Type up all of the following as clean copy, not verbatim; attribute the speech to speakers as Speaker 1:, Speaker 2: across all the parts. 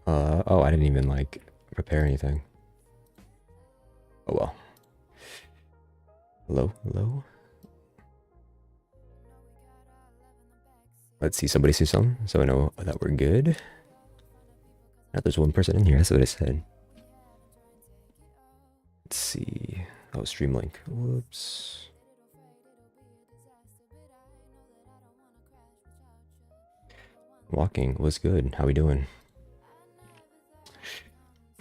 Speaker 1: Oh, I didn't even like prepare anything. Oh well. Hello, hello. Let's see, somebody say something so I know that we're good. Now there's one person in here, that's what I said. Let's see. Oh, stream link. Whoops. Walking was good. How we doing?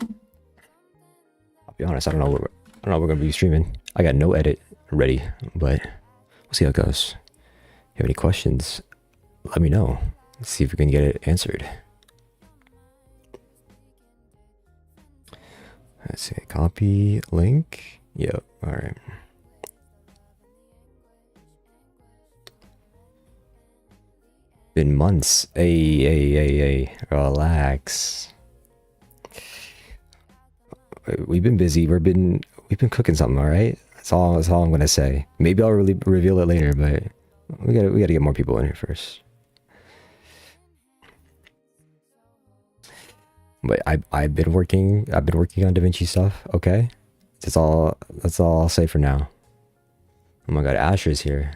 Speaker 1: I'll be honest, I don't know what we're gonna be streaming. I got no edit ready, but we'll see how it goes. If you have any questions, let me know. Let's see if we can get it answered. Let's see, copy link. Yep, all right. Been months. Hey, relax. We've been busy. We've been cooking something, all right? That's all I'm gonna say. Maybe I'll really reveal it later, but we gotta get more people in here first. But I've been working on DaVinci stuff, okay? That's all I'll say for now. Oh my god, Asher's here.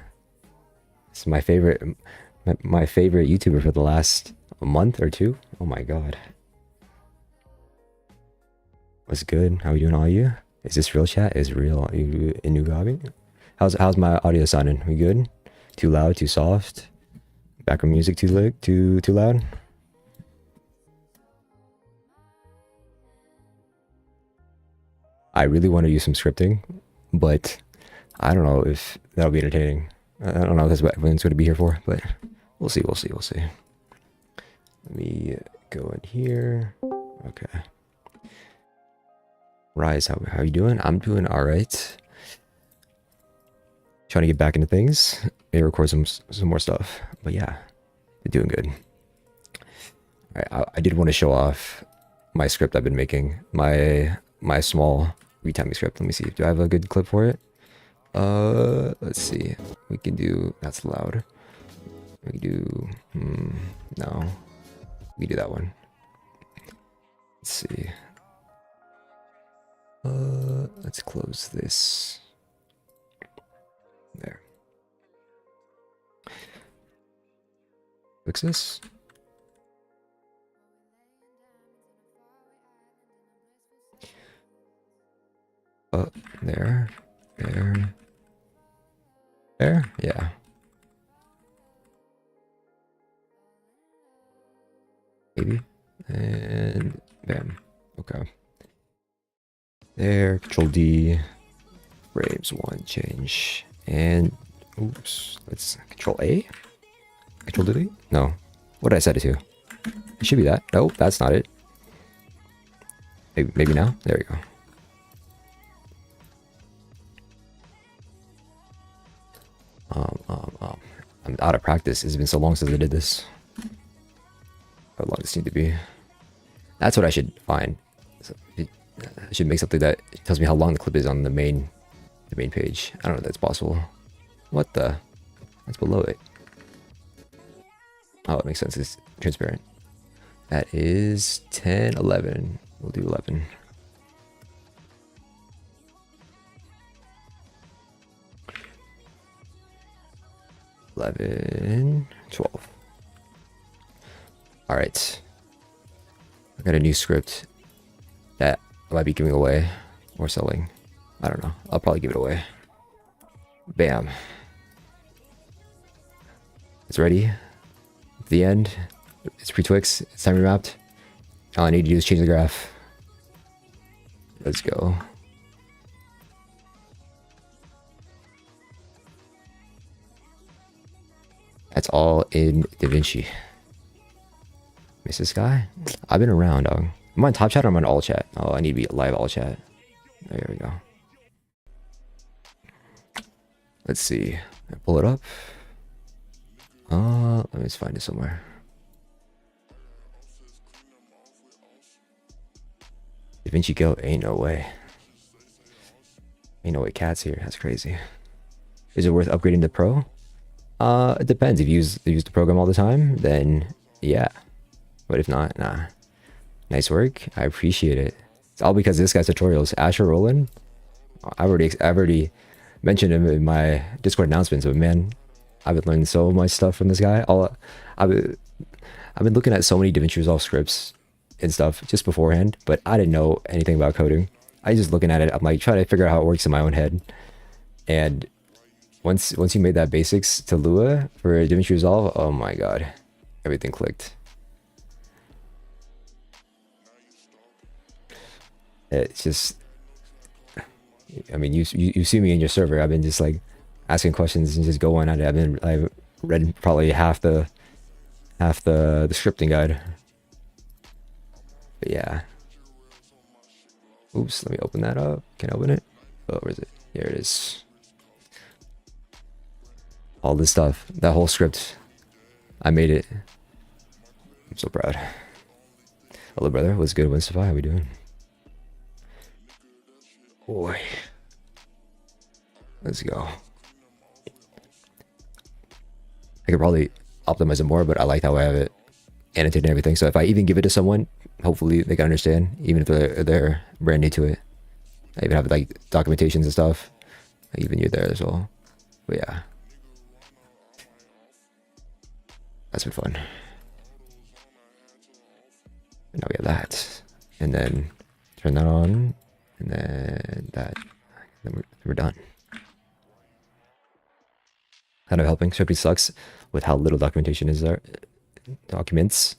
Speaker 1: It's my favorite YouTuber for the last month or two. Oh my god. What's good? How are you doing, all you? Is this real chat? Is real? Are you in Nugabi? How's my audio sounding? We good? Too loud? Too soft? Background music too loud? I really want to use some scripting, but I don't know if that'll be entertaining. I don't know if that's what everyone's going to be here for, but we'll see. Let me go in here. Okay. Rise, how you doing? I'm doing all right. Trying to get back into things. Maybe record some more stuff, but yeah, doing good. All right, I did want to show off my script I've been making. My small retiming script. Let me see. Do I have a good clip for it? Let's see. We can do. That's loud. We can do. No. We can do that one. Let's see. Let's close this. There. Fix this. Oh, there. Yeah. Maybe. And bam. Okay. There, Control D, frames 1, change, and oops, let's Control A? Control delete? No. What did I set it to? It should be that. No, that's not it. Maybe now? There we go. I'm out of practice. It's been so long since I did this. How long does it need to be? That's what I should find. So I should make something that tells me how long the clip is on the main page. I don't know if that's possible. What the? That's below it. Oh, it makes sense. It's transparent. That is 10, 11. We'll do 11. $11, $12. All right. I got a new script that I might be giving away or selling. I don't know. I'll probably give it away. Bam. It's ready. At the end. It's pre-Twix. It's time remapped. All I need to do is change the graph. Let's go. That's all in DaVinci. Miss this guy? I've been around, dog. I'm on top chat or I'm on all chat? Oh, I need to be live all chat. There we go. Let's see. I pull it up. Let me just find it somewhere. DaVinci Go? Ain't no way. Ain't no way cat's here. That's crazy. Is it worth upgrading to Pro? It depends. If you use the program all the time, then yeah. But if not, nah. Nice work. I appreciate it. It's all because of this guy's tutorials. Asher Roland. I've already mentioned him in my Discord announcements, but man, I've been learning so much stuff from this guy. I've been looking at so many DaVinci Resolve scripts and stuff just beforehand, but I didn't know anything about coding. I was just looking at it. I'm like trying to figure out how it works in my own head. And once you made that basics to Lua for DaVinci Resolve, oh my god, everything clicked. It's just, I mean, you see me in your server. I've been just like asking questions and just going at it. I've read probably half the scripting guide. But yeah. Oops, let me open that up. Can I open it? Oh, where is it? Here it is. All this stuff, that whole script, I made it. I'm so proud. Hello, brother. What's good? Winston? How we doing? Boy. Let's go. I could probably optimize it more, but I like how I have it annotated and everything. So if I even give it to someone, hopefully they can understand, even if they're brand new to it. I even have like documentations and stuff. Even you there as well. But yeah. That's been fun. And now we have that. And then turn that on. And then that. Then we're done. Kind of helping. Scripting sucks with how little documentation is there. Documents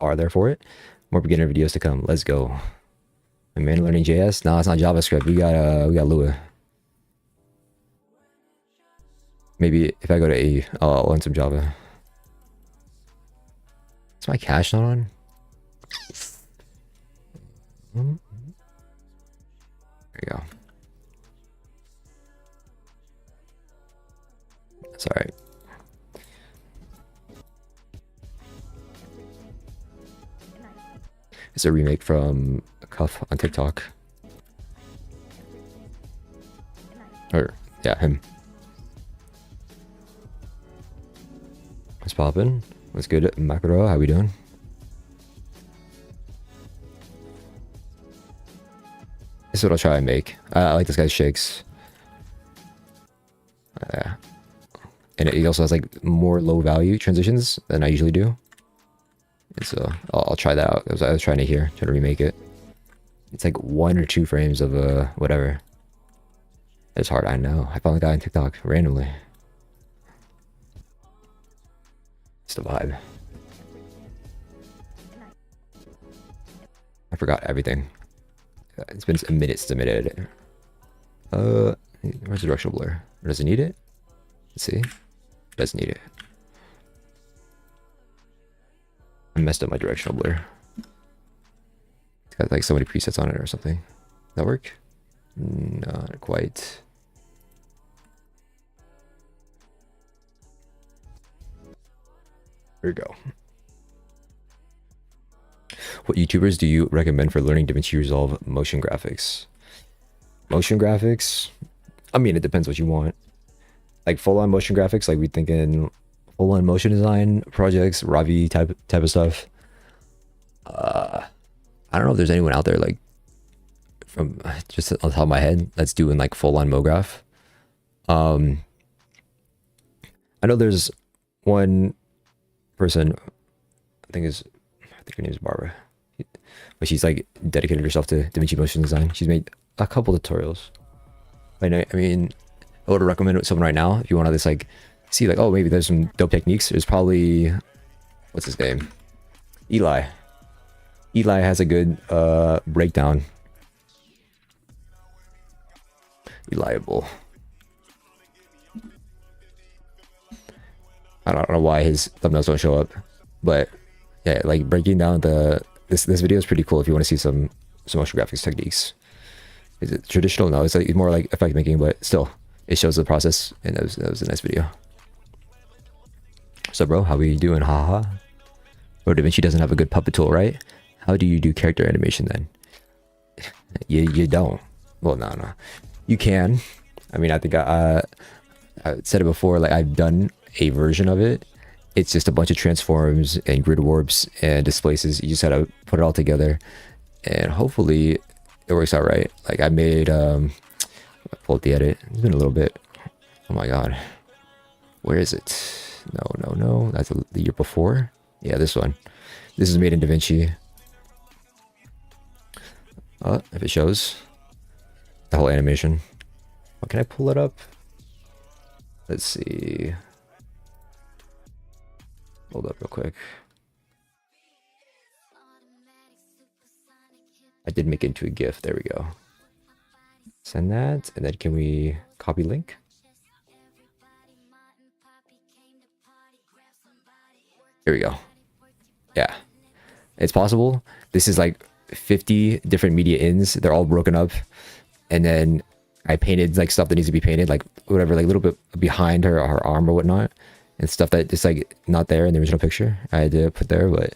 Speaker 1: are there for it. More beginner videos to come. Let's go. My man learning JS? No, it's not JavaScript. We got Lua. Maybe if I go to A, I'll learn some Java. Is my cache not on? There you go. That's all right. It's a remake from Cuff on TikTok. Or, yeah, him. What's poppin'? What's good, Macro? How we doing? This is what I'll try and make. I like this guy's shakes. Yeah. And it also has like more low value transitions than I usually do. And so I'll try that out. I was trying to remake it. It's like 1 or 2 frames of whatever. It's hard, I know. I found the guy on TikTok randomly. It's the vibe. I forgot everything. It's been a minute since I made it. Where's the directional blur? Or does it need it? Let's see. It does need it. I messed up my directional blur. It's got like so many presets on it or something. Does that work? Not quite. Here we go. What YouTubers do you recommend for learning DaVinci Resolve motion graphics? Motion graphics? I mean, it depends what you want. Like full-on motion graphics, like we thinking full-on motion design projects, Ravi type of stuff. I don't know if there's anyone out there like from just on the top of my head that's doing like full-on Mograph. I know there's one person, I think her name is Barbara, but she's like dedicated herself to DaVinci motion design. She's made a couple tutorials. I mean, I would recommend someone right now if you want to just like see like, oh, maybe there's some dope techniques. There's probably, what's his name? Eli has a good breakdown. Reliable. I don't know why his thumbnails don't show up, but yeah, like breaking down this video is pretty cool if you want to see some motion graphics techniques. Is it traditional? No, it's like more like effect making, but still, it shows the process, and that was a nice video. So, bro, how we doing? Haha. Bro, DaVinci doesn't have a good puppet tool, right? How do you do character animation then? You don't. Well, no. You can. I mean, I think I said it before. Like I've done a version of it it's just a bunch of transforms and grid warps and displaces. You just gotta put it all together, and hopefully it works out right. Like I made I pulled the edit. It's been a little bit. Oh my god, where is it? No, that's the year before. Yeah, this one. This is made in DaVinci. If it shows the whole animation. Well, can I pull it up? Let's see. Hold up real quick. I did make it into a GIF. There we go. Send that, and then can we copy link? Here we go. Yeah, it's possible. This is like 50 different media ins. They're all broken up, and then I painted like stuff that needs to be painted, like whatever, like a little bit behind her arm or whatnot, and stuff that just like not there in the original picture. I had to put there, but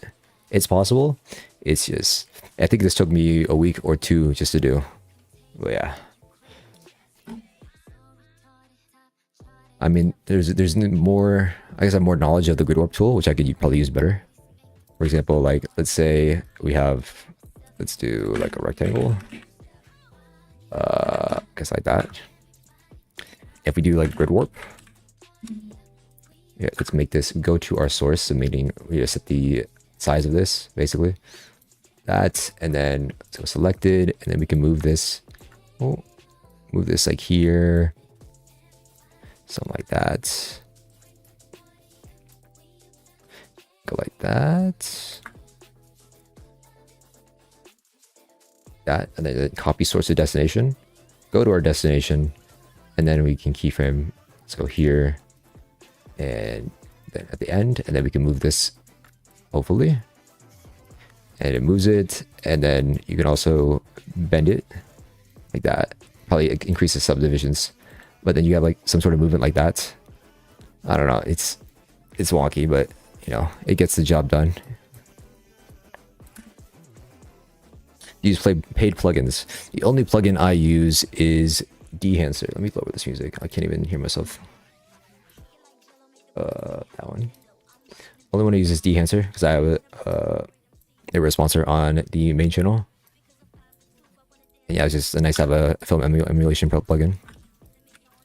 Speaker 1: it's possible. It's just, I think this took me a week or two just to do. But yeah, I mean, there's more. I guess I have more knowledge of the grid warp tool, which I could probably use better. For example, like let's say we have, let's do like a rectangle. Guess like that. If we do like grid warp, yeah, let's make this go to our source. So meaning we just set the size of this basically. That, and then let's go selected, and then we can move this. Oh, move this like here, something like that. Go like that. That, and then copy source to destination. Go to our destination, and then we can keyframe. Let's go here, and then at the end, and then we can move this, hopefully. And it moves it, and then you can also bend it like that. Probably increase the subdivisions, but then you have like some sort of movement like that. I don't know. It's wonky, but you know, it gets the job done. Use paid plugins. The only plugin I use is Dehancer. Let me lower this music. I can't even hear myself. That one. Only one I use is Dehancer because I have they were a sponsor on the main channel. And yeah, it's just nice to have a film emulation plugin.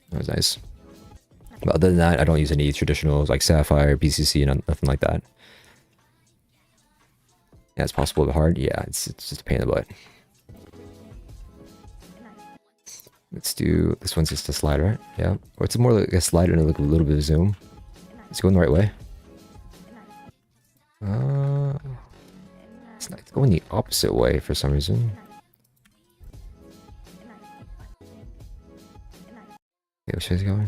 Speaker 1: That was nice. But other than that, I don't use any traditionals like Sapphire, BCC, and nothing like that. Yeah, it's possible but hard. Yeah, it's just a pain in the butt. Let's do this one's just a slider, right? Yeah, or it's more like a slider and like a little bit of zoom. It's going the right way. It's going the opposite way for some reason. Okay, which way is it going?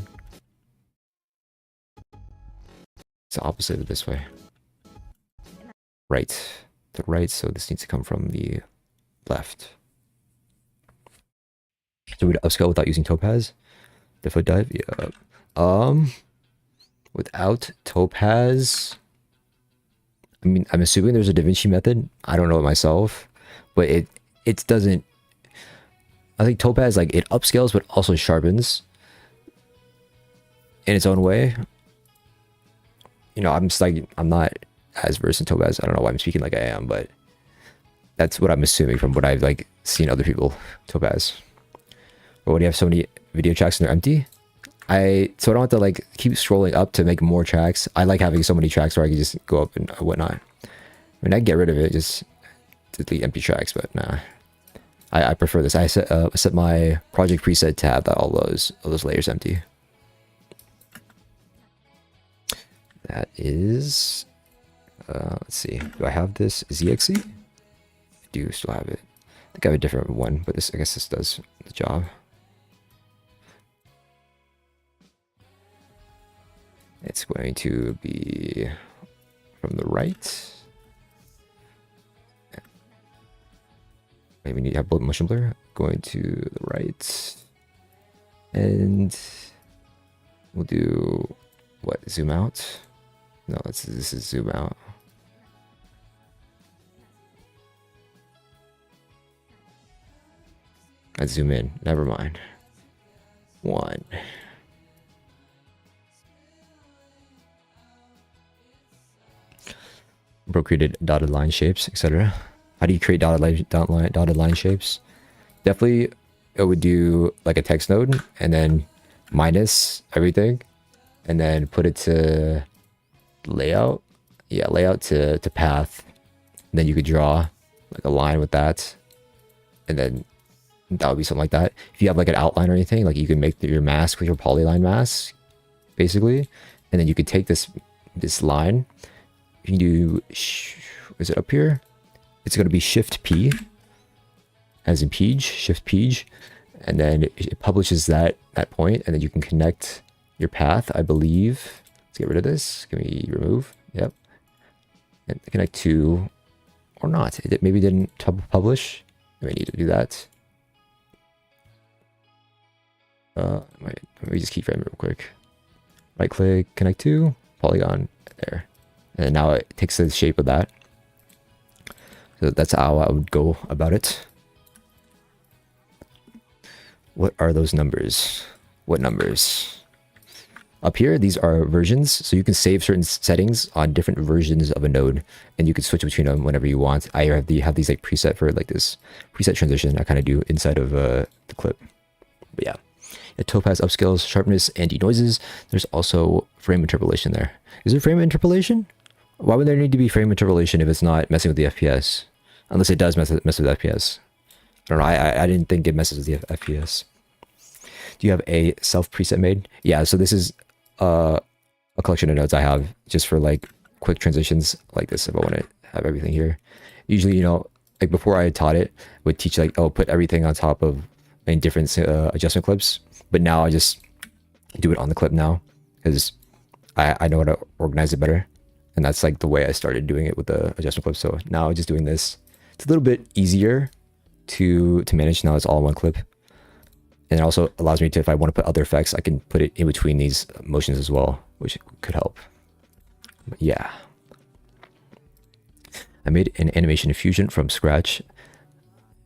Speaker 1: It's the opposite of this way. Right. The right, so this needs to come from the left. So we'd upscale without using topaz? The foot dive? Yeah. Without topaz, I mean, I'm assuming there's a DaVinci method. I don't know it myself, but it doesn't. I think topaz, like, it upscales but also sharpens in its own way. You know, I'm just like, I'm not as versed in topaz. I don't know why I'm speaking like I am, but that's what I'm assuming from what I've like seen other people topaz. But when you have so many video tracks and they're empty, so I don't have to like keep scrolling up to make more tracks. I like having so many tracks where I can just go up and whatnot. I mean, I can get rid of it, just delete empty tracks, but nah. I prefer this. I set my project preset to have all those layers empty. That is, let's see. Do I have this ZXC? I do still have it. I think I have a different one, but this, I guess this does the job. It's going to be from the right. Maybe we need to have both motion blur. Going to the right. And we'll do, what, zoom out? No, this is zoom out. I zoom in, never mind. 1. created dotted line shapes, etc. How do you create dotted line shapes? Definitely, it would do like a text node and then minus everything, and then put it to layout. Yeah, layout to path. And then you could draw like a line with that, and then that would be something like that. If you have like an outline or anything, like you can make your mask with your polyline mask, basically, and then you could take this line. You can do, is it up here? It's going to be Shift P, as in PeeJ, Shift PeeJ, and then it publishes that point, and then you can connect your path, I believe. Let's get rid of this. Can we remove? Yep. And connect to, or not. It maybe didn't publish. I may need to do that. Let me just keyframe it real quick. Right click, connect to, polygon, there. And now it takes the shape of that. So that's how I would go about it. What are those numbers? What numbers? Up here, these are versions. So you can save certain settings on different versions of a node, and you can switch between them whenever you want. I have these like preset for like this preset transition I kind of do inside of the clip. But yeah. Topaz upscales sharpness and denoises. There's also frame interpolation there. Is there frame interpolation? Why would there need to be frame interpolation if it's not messing with the FPS? Unless it does mess with FPS. I don't know. I didn't think it messes with the FPS. Do you have a self preset made? Yeah. So this is a collection of nodes I have just for like quick transitions like this. If I want to have everything here, usually, you know, like before I taught it, would teach like, oh, put everything on top of in different adjustment clips. But now I just do it on the clip now because I know how to organize it better. And that's like the way I started doing it with the adjustment clip. So now just doing this, it's a little bit easier to manage. Now it's all in one clip. And it also allows me to, if I want to put other effects, I can put it in between these motions as well, which could help. But yeah. I made an animation in Fusion from scratch,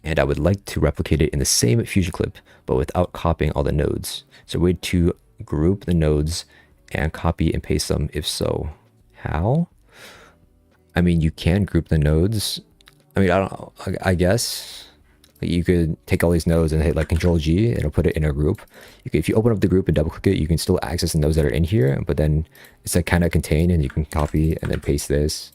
Speaker 1: and I would like to replicate it in the same Fusion clip, but without copying all the nodes. So a way to group the nodes and copy and paste them. If so, how? I mean, you can group the nodes. I mean, I don't know. I guess you could take all these nodes and hit like Control G and it'll put it in a group. If you open up the group and double click it, you can still access the nodes that are in here, but then it's like kind of contained, and you can copy and then paste this.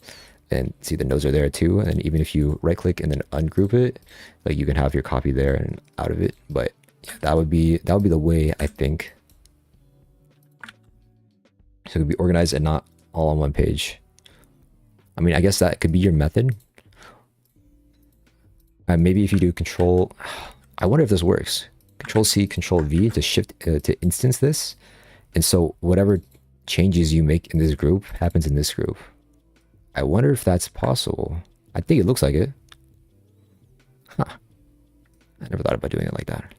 Speaker 1: And see the nodes are there too. And even if you right click and then ungroup it, like you can have your copy there and out of it. But yeah, that would be the way, I think. So it could be organized and not all on one page. I mean, I guess that could be your method. Maybe if you do control, I wonder if this works. Control C, Control V to shift to instance this. And so whatever changes you make in this group happens in this group. I wonder if that's possible. I think it looks like it. Huh. I never thought about doing it like that.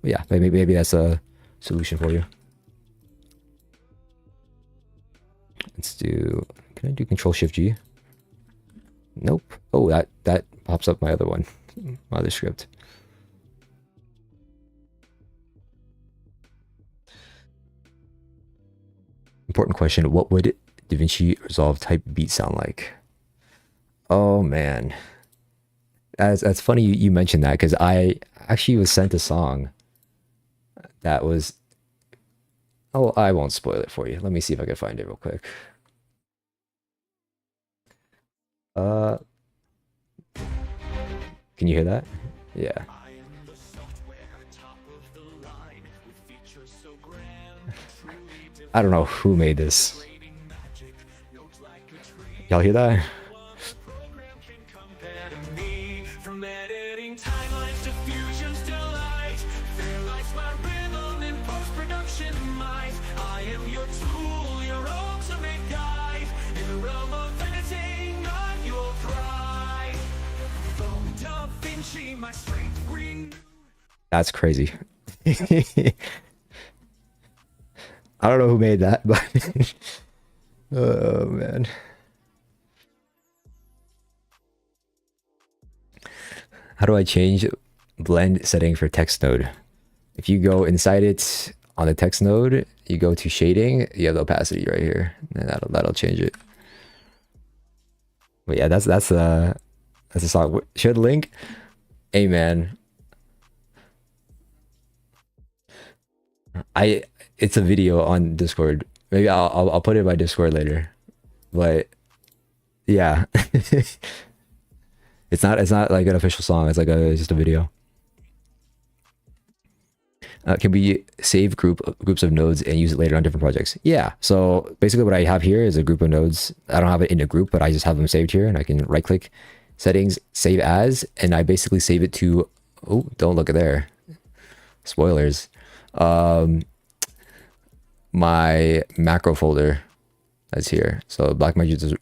Speaker 1: But yeah, maybe that's a solution for you. Let's do, can I do Control Shift G? Nope. Oh, that pops up my other one, my other script. Important question. What would DaVinci Resolve type beat sound like? Oh man, that's funny you mentioned that, because I actually was sent a song that was, oh, I won't spoil it for you. Let me see if I can find it real quick. Can you hear that? Yeah. I don't know who made this. Y'all hear that? That's crazy. I don't know who made that, but oh man. How do I change blend setting for text node? If you go inside it on the text node, you go to shading, you have the opacity right here, and that'll change it. But yeah, that's a song. Should link? Hey man, I it's a video on Discord. Maybe I'll put it in my Discord later. But yeah, it's not like an official song. It's like just a video. Can we save groups of nodes and use it later on different projects? Yeah. So basically, what I have here is a group of nodes. I don't have it in a group, but I just have them saved here, and I can right click, settings, save as, and I basically save it to. Oh, don't look at there. Spoilers. My macro folder that's here. So Blackmagic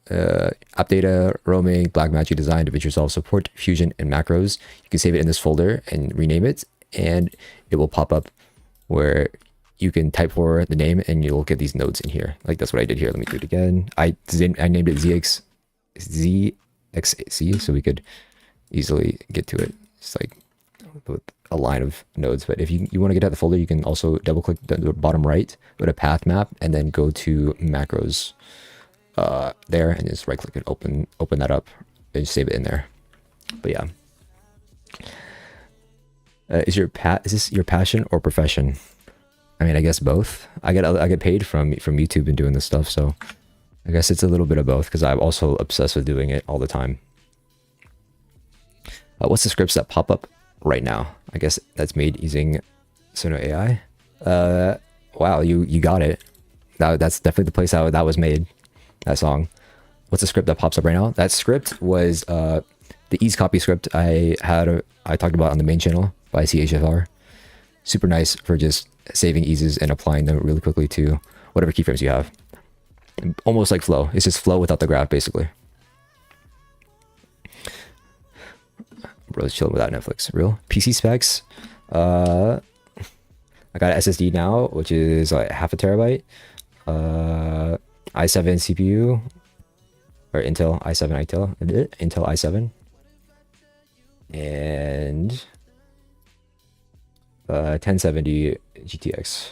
Speaker 1: app data, roaming, Blackmagic design, DaVinci Resolve support, fusion, and macros. You can save it in this folder and rename it, and it will pop up where you can type for the name and you'll get these nodes in here. Like that's what I did here. Let me do it again. I named it ZXC so we could easily get to it. It's like with a line of nodes. But if you want to get at the folder, you can also double click the bottom right, go to path map, and then go to macros there, and just right click and open that up and just save it in there. But yeah. Is this your passion or profession? I mean, I guess both. I get paid from YouTube and doing this stuff, so I guess it's a little bit of both because I'm also obsessed with doing it all the time. What's the scripts that pop up right now? I guess that's made using Sono AI. Wow, you got it. That's definitely the place how that was made. That song. What's the script that pops up right now? That script was the ease copy script I talked about on the main channel by CHFR. Super nice for just saving eases and applying them really quickly to whatever keyframes you have. Almost like Flow. It's just Flow without the graph, basically. Bro's chilling without Netflix. Real PC specs. I got an SSD now, which is like half a terabyte. i7 CPU or Intel i7 and 1070 GTX.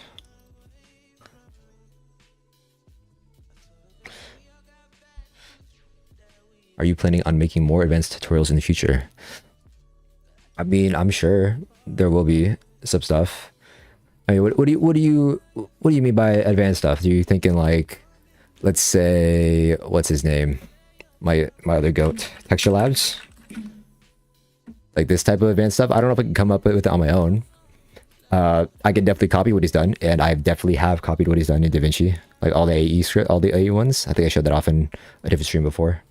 Speaker 1: Are you planning on making more advanced tutorials in the future? I mean, I'm sure there will be some stuff. I mean, what do you mean by advanced stuff? Do you thinking like, let's say, what's his name? My other goat, Texture Labs? Like this type of advanced stuff? I don't know if I can come up with it on my own. I can definitely copy what he's done, and I definitely have copied what he's done in DaVinci. Like all the AE script, all the AE ones. I think I showed that off in a different stream before.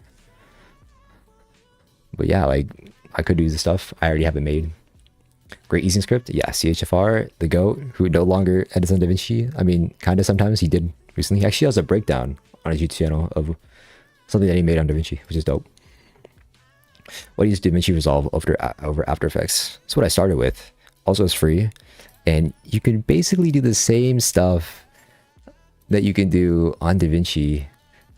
Speaker 1: But yeah, like I could do the stuff. I already have it made. Great easing script. Yeah, CHFR, the GOAT, who no longer edits on DaVinci. I mean, kind of sometimes. He did recently. He actually has a breakdown on his YouTube channel of something that he made on DaVinci, which is dope. What do you use DaVinci Resolve over After Effects? That's what I started with. Also, it's free. And you can basically do the same stuff that you can do on DaVinci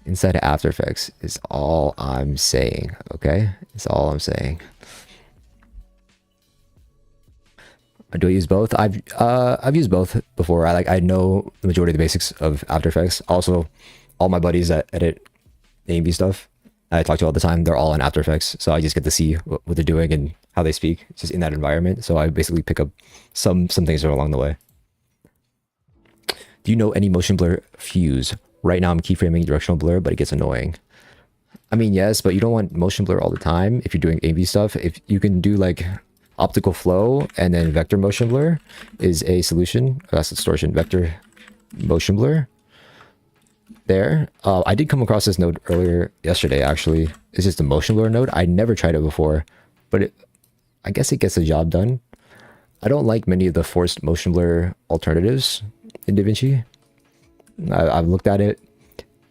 Speaker 1: inside of After Effects is all I'm saying, okay? It's all I'm saying. Do I use both? I've used both before. I know the majority of the basics of After Effects. Also, all my buddies that edit AMV stuff I talk to all the time, they're all in After Effects, so I just get to see what they're doing and how they speak just in that environment. So I basically pick up some things along the way. Do you know any motion blur fuse? Right now I'm keyframing directional blur, but it gets annoying. I mean, yes, but you don't want motion blur all the time if you're doing AV stuff. If you can do like optical flow and then vector motion blur is a solution. That's distortion, vector motion blur. There. I did come across this node earlier yesterday, actually. It's just a motion blur node. I never tried it before, but I guess it gets the job done. I don't like many of the forced motion blur alternatives in DaVinci. I've looked at it,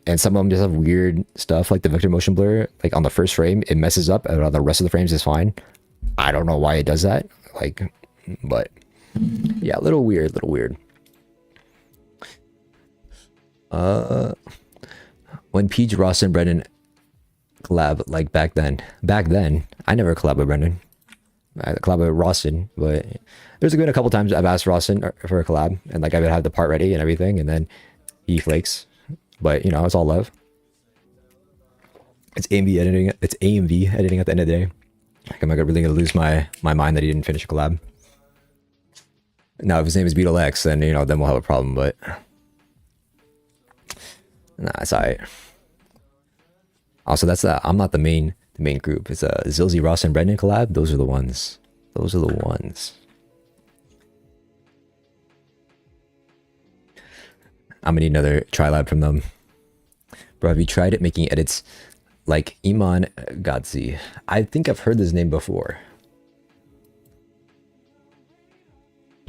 Speaker 1: and some of them just have weird stuff, like the vector motion blur. Like on the first frame, it messes up, and on the rest of the frames is fine. I don't know why it does that. Like, but yeah, a little weird, When PeeJ, Ross, and Brendan collab, like back then, I never collab with Brendan. I collab with Rostin, but there's been a couple times I've asked Rostin for a collab, and like I would have the part ready and everything, and then he flakes. But you know, it's all love. It's AMV editing. It's AMV editing at the end of the day. Like, am I really gonna lose my mind that he didn't finish a collab? Now, if his name is Beetle X, then you know, then we'll have a problem. But nah, it's alright. Also, that's I'm not the main group. It's a Zilzy, Ross, and Brendan collab. Those are the ones. Those are the ones. I'm gonna need another trilab from them. Bro, have you tried it making edits like Iman Gadzi? I think I've heard this name before.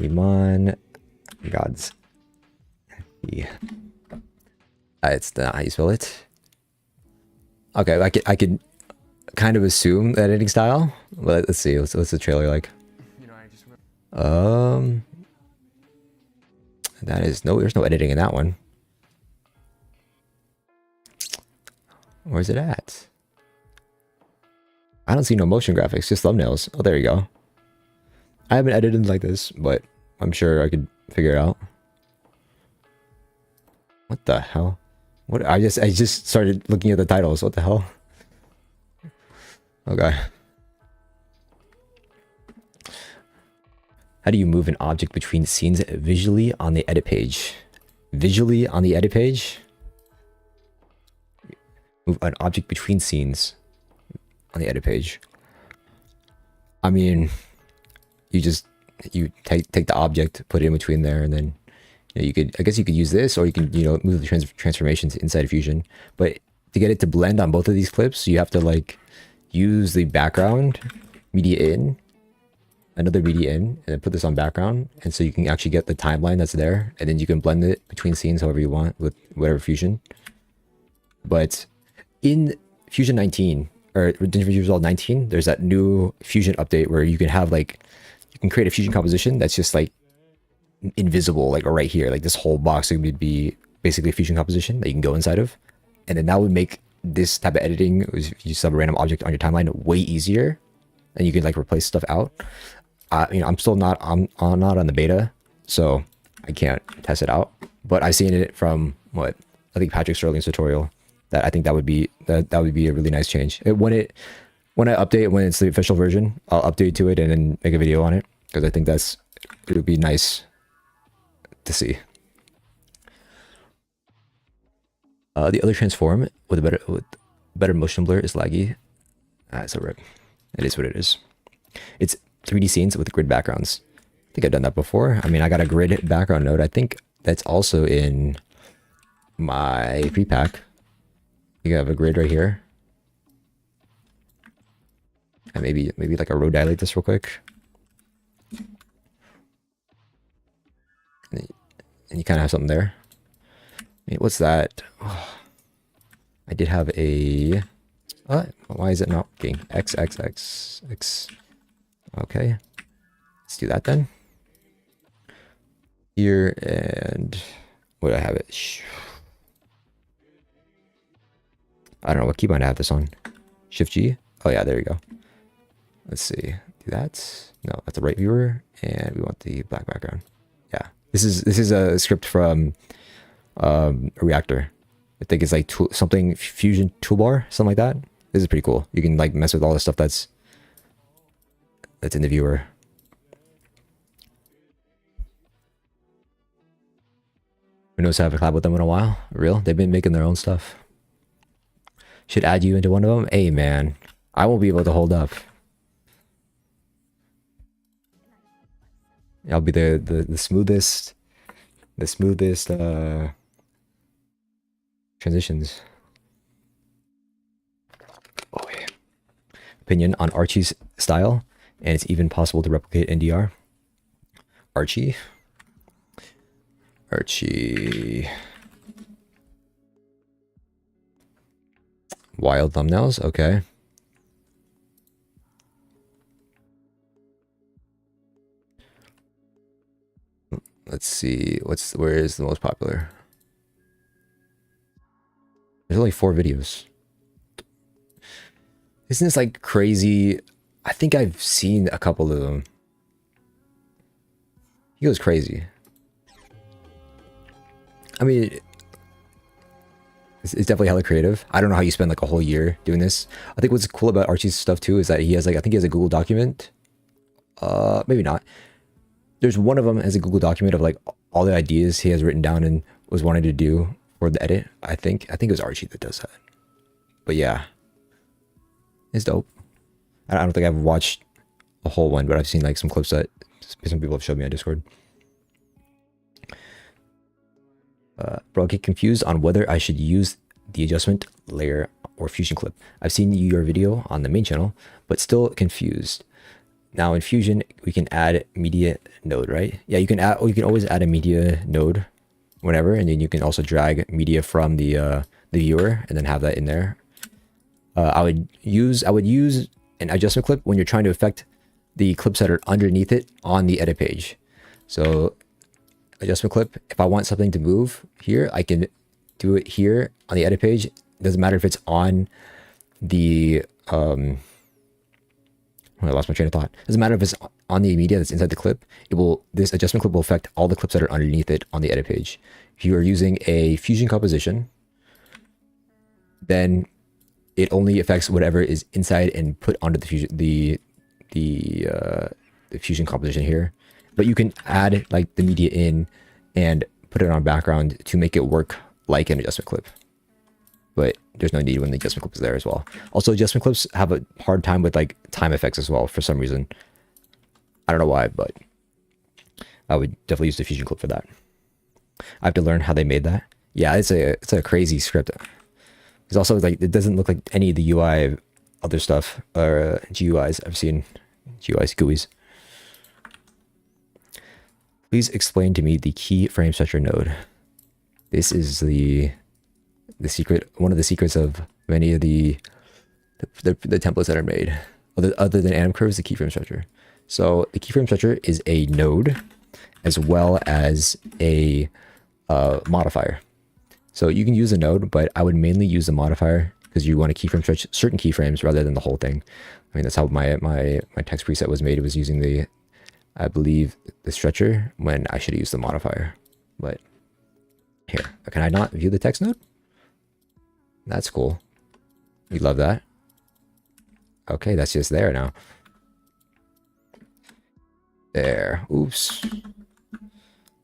Speaker 1: Iman Gods. Yeah. It's not how you spell it. Okay, I could kind of assume the editing style, but let's see. What's the trailer like? That is there's no editing in that one. Where's it at? I don't see no motion graphics, just thumbnails. Oh, there you go. I haven't edited like this, but I'm sure I could figure it out. What the hell? What? I just started looking at the titles. What the hell? Okay. How do you move an object between scenes visually on the edit page? Visually on the edit page? Move an object between scenes on the edit page. I mean, you take the object, put it in between there, and then you could, I guess you could use this, or you can, move the transformations inside of Fusion. But to get it to blend on both of these clips, you have to like use the background media in, another media in, and then put this on background, and so you can actually get the timeline that's there, and then you can blend it between scenes however you want with whatever Fusion. But in Fusion 19 or DaVinci Resolve 19, there's that new Fusion update where you can have like, you can create a Fusion composition that's just like invisible, like right here, like this whole box would be basically a Fusion composition that you can go inside of, and then that would make this type of editing, if you just have a random object on your timeline, way easier, and you can like replace stuff out. I'm still not I'm not on the beta, so I can't test it out, but I've seen it from I think Patrick Sterling's tutorial, that I think that would be a really nice change. When I update, when it's the official version, I'll update to it and then make a video on it, because I think it would be nice to see. The other transform with better motion blur is laggy. So rip. It is what it is. It's 3D scenes with grid backgrounds. I think I've done that before. I mean, I got a grid background node. I think that's also in my pre-pack. You have a grid right here. And maybe like a row dilate this real quick. And you kind of have something there. Wait, what's that? Oh, I did have a... What? Why is it not working? X. Okay. Let's do that then. Here, and... What do I have it? I don't know what keybind I have this on. Shift G? Oh yeah, there you go. Let's see. Do that. No, that's the right viewer, and we want the black background. Yeah. This is a script from a reactor. I think it's like something Fusion toolbar, something like that. This is pretty cool. You can like mess with all the stuff that's in the viewer. Who knows, I haven't collab with them in a while. Real? They've been making their own stuff. Should add you into one of them. Hey man, I won't be able to hold up. I'll be the smoothest transitions. Oh yeah. Opinion on Archie's style, and it's even possible to replicate NDR. Archie. Wild thumbnails, okay. Let's see, where is the most popular? There's only 4 videos. Isn't this like crazy? I think I've seen a couple of them. He goes crazy. I mean, It's definitely hella creative. I don't know how you spend like a whole year doing this. I think what's cool about Archie's stuff too is that he has like, I think he has a Google document. Maybe not. There's one of them as a Google document of like all the ideas he has written down and was wanting to do for the edit. I think it was Archie that does that. But yeah, it's dope. I don't think I've watched a whole one, but I've seen like some clips that some people have showed me on Discord. Bro, I get confused on whether I should use the adjustment layer or Fusion clip. I've seen your video on the main channel, but still confused. Now in Fusion, we can add media node, right? Yeah, you can add, or you can always add a media node whenever, and then you can also drag media from the viewer and then have that in there. I would use an adjustment clip when you're trying to affect the clips that are underneath it on the edit page. So adjustment clip, if I want something to move here, I can do it here on the edit page. It doesn't matter if it's on the I lost my train of thought. It doesn't matter if it's on the media that's inside the clip. This adjustment clip will affect all the clips that are underneath it on the edit page. If you are using a Fusion composition, then it only affects whatever is inside and put onto the Fusion the Fusion composition here. But you can add like the media in and put it on background to make it work like an adjustment clip. But there's no need when the adjustment clip is there as well. Also, adjustment clips have a hard time with like time effects as well for some reason. I don't know why, but I would definitely use the Fusion clip for that. I have to learn how they made that. Yeah, it's a crazy script. It's also like, it doesn't look like any of the UI other stuff or GUIs I've seen. GUIs. Please explain to me the keyframe structure node. This is the secret, one of the secrets of many of the templates that are made. Other than anim curves, the keyframe structure. So the keyframe structure is a node as well as a modifier. So you can use a node, but I would mainly use the modifier because you want to keyframe stretch certain keyframes rather than the whole thing. I mean, that's how my text preset was made. It was using the, I believe, the stretcher when I should have used the modifier. But here, can I not view the text node? That's cool. We love that. Okay, that's just there now. There. Oops.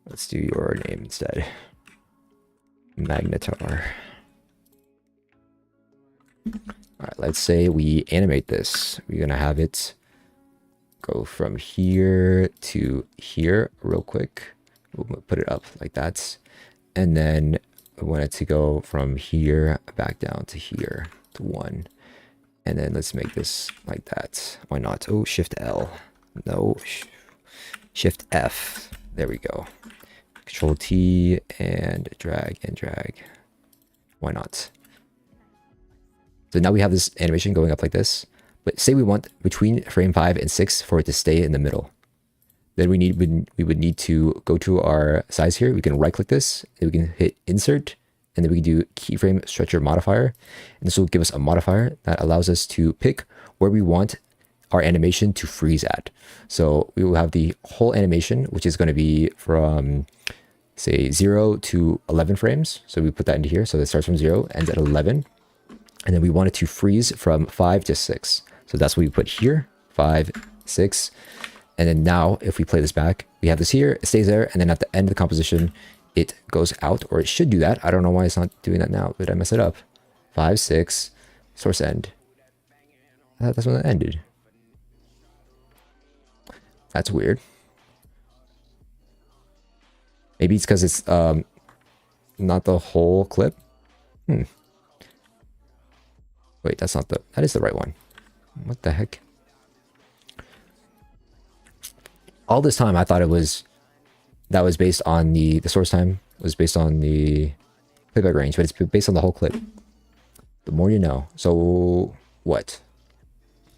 Speaker 1: Let's do your name instead. Magnetar. All right, let's say we animate this. We're gonna have it go from here to here real quick. We'll put it up like that. And then I want it to go from here back down to here to 1. And then let's make this like that. Why not? Oh, Shift L. No, Shift F. There we go. Control T and drag and drag. Why not? So now we have this animation going up like this. But say we want between frame 5 and 6 for it to stay in the middle. Then we would need to go to our size here. We can right click this, and we can hit insert, and then we can do keyframe stretcher modifier. And this will give us a modifier that allows us to pick where we want our animation to freeze at. So we will have the whole animation, which is going to be from say 0 to 11 frames. So we put that into here. So it starts from 0, ends at 11. And then we want it to freeze from 5 to 6. So that's what we put here, 5, 6. And then now if we play this back, we have this here, it stays there. And then at the end of the composition, it goes out, or it should do that. I don't know why it's not doing that now, but I mess it up. 5, 6, source end. I thought that's when it ended. That's weird. Maybe it's because it's not the whole clip. Wait, that's not that is the right one. What the heck? All this time I thought that was based on the source time was based on the playback range, but it's based on the whole clip. The more you know. So what?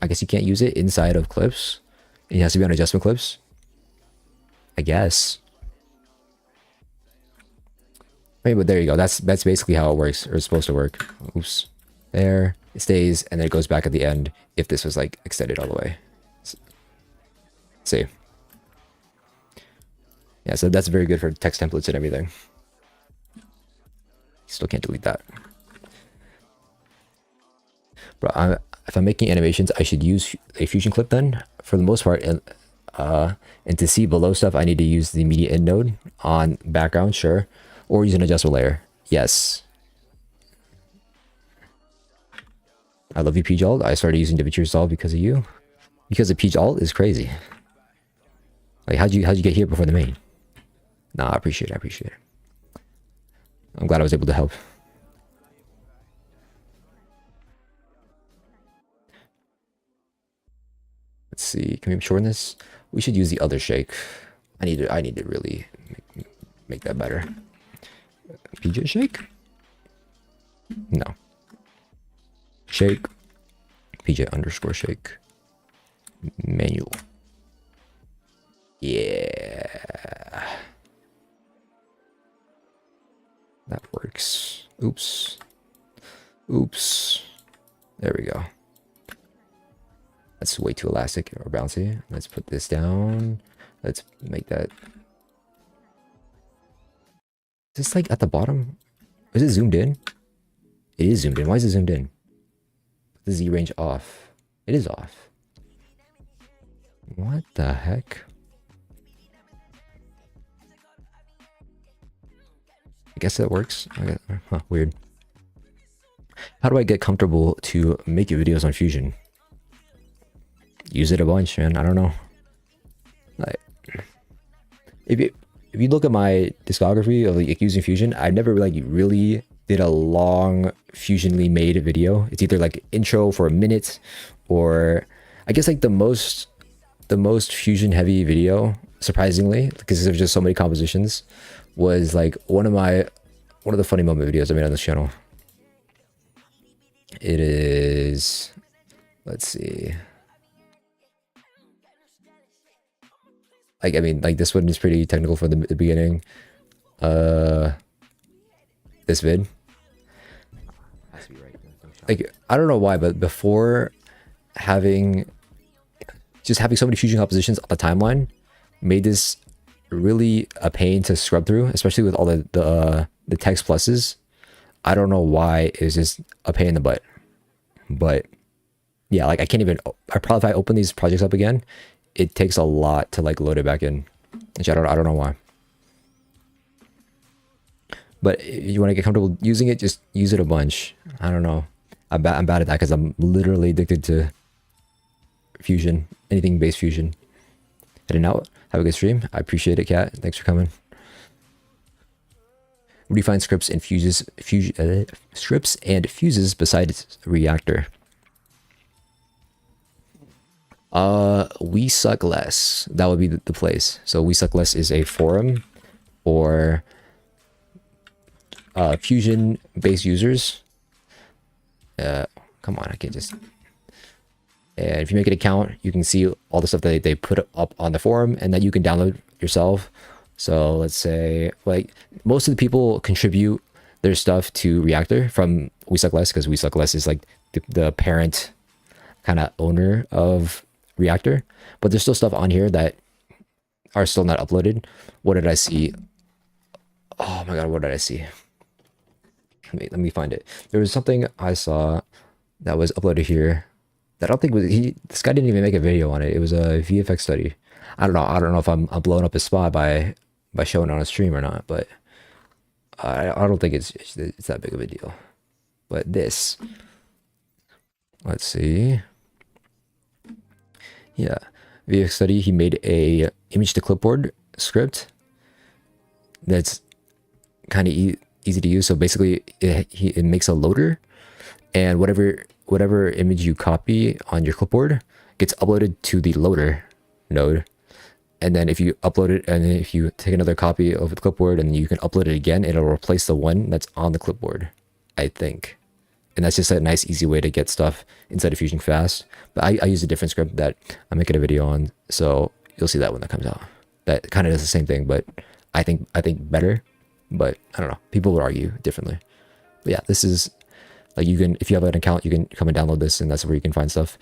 Speaker 1: I guess you can't use it inside of clips. It has to be on adjustment clips. I guess. Maybe, but there you go. That's basically how it works, or it's supposed to work. Oops. There. It stays, and then it goes back at the end if this was like extended all the way. Let's see. Yeah, so that's very good for text templates and everything. Still can't delete that. But if I'm making animations, I should use a Fusion clip then, for the most part. And to see below stuff, I need to use the media in node on background, sure, or use an adjustable layer. Yes. I love you, PeeJ. I started using DaVinci Resolve because of you. Because the PeeJ is crazy. Like, how'd you get here before the main? Nah, I appreciate it. I appreciate it. I'm glad I was able to help. Let's see. Can we shorten this? We should use the other shake. I need to really make that better. PeeJ shake? No. Shake. PeeJ underscore shake. Manual. Yeah. That works. Oops. Oops. There we go. That's way too elastic or bouncy. Let's put this down. Let's make that. Is this like at the bottom? Is it zoomed in? It is zoomed in. Why is it zoomed in? The Z range off. It is off. What the heck? I guess that works. Huh, weird. How do I get comfortable to make videos on Fusion? Use it a bunch, man. I don't know. Like, if you look at my discography of like using Fusion, I never like really did a long Fusionly made video. It's either like intro for a minute, or I guess like the most Fusion heavy video, surprisingly, because there's just so many compositions, was like one of the funny moment videos I made on this channel. It is, let's see. Like, I mean, like this one is pretty technical for the beginning. This vid. Like, I don't know why, but before having so many Fusion compositions on the timeline made this really a pain to scrub through, especially with all the text pluses. I don't know why it was just a pain in the butt. But yeah, like I can't even, if I open these projects up again, it takes a lot to like load it back in, which I don't know why. But if you want to get comfortable using it, just use it a bunch. I don't know. I'm bad at that because I'm literally addicted to Fusion, anything based Fusion. Heading out. Have a good stream. I appreciate it, Kat. Thanks for coming. Where do you find scripts and scripts and fuses besides Reactor? We Suck Less. That would be the place. So We Suck Less is a forum for Fusion based users. Come on, I can't just. And if you make an account, you can see all the stuff that they put up on the forum and that you can download yourself. So let's say, like, most of the people contribute their stuff to Reactor from We Suck Less, because We Suck Less is like the parent kind of owner of Reactor. But there's still stuff on here that are still not uploaded. What did I see? Oh my god, what did I see? Let me find it. There was something I saw that was uploaded here that I don't think was this guy didn't even make a video on it. It was a VFX study. I don't know if I'm blowing up his spot by showing it on a stream or not, but I don't think it's that big of a deal. But this, let's see. Yeah, VFX study. He made a image to clipboard script that's kind of easy to use. So basically, it makes a loader, and whatever image you copy on your clipboard gets uploaded to the loader node. And then if you upload it, and then if you take another copy of the clipboard and you can upload it again, it'll replace the one that's on the clipboard, I think. And that's just a nice, easy way to get stuff inside of Fusion fast. But I use a different script that I'm making a video on, so you'll see that when that comes out. That kind of does the same thing, but I think better. But I don't know. People would argue differently. But yeah, this is like, you can, if you have an account, you can come and download this, and that's where you can find stuff.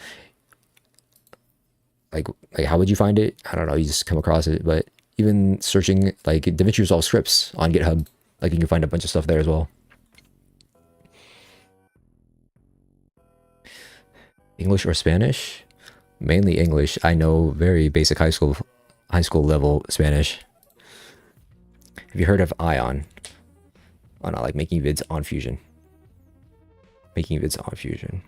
Speaker 1: Like how would you find it? I don't know. You just come across it. But even searching like DaVinci Resolve scripts on GitHub, like you can find a bunch of stuff there as well. English or Spanish? Mainly English. I know very basic high school level Spanish. Have you heard of Ion? Oh no, like making vids on Fusion. Making vids on Fusion.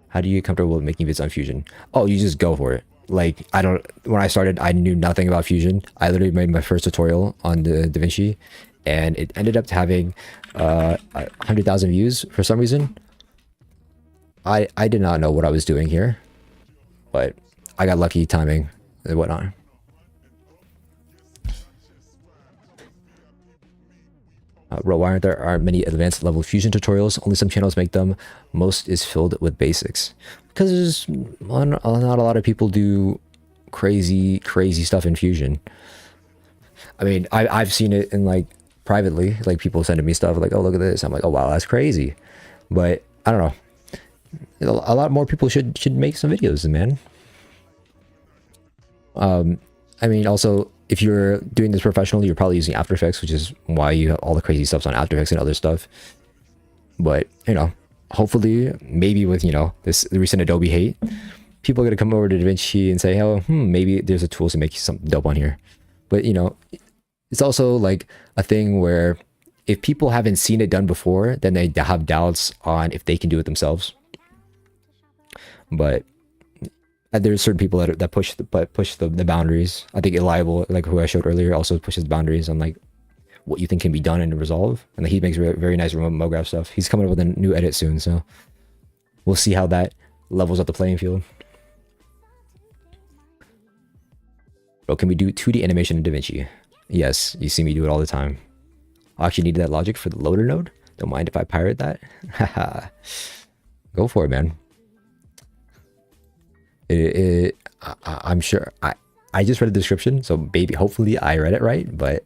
Speaker 1: How do you get comfortable with making vids on Fusion? Oh, you just go for it. Like, when I started, I knew nothing about Fusion. I literally made my first tutorial on the DaVinci, and it ended up having 100,000 views for some reason. I did not know what I was doing here, but I got lucky timing and whatnot. Why aren't many advanced level Fusion tutorials? Only some channels make them. Most is filled with basics. Because not a lot of people do crazy stuff in Fusion. I mean, I've seen it in like privately, like people sending me stuff like, oh, look at this. I'm like, oh, wow, that's crazy. But I don't know. A lot more people should make some videos, man. I mean, also, if you're doing this professionally, you're probably using After Effects, which is why you have all the crazy stuff on After Effects and other stuff. But, you know, hopefully, maybe with, you know, the recent Adobe hate, people are going to come over to DaVinci and say, oh, maybe there's a tool to make something dope on here. But, you know, it's also like a thing where if people haven't seen it done before, then they have doubts on if they can do it themselves. But there's certain people that push the boundaries. I think Eliable, like who I showed earlier, also pushes boundaries on like what you think can be done in Resolve, and he makes very nice remote Mograph stuff. He's coming up with a new edit soon, so we'll see how that levels up the playing field. Bro, can we do 2D animation in DaVinci? Yes, you see me do it all the time. I actually needed that logic for the loader node. Don't mind if I pirate that. Haha. Go for it, man. I'm sure I just read the description, so maybe hopefully I read it right, but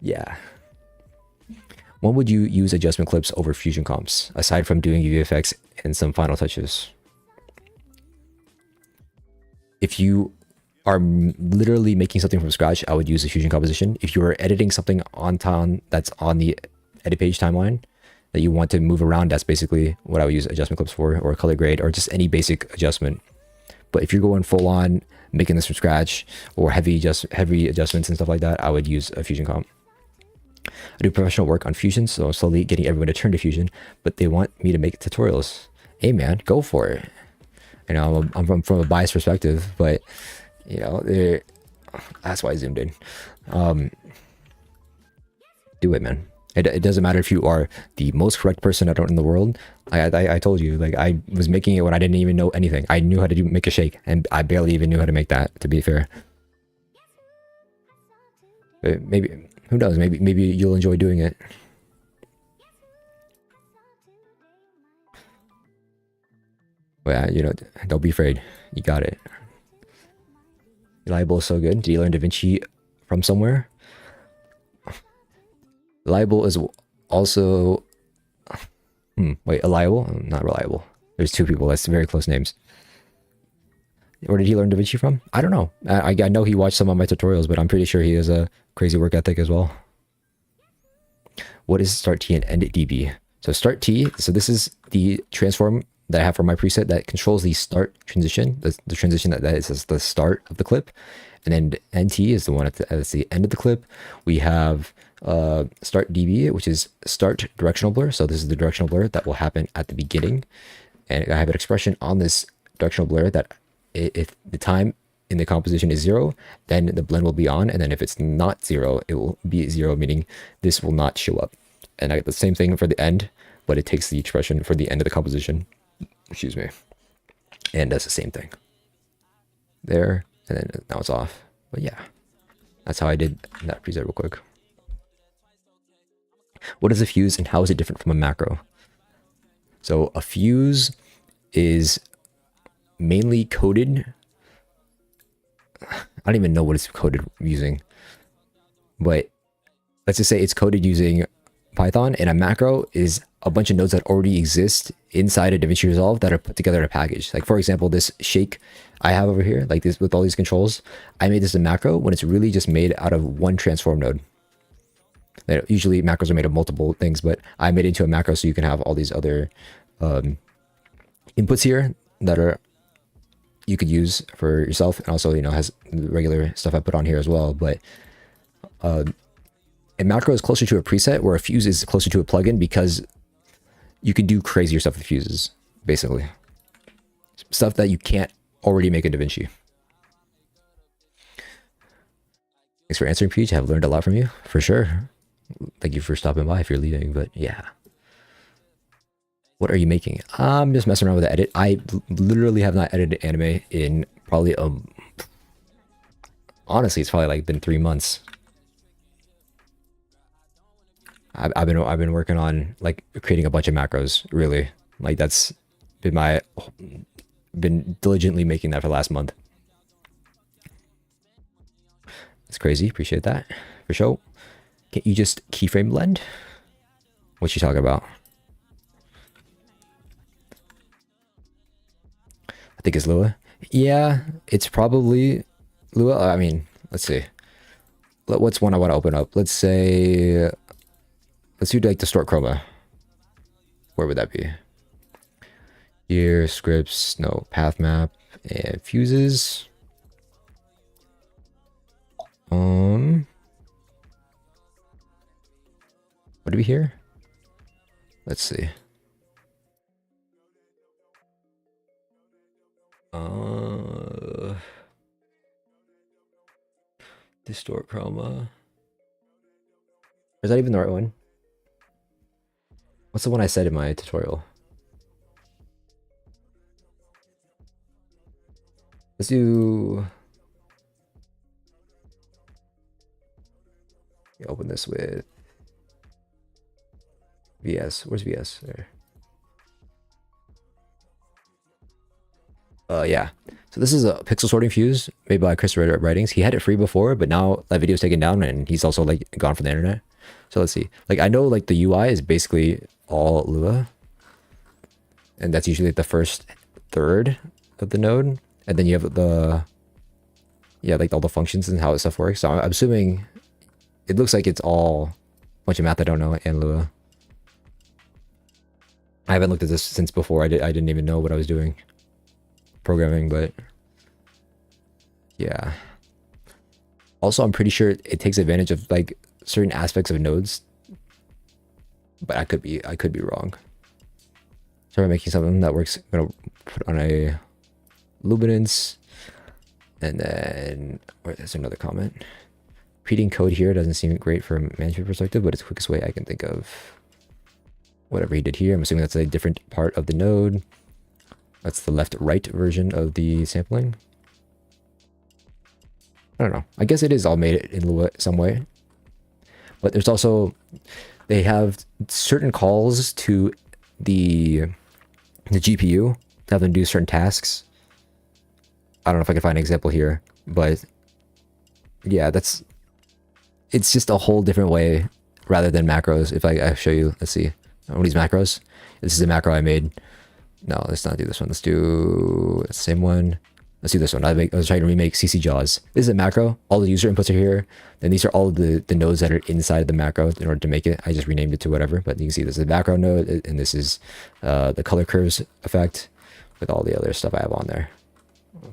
Speaker 1: yeah. When would you use adjustment clips over Fusion comps aside from doing VFX and some final touches? If you are literally making something from scratch, I would use a Fusion composition. If you are editing something on time that's on the edit page timeline that you want to move around, that's basically what I would use adjustment clips for, or color grade, or just any basic adjustment. But if you're going full on making this from scratch or heavy adjustments and stuff like that, I would use a Fusion comp. I do professional work on Fusion, so I'm slowly getting everyone to turn to Fusion, but they want me to make tutorials. Hey man, go for it. You know, I'm from a biased perspective, but you know, that's why I zoomed in. Do it, man. It doesn't matter if you are the most correct person in the world. I told you, like, I was making it when I didn't even know anything. I knew how to make a shake, and I barely even knew how to make that, to be fair. But maybe, who knows, maybe you'll enjoy doing it. But yeah, you know, don't be afraid. You got it. Reliable is so good. Did you learn DaVinci from somewhere? Reliable is also... wait, Reliable? Not Reliable. There's two people. That's very close names. Where did he learn DaVinci from? I don't know. I know he watched some of my tutorials, but I'm pretty sure he has a crazy work ethic as well. What is start T and end DB? So start T, so this is the transform that I have for my preset that controls the start transition, the transition that is the start of the clip. And then NT is the one that's the end of the clip. We have start DB, which is start directional blur. So this is the directional blur that will happen at the beginning. And I have an expression on this directional blur that if the time in the composition is 0, then the blend will be on. And then if it's not 0, it will be 0, meaning this will not show up. And I get the same thing for the end, but it takes the expression for the end of the composition. Excuse me. And does the same thing. There. And then now it's off. But yeah, that's how I did that preset real quick. What is a fuse and how is it different from a macro? So a fuse is mainly coded. I don't even know what it's coded using, but let's just say it's coded using Python, and a macro is a bunch of nodes that already exist inside of DaVinci Resolve that are put together in a package. Like for example, this shake I have over here, like this with all these controls, I made this a macro when it's really just made out of one transform node. Usually macros are made of multiple things, but I made it into a macro so you can have all these other inputs here that are you could use for yourself, and also, you know, has the regular stuff I put on here as well. But a macro is closer to a preset, where a fuse is closer to a plugin, because you can do crazier stuff with fuses, basically. Stuff that you can't already make in DaVinci. Thanks for answering, PeeJ. I've learned a lot from you, for sure. Thank you for stopping by if you're leaving, but yeah. What are you making? I'm just messing around with the edit. I literally have not edited anime in probably, honestly, it's probably like been 3 months. I've been working on like creating a bunch of macros, really. Like that's been diligently making that for the last month. It's crazy. Appreciate that for sure. Can't you just keyframe blend? What you talking about? I think it's Lua. Yeah, it's probably Lua. I mean, let's see. What's one I want to open up? Let's say, let's do like distort chroma. Where would that be? Here, scripts, no, path map, and fuses. What do we hear? Let's see. Distort chroma. Is that even the right one? What's the one I said in my tutorial? Let's do... Open this with VS. Where's VS? There. Yeah. So this is a pixel sorting fuse made by Christopher Writings. He had it free before, but now that video's taken down and he's also like gone from the internet. So let's see. Like I know like the UI is basically all Lua, and that's usually the first third of the node, and then you have the like all the functions and how that stuff works. So I'm assuming it looks like it's all a bunch of math I don't know and Lua. I haven't looked at this since before. I didn't even know what I was doing programming, but yeah. Also, I'm pretty sure it takes advantage of like certain aspects of nodes, but I could be wrong. So I'm making something that works. I'm gonna put on a luminance, and then there's another comment. Repeating code here doesn't seem great from a management perspective, but it's the quickest way I can think of. Whatever he did here, I'm assuming that's a different part of the node. That's the left-right version of the sampling. I don't know. I guess it is all made in Lua some way. But there's also, they have certain calls to the GPU to have them do certain tasks. I don't know if I can find an example here, but yeah, it's just a whole different way rather than macros. If I show you, let's see, one of these macros. This is a macro I made. No, let's not do this one. Let's do the same one. Let's do this one. I was trying to remake CC Jaws. This is a macro. All the user inputs are here. Then these are all of the nodes that are inside of the macro in order to make it. I just renamed it to whatever, but you can see this is a macro node, and this is the color curves effect with all the other stuff I have on there.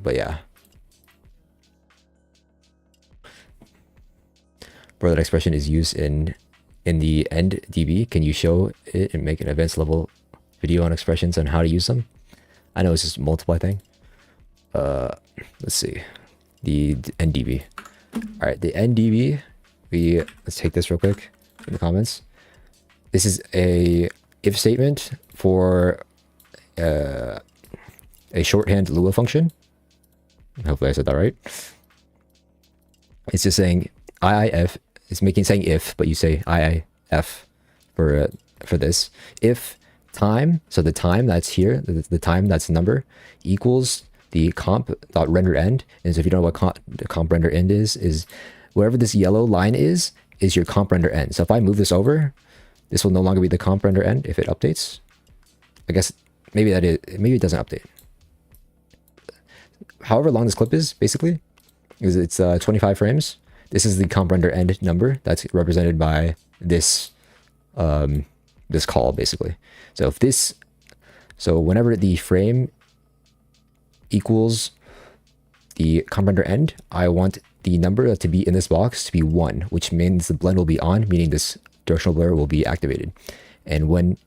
Speaker 1: But yeah. Bro, that expression is used in the end DB. Can you show it and make an advanced level video on expressions and how to use them? I know it's just a multiply thing. Let's see, the NDB. All right, the NDB. Let's take this real quick in the comments. This is a if statement for a shorthand Lua function. Hopefully I said that right. It's just saying IIF. It's saying if, but you say IIF for this. If time, so the time that's here, the time that's the number, equals the comp.render end. And so if you don't know what the comp render end is wherever this yellow line is your comp render end. So if I move this over, this will no longer be the comp render end if it updates. I guess maybe it doesn't update. However long this clip is, basically, is it's 25 frames. This is the comp render end number that's represented by this this call, basically. So if this, So whenever the frame equals the comp render end, I want the number to be in this box to be 1, which means the blend will be on, meaning this directional blur will be activated. And when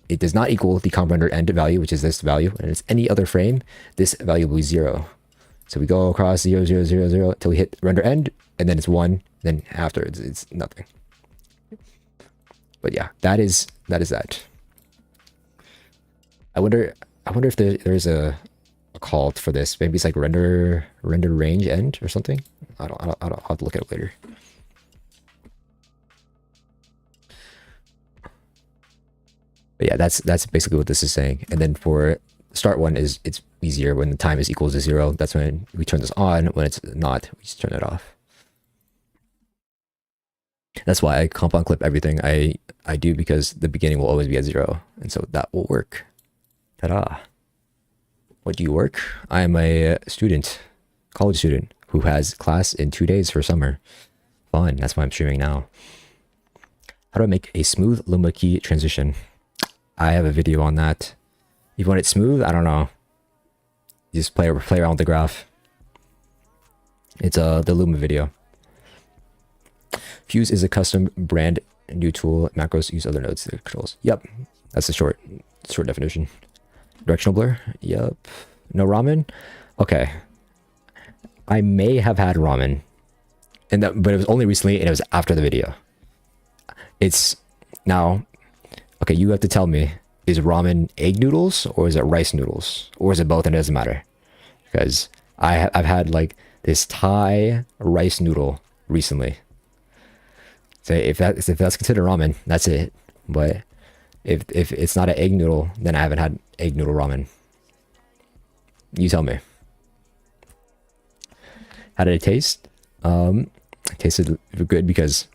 Speaker 1: it does not equal the comp render end value, which is this value, and it's any other frame, this value will be 0. So we go across 0, 0, 0, 0 until we hit render end, and then it's 1. Then after it's nothing. But yeah, that is that. I wonder if there's a call for this. Maybe it's like render range end or something. I'll have to look at it later. But yeah, that's basically what this is saying. And then for start one it's easier when the time is equal to 0. That's when we turn this on. When it's not, we just turn it off. That's why I compound clip everything I do, because the beginning will always be at 0, and so that will work. Ta-da! What do you work? I am a student, college student, who has class in 2 days for summer. Fun. That's why I'm streaming now. How do I make a smooth Luma key transition? I have a video on that. If you want it smooth, I don't know. You just play around with the graph. It's the Luma video. Fuse is a custom brand new tool. Macros use other nodes to controls. Yep, that's the short definition. Directional blur. Yep. No ramen. Okay. I may have had ramen, but it was only recently, and it was after the video. It's now. Okay, you have to tell me: is ramen egg noodles or is it rice noodles or is it both? And it doesn't matter, because I've had like this Thai rice noodle recently. So if that's considered ramen, that's it. But if it's not an egg noodle, then I haven't had egg noodle ramen. You tell me. How did it taste? It tasted good because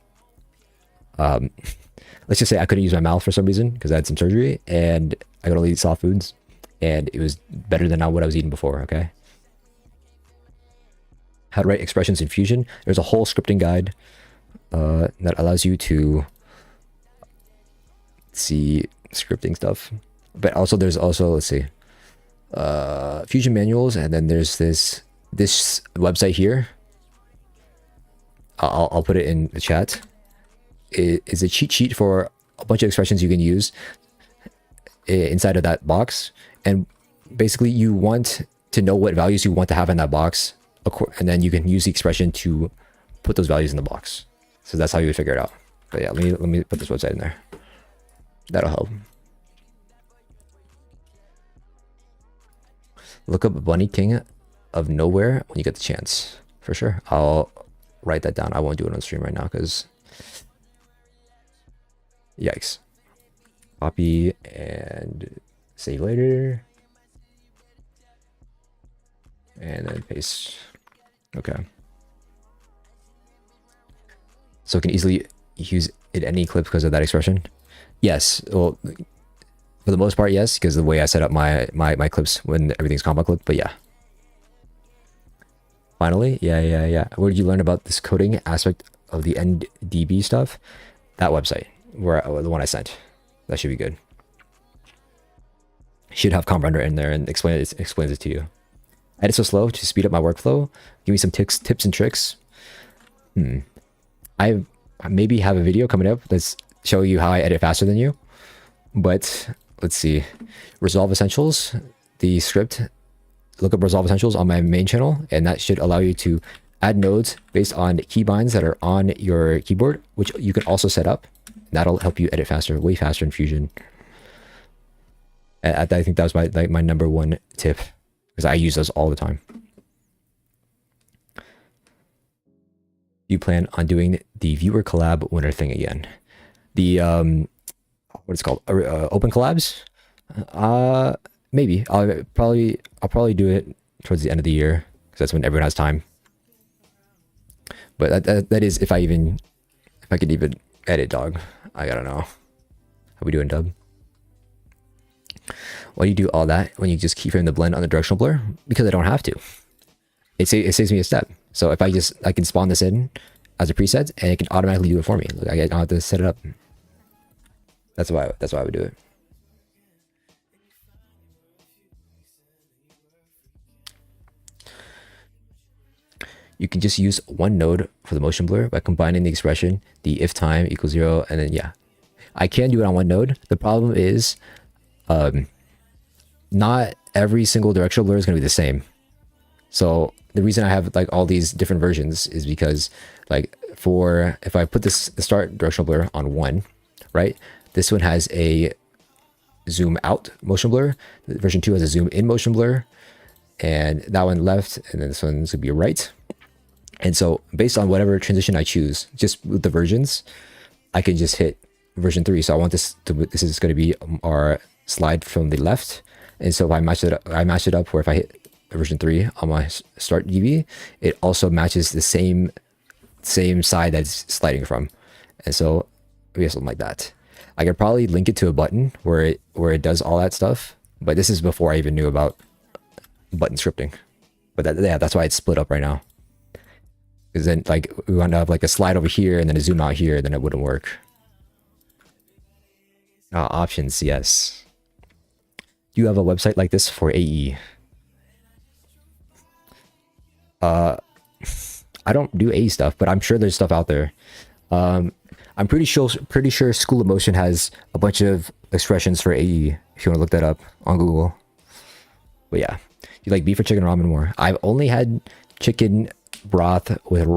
Speaker 1: let's just say I couldn't use my mouth for some reason because I had some surgery and I could only eat soft foods, and it was better than what I was eating before. Okay. How to write expressions in Fusion. There's a whole scripting guide that allows you to see scripting stuff, but also there's let's see, Fusion manuals, and then there's this website here. I'll put it in the chat. It is a cheat sheet for a bunch of expressions you can use inside of that box, and basically you want to know what values you want to have in that box, and then you can use the expression to put those values in the box. So that's how you would figure it out. But yeah, let me put this website in there. That'll help. Look up Bunny King of Nowhere when you get the chance. For sure. I'll write that down. I won't do it on stream right now because yikes. Copy and save later. And then paste. Okay. So it can easily use it any clip because of that expression. Yes. Well, for the most part, yes, because the way I set up my clips when everything's comma clip. But yeah. Finally, yeah. Where did you learn about this coding aspect of the NDB stuff? That website, the one I sent. That should be good. Should have comp render in there and explains it to you. Edit so slow to speed up my workflow. Give me some tips and tricks. I maybe have a video coming up that's showing you how I edit faster than you. But let's see. Resolve Essentials, the script. Look up Resolve Essentials on my main channel, and that should allow you to add nodes based on keybinds that are on your keyboard, which you can also set up. That'll help you edit faster, way faster in Fusion. I think that was my number one tip, because I use those all the time. You plan on doing the viewer collab winner thing again? The what it's called, open collabs? Maybe I'll probably do it towards the end of the year, because that's when everyone has time. But that is if I could even edit, dog. I gotta know. How we doing, Dub? Why do you do all that when you just keyframe the blend on the directional blur? Because I don't have to. It saves me a step. So if I can spawn this in as a preset, and it can automatically do it for me. Like, I don't have to set it up. That's why I would do it. you can just use one node for the motion blur by combining the expression, the if time equals 0, and then yeah. I can do it on one node. The problem is not every single directional blur is going to be the same. So the reason I have like all these different versions is because like if I put the start directional blur on 1, right? This one has a zoom out motion blur. Version 2 has a zoom in motion blur, and that one left, and then this one's gonna be right. And so based on whatever transition I choose, just with the versions, I can just hit version 3. So I want this is going to be our slide from the left. And so if I match it up where if I hit version 3 on my start DV, it also matches the same side that's sliding from. And so we have something like that. I could probably link it to a button where it does all that stuff, but this is before I even knew about button scripting. But that's why it's split up right now. Because then like we want to have like a slide over here and then a zoom out here, then it wouldn't work. Options, yes. Do you have a website like this for AE? I don't do AE stuff, but I'm sure there's stuff out there. I'm pretty sure School of Motion has a bunch of expressions for AE if you want to look that up on Google. But yeah, you like beef or chicken ramen more? I've only had chicken broth with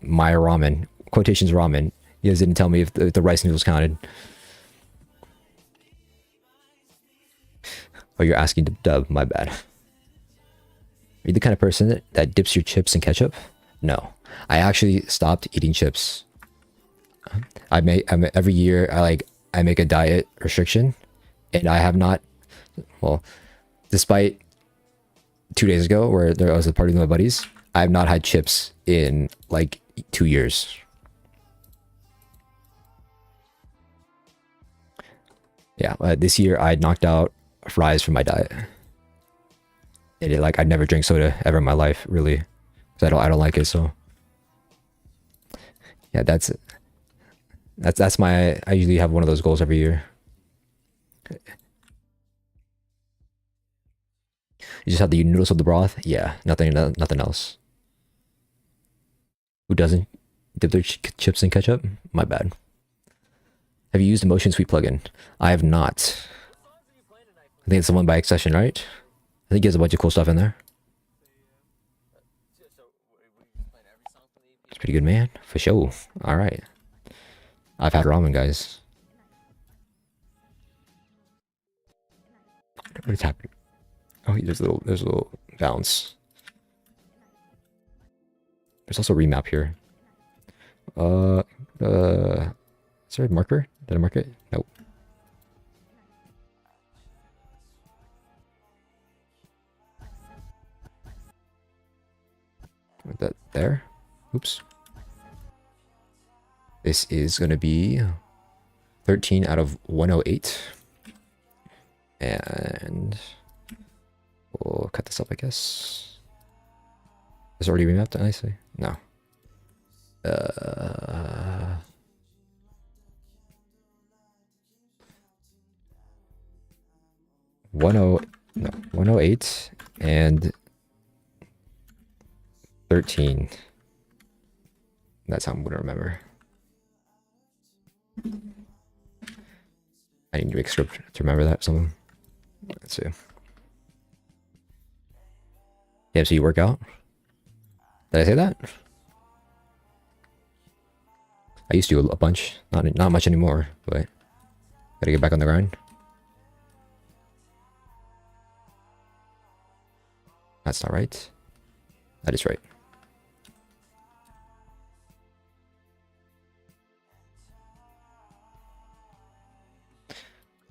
Speaker 1: my ramen, quotations ramen. You guys didn't tell me if the rice noodles counted. Oh, you're asking Dub, my bad. Are you the kind of person that dips your chips in ketchup? No, I actually stopped eating chips. Every year I make a diet restriction, and I have not, well, despite 2 days ago where there was a party with my buddies, I have not had chips in like 2 years. Yeah, this year I knocked out fries from my diet. And I never drank soda ever in my life, really, because I don't like it. So yeah, that's my. I usually have one of those goals every year. You just have the noodles of the broth. Yeah, nothing else. Who doesn't dip their chips in ketchup? My bad. Have you used the Motion Suite plugin? I have not. I think it's the one by Accession, right? I think he has a bunch of cool stuff in there. It's pretty good, man. For sure. All right. I've had ramen, guys. What is happening? Oh, there's a little bounce. There's also a remap here. Is there a marker? Did I mark it? Nope. Put that there. Oops. This is going to be 13 out of 108. And we'll cut this up, I guess. Is it already remapped nicely? No. 108 and 13. That's how I'm gonna remember. I need to make a script to remember that something. Let's see. Yeah, so you work out? Did I say that? I used to a bunch, not much anymore, but gotta get back on the grind. That's not right. That is right.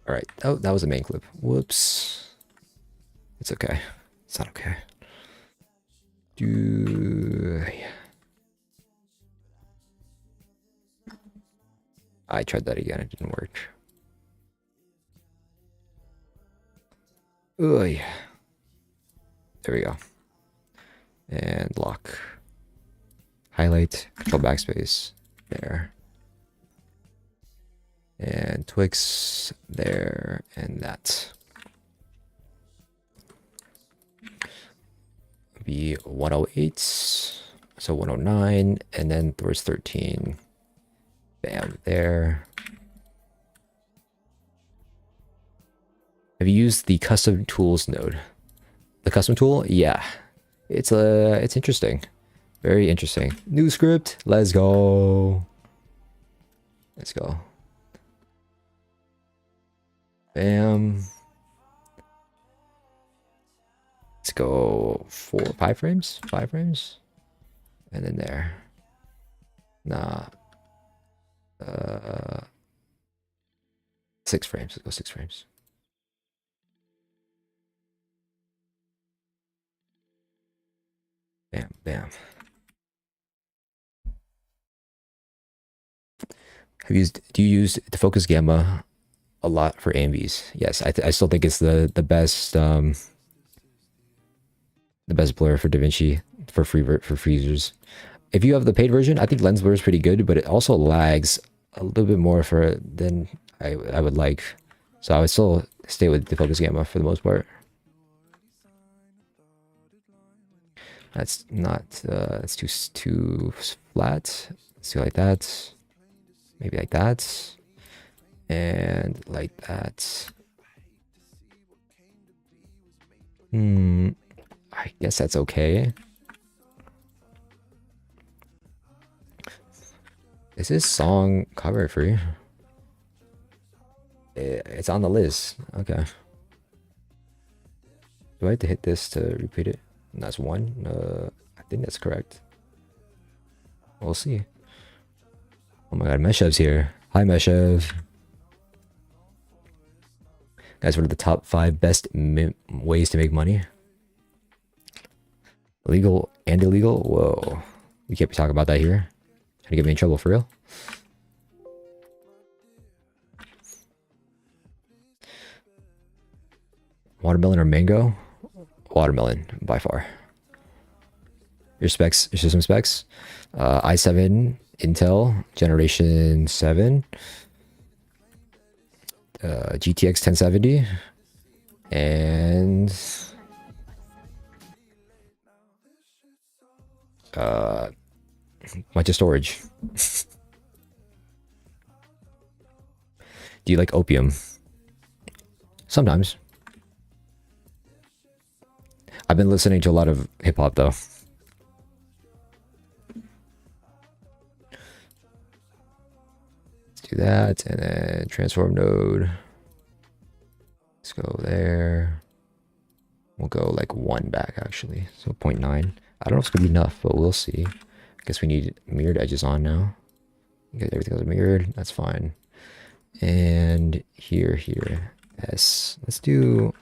Speaker 1: All right. Oh, that was the main clip. Whoops. It's okay. It's not okay. I tried that again. It didn't work. Oy. There we go. And lock. Highlight. Control backspace. There. And Twix. There. And that. Be 108. So 109, and then where's 13? Bam, there. Have you used the custom tools node? The custom tool? Yeah. It's interesting. Very interesting. New script. Let's go. Let's go. Bam. Let's go 5 frames? 5 frames? And then there. Nah. 6 frames. Let's go 6 frames. Bam, bam. Do you use the focus gamma a lot for AMVs? Yes, I still think it's the best blur for DaVinci for freezers. If you have the paid version, I think lens blur is pretty good, but it also lags a little bit more than I would like. So I would still stay with the focus gamma for the most part. That's not that's too flat. Let's do like that. Maybe like that. And like that. I guess that's okay. Is this song cover free? It's on the list. Okay. Do I have to hit this to repeat it? And that's 1. I think that's correct. We'll see. Oh my god, Meshev's here. Hi, Meshev. Guys, what are the top 5 best ways to make money? Legal and illegal? Whoa. We can't be talking about that here. Trying to get me in trouble for real? Watermelon or mango? Watermelon, by far. Your specs, your system specs? i7 Intel Generation 7. GTX 1070. And... bunch of storage. Do you like opium? Sometimes. I've been listening to a lot of hip hop though. Let's do that, and then transform node. Let's go there. We'll go like 1 back actually, so 0.9. I don't know if it's gonna be enough, but we'll see. I guess we need mirrored edges on now. Okay, everything goes mirrored. That's fine. And here, S. Let's do.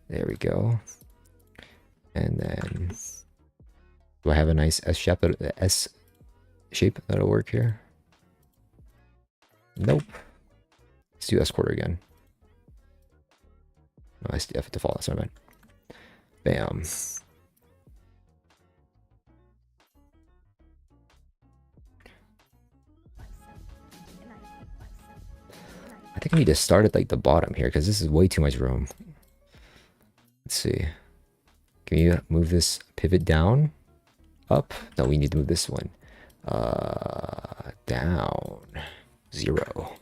Speaker 1: There we go. And then, do I have a nice S shape? S shape that'll work here? Nope. Let's do S quarter again. No, SDF default. That's what I meant. Bam. I think I need to start at like the bottom here because this is way too much room. Let's see. Can you move this pivot down? Up? No, we need to move this one. Down. 0.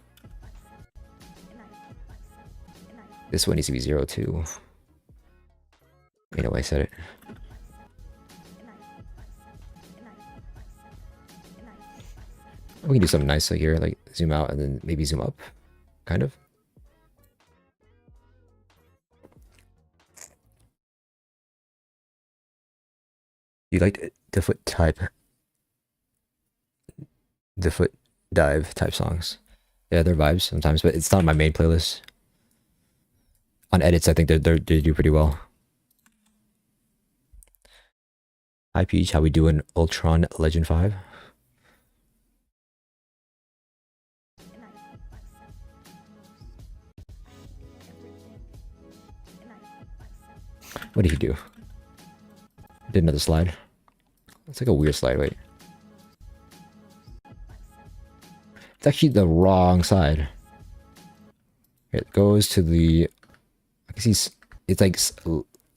Speaker 1: This one needs to be 0 too. You know why I said it. We can do something nice like here, like zoom out and then maybe zoom up. Kind of. You like the foot dive type songs. Yeah, they're vibes sometimes, but it's not my main playlist. On edits, I think they do pretty well. Hi PeeJ, how we doing? Ultron Legend 5. What did he do? Did another slide. It's like a weird slide, wait. It's actually the wrong side. It goes to the... I can see it's like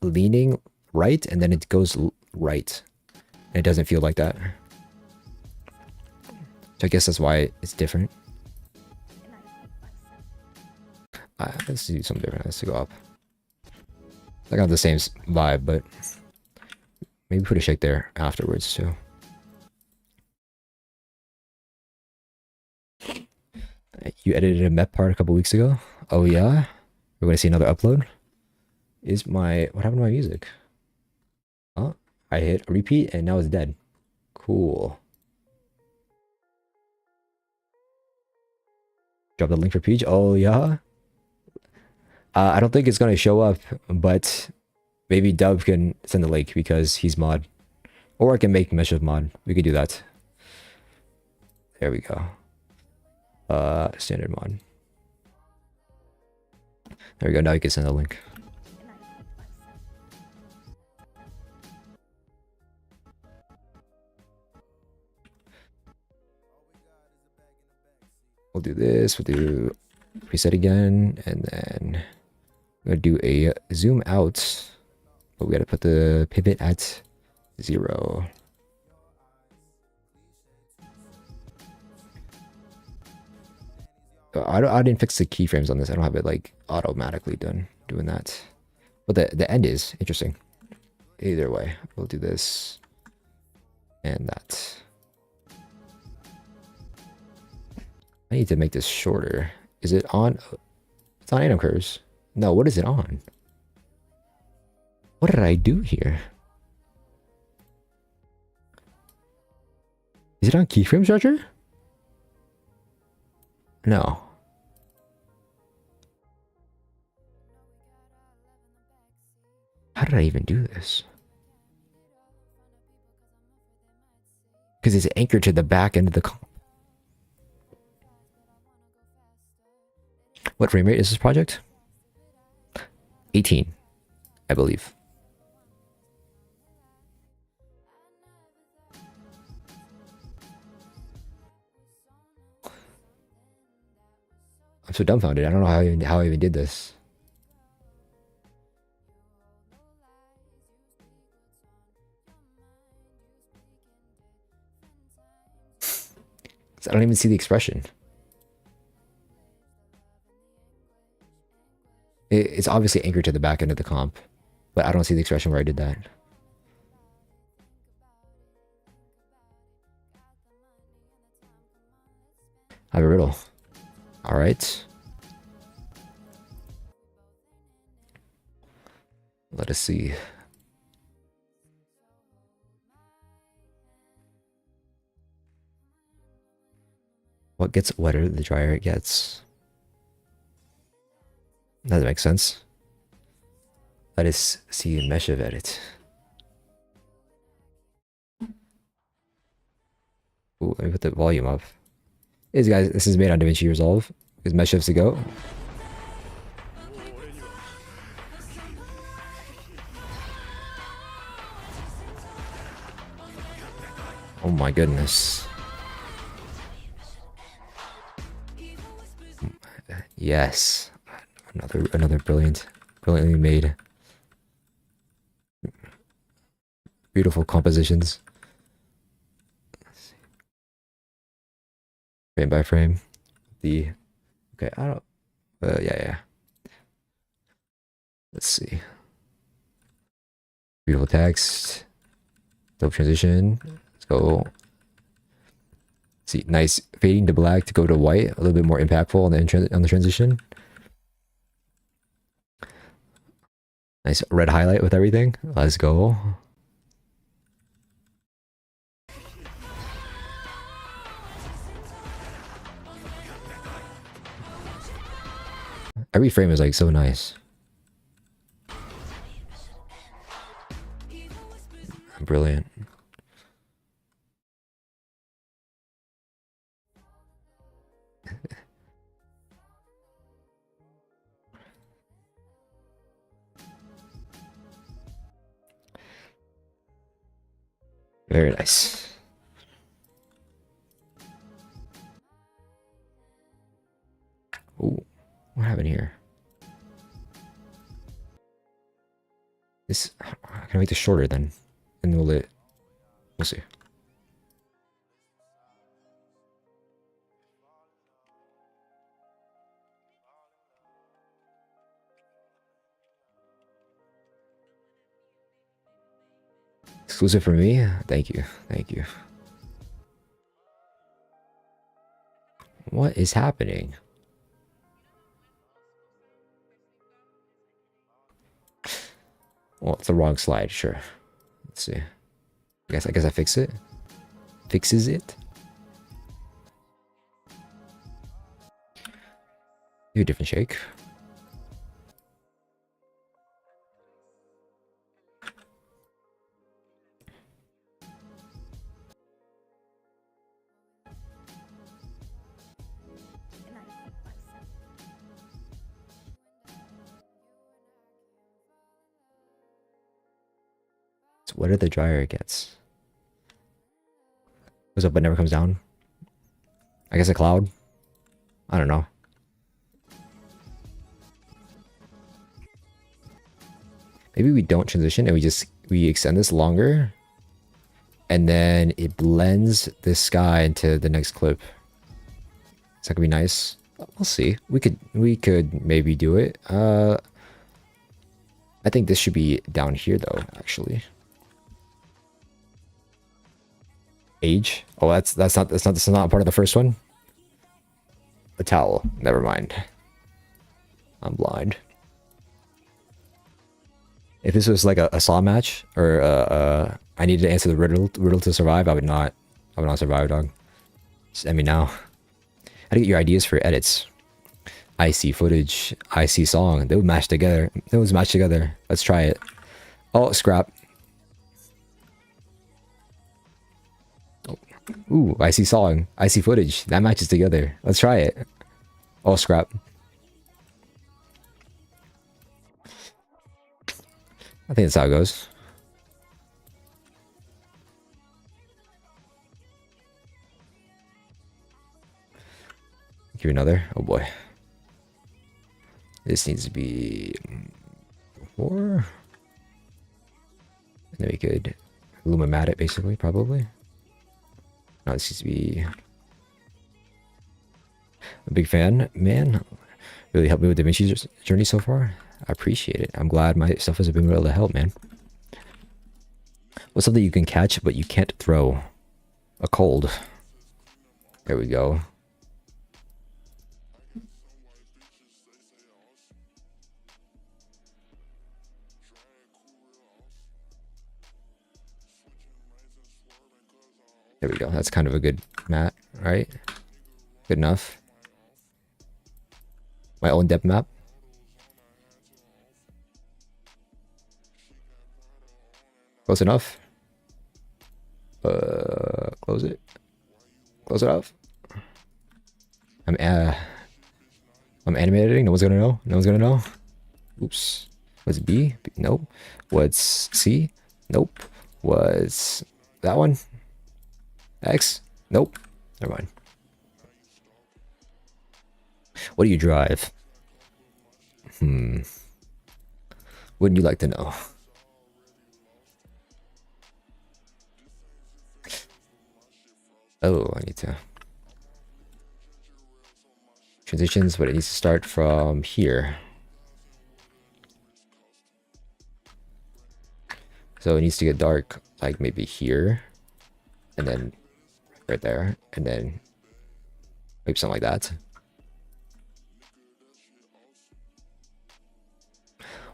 Speaker 1: leaning right, and then it goes right. it doesn't feel like that. So I guess that's why it's different. Let's do something different. Let's go up. I got the same vibe, but maybe put a shake there afterwards too. You edited a map part a couple weeks ago. Oh yeah, we're gonna see another upload. What happened to my music? Oh, I hit repeat and now it's dead. Cool. Drop the link for PeeJ. Oh yeah. I don't think it's gonna show up, but maybe Dub can send the link because he's mod, or I can make mesh of mod. We could do that. There we go. Standard mod. There we go. Now you can send the link. We'll do this. We'll do preset again, and then I'm gonna do a zoom out, but we gotta put the pivot at 0. I didn't fix the keyframes on this. I don't have it like automatically doing that. But the end is interesting. Either way, we'll do this and that. I need to make this shorter. Is it on? It's on atom curves. No, what is it on? What did I do here? Is it on keyframe structure? No. How did I even do this? Because it's anchored to the back end of the comp. What frame rate is this project? 18, I believe. I'm so dumbfounded. I don't know how I even did this. I don't even see the expression. It's obviously anchored to the back end of the comp, but I don't see the expression where I did that. I have a riddle. All right. Let us see. What gets wetter the drier it gets? That makes sense. Let us see a mesh of edit. Ooh, let me put the volume up. Hey guys, this is made on DaVinci Resolve. Is mesh shifts to go? Oh my goodness. Yes. Another brilliantly made. Beautiful compositions. Frame by frame. Okay, I don't yeah. Let's see. Beautiful text. Dope transition. Let's go. See, nice fading to black to go to white, a little bit more impactful on the transition. Nice red highlight with everything. Let's go. Every frame is like so nice. Brilliant. Very nice. Ooh, what happened here? This, can I make this shorter then? And will it We'll see. Exclusive for me? Thank you. Thank you. What is happening? Well, it's the wrong slide, sure. Let's see. I guess I fix it. Fixes it. Do a different shake. So whatever the dryer gets. Goes up but never comes down. I guess a cloud. I don't know. Maybe we don't transition and we extend this longer. And then it blends this sky into the next clip. Is that gonna be nice? We'll see. We could maybe do it. I think this should be down here though, actually. Age? Oh, that's not part of the first one. A towel. Never mind. I'm blind. If this was like a saw match or I needed to answer the riddle to survive, I would not survive, dog. Just end me now. How to get your ideas for edits? I see footage. I see song. They would match together. Those match together. Let's try it. Oh, scrap. Oh. Ooh, I see song. I see footage. That matches together. Let's try it. Oh, scrap. I think that's how it goes. Give you another. Oh boy. This needs to be 4. And then we could Lumimat it basically, probably. No, this needs to be a big fan, man. Really helped me with DaVinci's journey so far. I appreciate it. I'm glad my stuff has been able to help, man. What's something you can catch but you can't throw? A cold. There we go. There we go. That's kind of a good mat, right? Good enough. My own depth map. Close enough. Close it. Close it off. I'm animating. No one's gonna know. No one's gonna know. Oops. What's B? Nope. What's C? Nope. Was that one? X? Nope. Never mind. What do you drive? Wouldn't you like to know? Oh, I need to transitions, but it needs to start from here. So it needs to get dark, like maybe here, and then right there, and then maybe something like that.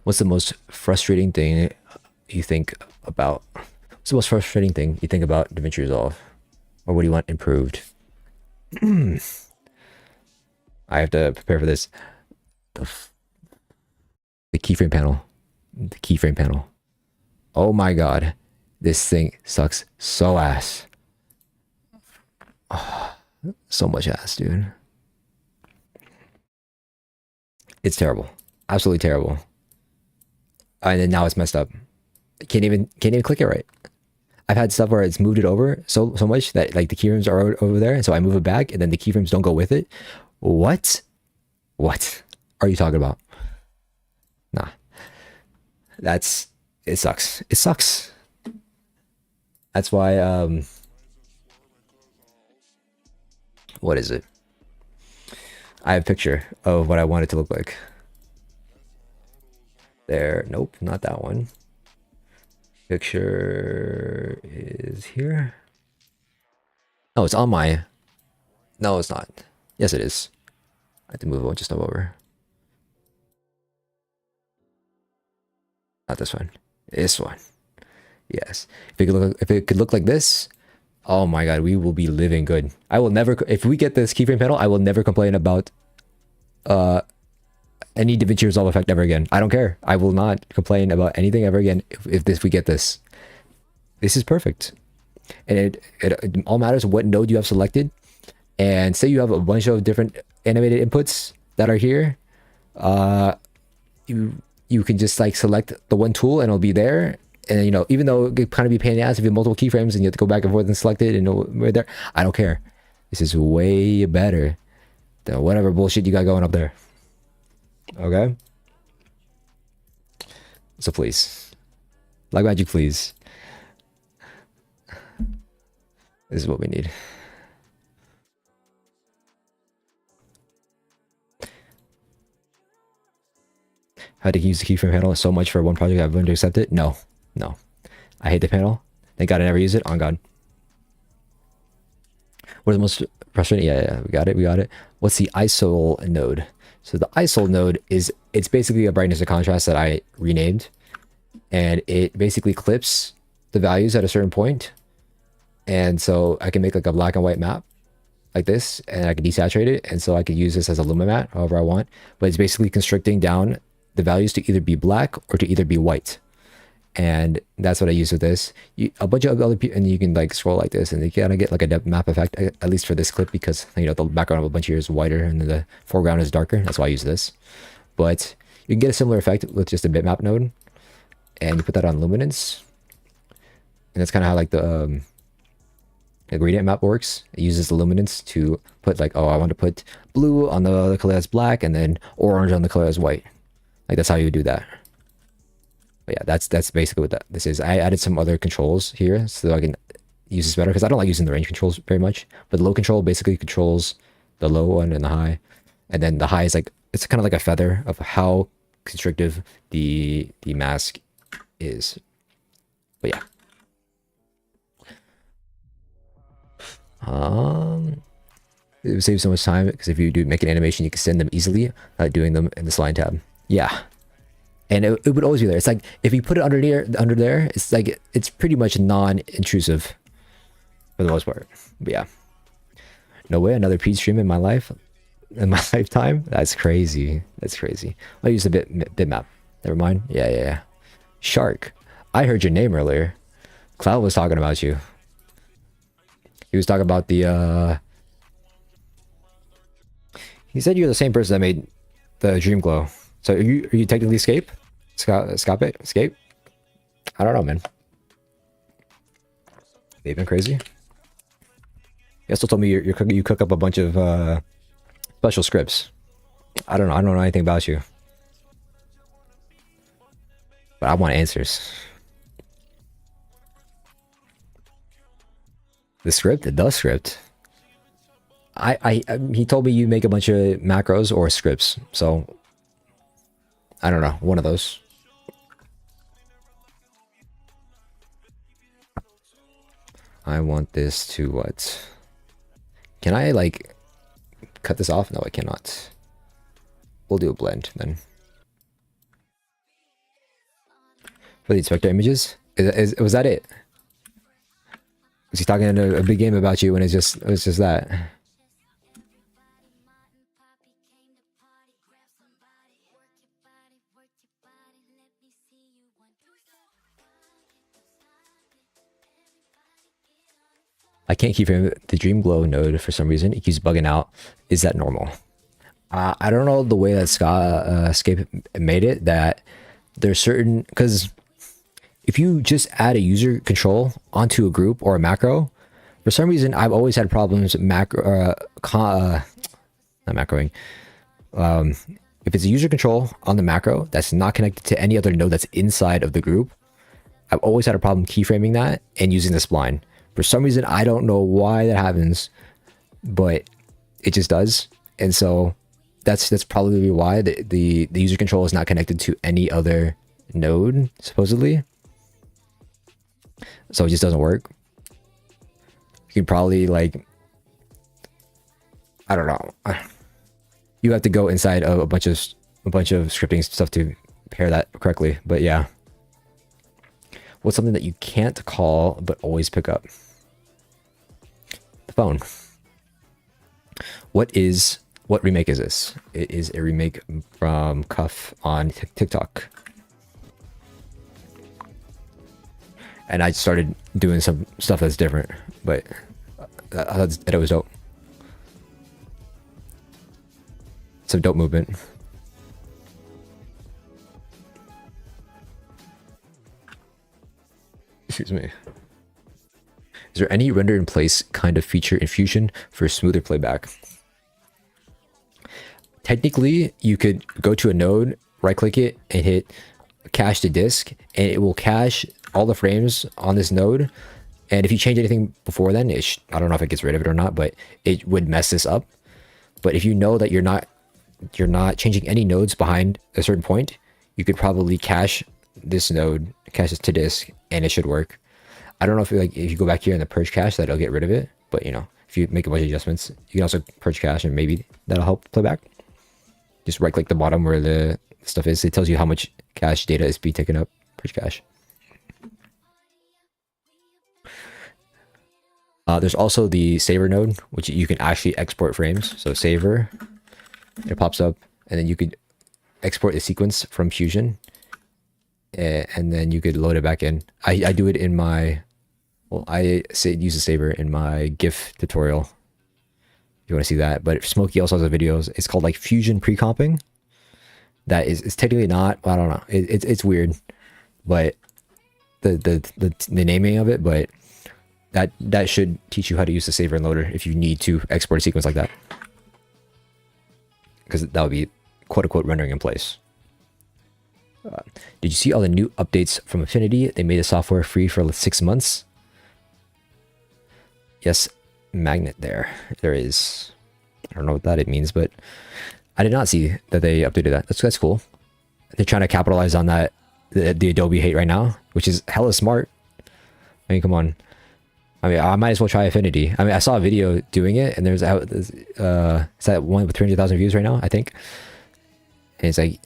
Speaker 1: What's the most frustrating thing you think about? What's the most frustrating thing you think about DaVinci Resolve? Or what do you want improved? I have to prepare for this. The keyframe panel. The keyframe panel. Oh my god. This thing sucks so ass. Oh, so much ass, dude. It's terrible. Absolutely terrible. And then now it's messed up. Can't even click it right. I've had stuff where it's moved it over so much that like the keyframes are over there, and so I move it back, and then the keyframes don't go with it. What are you talking about? Nah, it sucks. It sucks. That's why, what is it? I have a picture of what I want it to look like. There, nope, not that one. Picture is here. No, it's on my, no, it's not. Yes, it is. I have to move a bunch of stuff over. Not this one. This one. Yes. If it could look like this, oh my god, we will be living good. I will never, if we get this keyframe panel, I will never complain about any DaVinci Resolve effect ever again. I don't care. I will not complain about anything ever again if we get this. This is perfect. And it all matters what node you have selected. And say you have a bunch of different animated inputs that are here. You can just like select the one tool and it'll be there. And you know, even though it could kind of be a pain in the ass if you have multiple keyframes and you have to go back and forth and select it and we're there, I don't care. This is way better than whatever bullshit you got going up there. Okay? So please. Like magic, please. This is what we need. How to use the keyframe panel so much for one project I've learned to accept it? No. No. I hate the panel. Thank God I never use it. On God. What is the most frustrating? Yeah, we got it. We got it. What's the ISO node? So the ISO node is, it's basically a brightness and contrast that I renamed. And it basically clips the values at a certain point. And so I can make like a black and white map like this, and I can desaturate it. And so I could use this as a luma mat however I want. But it's basically constricting down the values to either be black or to either be white. And that's what I use with this. A bunch of other people, and you can like scroll like this and you kind of get like a depth map effect, at least for this clip, because you know the background of a bunch here is whiter and the foreground is darker. That's why I use this. But you can get a similar effect with just a bitmap node, and you put that on luminance. And that's kind of how like the gradient map works. It uses the luminance to put like, oh, I want to put blue on the color that's black and then orange on the color that's white. Like that's how you do that. But yeah, that's basically what this is. I added some other controls here so I can use this better because I don't like using the range controls very much. But the low control basically controls the low one and the high. And then the high is like, it's kind of like a feather of how constrictive the mask is. But yeah. It would save so much time because if you do make an animation, you can send them easily doing them in the slide tab. Yeah. And it would always be there. It's like if you put it under there, it's like it's pretty much non-intrusive for the most part. But yeah, no way another PeeJ stream in my life, in my lifetime. That's crazy. That's crazy. I use a bitmap. Never mind. Yeah. Shark. I heard your name earlier. Cloud was talking about you. He was talking about the. He said you're the same person that made the Dream Glow. So are you technically Escape? Escape? I don't know, man. They've been crazy. He also told me you cook up a bunch of special scripts. I don't know anything about you. But I want answers. The script? The script. He told me you make a bunch of macros or scripts, so I don't know, one of those. I want this to what? Can I like cut this off? No, I cannot. We'll do a blend then. For the inspector images? Was that it? Was he talking in a big game about you when it was just that? I can't keyframe the Dream Glow node for some reason. It keeps bugging out. Is that normal? I don't know the way that Escape made it, that there's certain, because if you just add a user control onto a group or a macro, for some reason I've always had problems not macroing. If it's a user control on the macro that's not connected to any other node that's inside of the group, I've always had a problem keyframing that and using the spline. For some reason, I don't know why that happens, but it just does. And so that's probably why the user control is not connected to any other node, supposedly. So it just doesn't work. You could probably, like, I don't know. You have to go inside of a bunch of scripting stuff to pair that correctly. But yeah. What's something that you can't call but always pick up? The phone. What remake is this? It is a remake from Cuff on TikTok. And I started doing some stuff that's different, but I thought it was dope. Some dope movement. Excuse me. Is there any render in place kind of feature in Fusion for smoother playback? Technically, you could go to a node, right click it, and hit cache to disk, and it will cache all the frames on this node. And if you change anything before then, I don't know if it gets rid of it or not, but it would mess this up. But if you know that you're not changing any nodes behind a certain point, you could probably cache this node, cache it to disk, and it should work. I don't know if you go back here in the purge cache, that'll get rid of it. But you know, if you make a bunch of adjustments, you can also purge cache, and maybe that'll help playback. Just right click the bottom where the stuff is. It tells you how much cache data is being taken up. Purge cache. There's also the saver node, which you can actually export frames. So saver, it pops up, and then you could export the sequence from Fusion, and then you could load it back in. I do it in my, I use a saver in my GIF tutorial. If you want to see that, but Smokey also has a videos. It's called like Fusion pre-comping. That is, it's technically not. I don't know. It's weird, but the naming of it, but that should teach you how to use the saver and loader if you need to export a sequence like that, because that would be quote unquote rendering in place. Did you see all the new updates from Affinity? They made the software free for 6 months. Yes, magnet there is. I don't know what that it means, but I did not see that they updated that. That's cool. They're trying to capitalize on that, the Adobe hate right now, which is hella smart. I mean, come on. I mean, I might as well try Affinity. I mean, I saw a video doing it, and there's is that one with 300,000 views right now, I think. And it's like,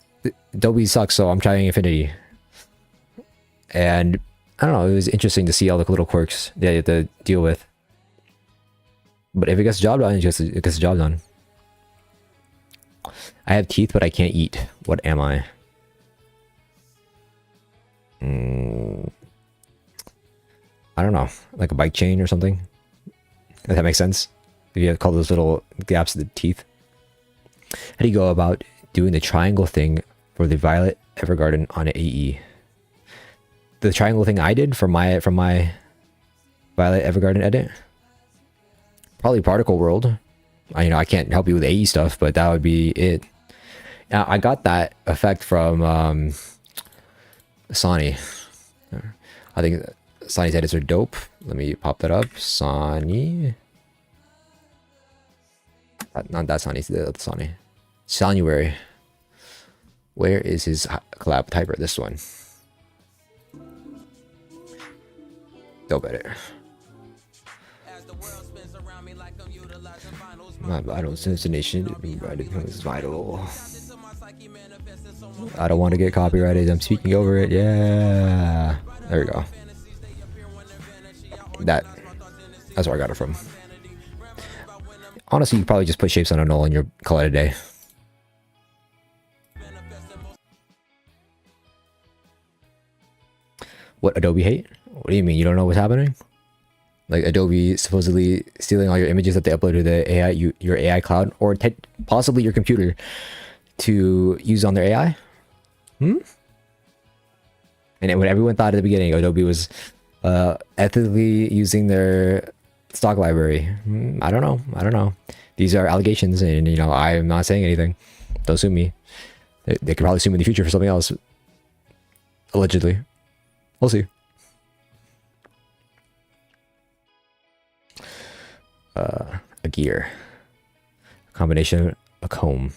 Speaker 1: Adobe sucks, so I'm trying Affinity. And I don't know, it was interesting to see all the little quirks they have to deal with. But if it gets the job done, it gets the job done. I have teeth, but I can't eat. What am I? I don't know, like a bike chain or something. If that makes sense. If you call those little gaps the teeth. How do you go about doing the triangle thing for the Violet Evergarden on an AE? The triangle thing I did from my Violet Evergarden edit? Probably Particle World. I can't help you with AE stuff, but that would be it. Now, I got that effect from Sonny. I think Sonny's edits are dope. Let me pop that up. Sonny. Not that Sonny, the other Sonny. January. Where is his collab typer? This one. Dope edit. My vital sensation to be is vital. I don't want to get copyrighted. I'm speaking over it. Yeah. There we go. That's where I got it from. Honestly, you probably just put shapes on a null and you're call it a day. What Adobe hate? What do you mean? You don't know what's happening? Like Adobe supposedly stealing all your images that they upload to the AI, your AI cloud, or possibly your computer to use on their AI? And when everyone thought at the beginning Adobe was ethically using their stock library, I don't know. These are allegations, and I'm not saying anything. Don't sue me. They could probably sue me in the future for something else. Allegedly. We'll see. a gear. A combination, a comb.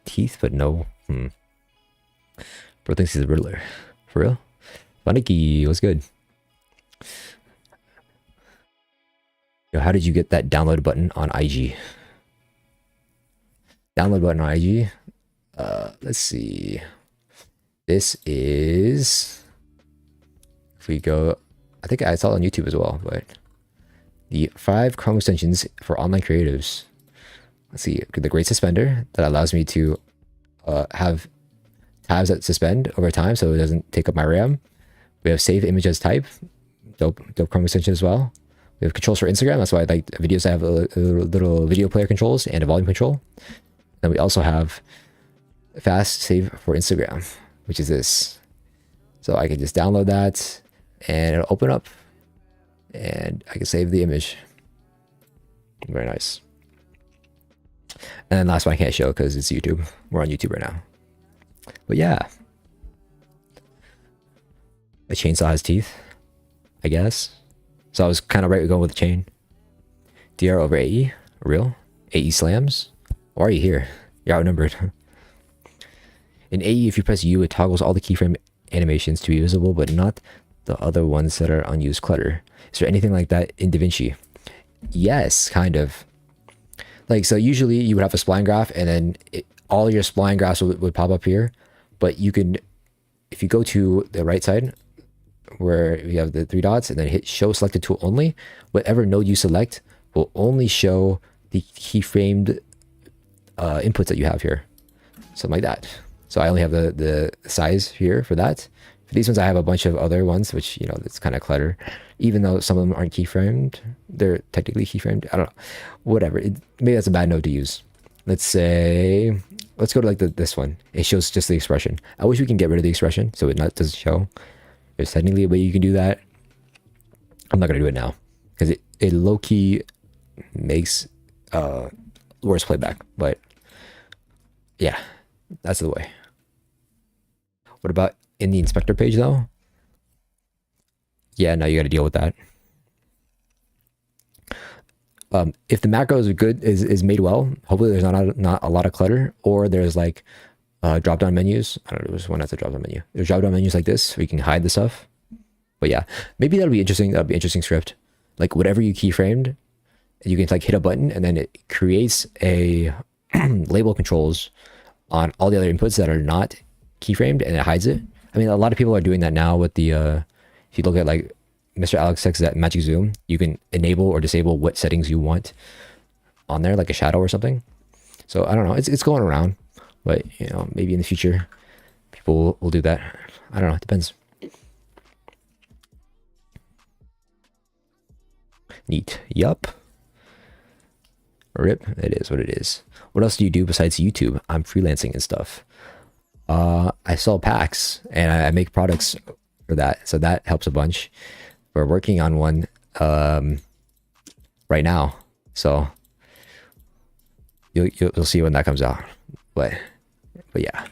Speaker 1: Teeth, but no. Bro thinks he's a Riddler. For real? Funnicky, what's good? Yo, how did you get that download button on IG? Download button on IG? Let's see. This is... If we go... I think I saw it on YouTube as well, but... The 5 Chrome extensions for online creatives. Let's see. The Great Suspender that allows me to have tabs that suspend over time so it doesn't take up my RAM. We have Save Image as Type. Dope Chrome extension as well. We have controls for Instagram. That's why I like videos that have a little video player controls and a volume control. Then we also have Fast Save for Instagram, which is this. So I can just download that and it'll open up and I can save the image. Very nice. And then last one I can't show because it's YouTube. We're on YouTube right now. But yeah. A chainsaw has teeth, I guess. So I was kind of right with going with the chain. DR over AE? Real? AE slams? Why are you here? You're outnumbered. In AE, if you press U, it toggles all the keyframe animations to be visible, but not the other ones that are unused clutter. Is there anything like that in DaVinci? Yes, kind of. Like, so usually you would have a spline graph and then all your spline graphs would pop up here. But you can, if you go to the right side, where you have the 3 dots and then hit show selected tool only, whatever node you select will only show the keyframed inputs that you have here. Something like that. So I only have the size here for that. For these ones, I have a bunch of other ones, which, you know, it's kind of clutter. Even though some of them aren't keyframed, they're technically keyframed. I don't know. Whatever. Maybe that's a bad node to use. Let's say, let's go to like this one. It shows just the expression. I wish we can get rid of the expression so it doesn't show. There's technically a way you can do that. I'm not going to do it now because it low-key makes worse playback. But yeah, that's the way. What about in the inspector page though? Yeah, no, you got to deal with that. If the macro is good, is made well, hopefully there's not a lot of clutter, or there's like drop-down menus. I don't know, there's one that's a drop-down menu. There's drop-down menus like this where you can hide the stuff. But yeah, maybe that'll be interesting. That'll be an interesting script. Like whatever you keyframed, you can like hit a button and then it creates a label controls on all the other inputs that are not keyframed and it hides it. I mean, a lot of people are doing that now with the, if you look at like Mr. Alex X at Magic Zoom, you can enable or disable what settings you want on there, like a shadow or something. So I don't know, it's going around, but you know, maybe in the future people will do that. I don't know, it depends. Neat. Yup. Rip. It is what it is. What else do you do besides YouTube? I'm freelancing and stuff. I sell packs and I make products for that, so that helps a bunch. We're working on one right now, so you'll see when that comes out. But yeah.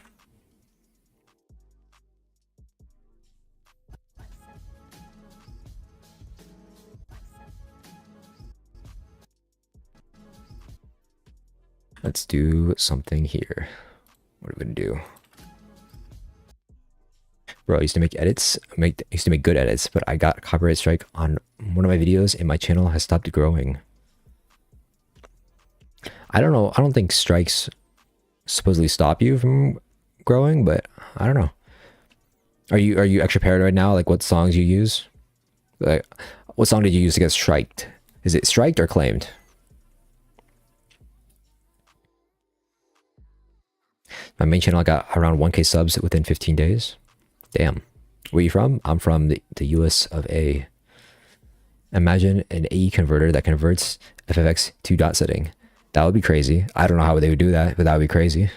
Speaker 1: Let's do something here. What are we gonna do? Bro, I used to make edits, used to make good edits, but I got a copyright strike on one of my videos and my channel has stopped growing. I don't know. I don't think strikes supposedly stop you from growing, but I don't know. Are you extra paranoid now? Like what songs you use? Like what song did you use to get striked? Is it striked or claimed? My main channel got around 1K subs within 15 days. Damn. Where are you from? I'm from the US of A. Imagine an AE converter that converts FFX to dot setting. That would be crazy. I don't know how they would do that, but that would be crazy.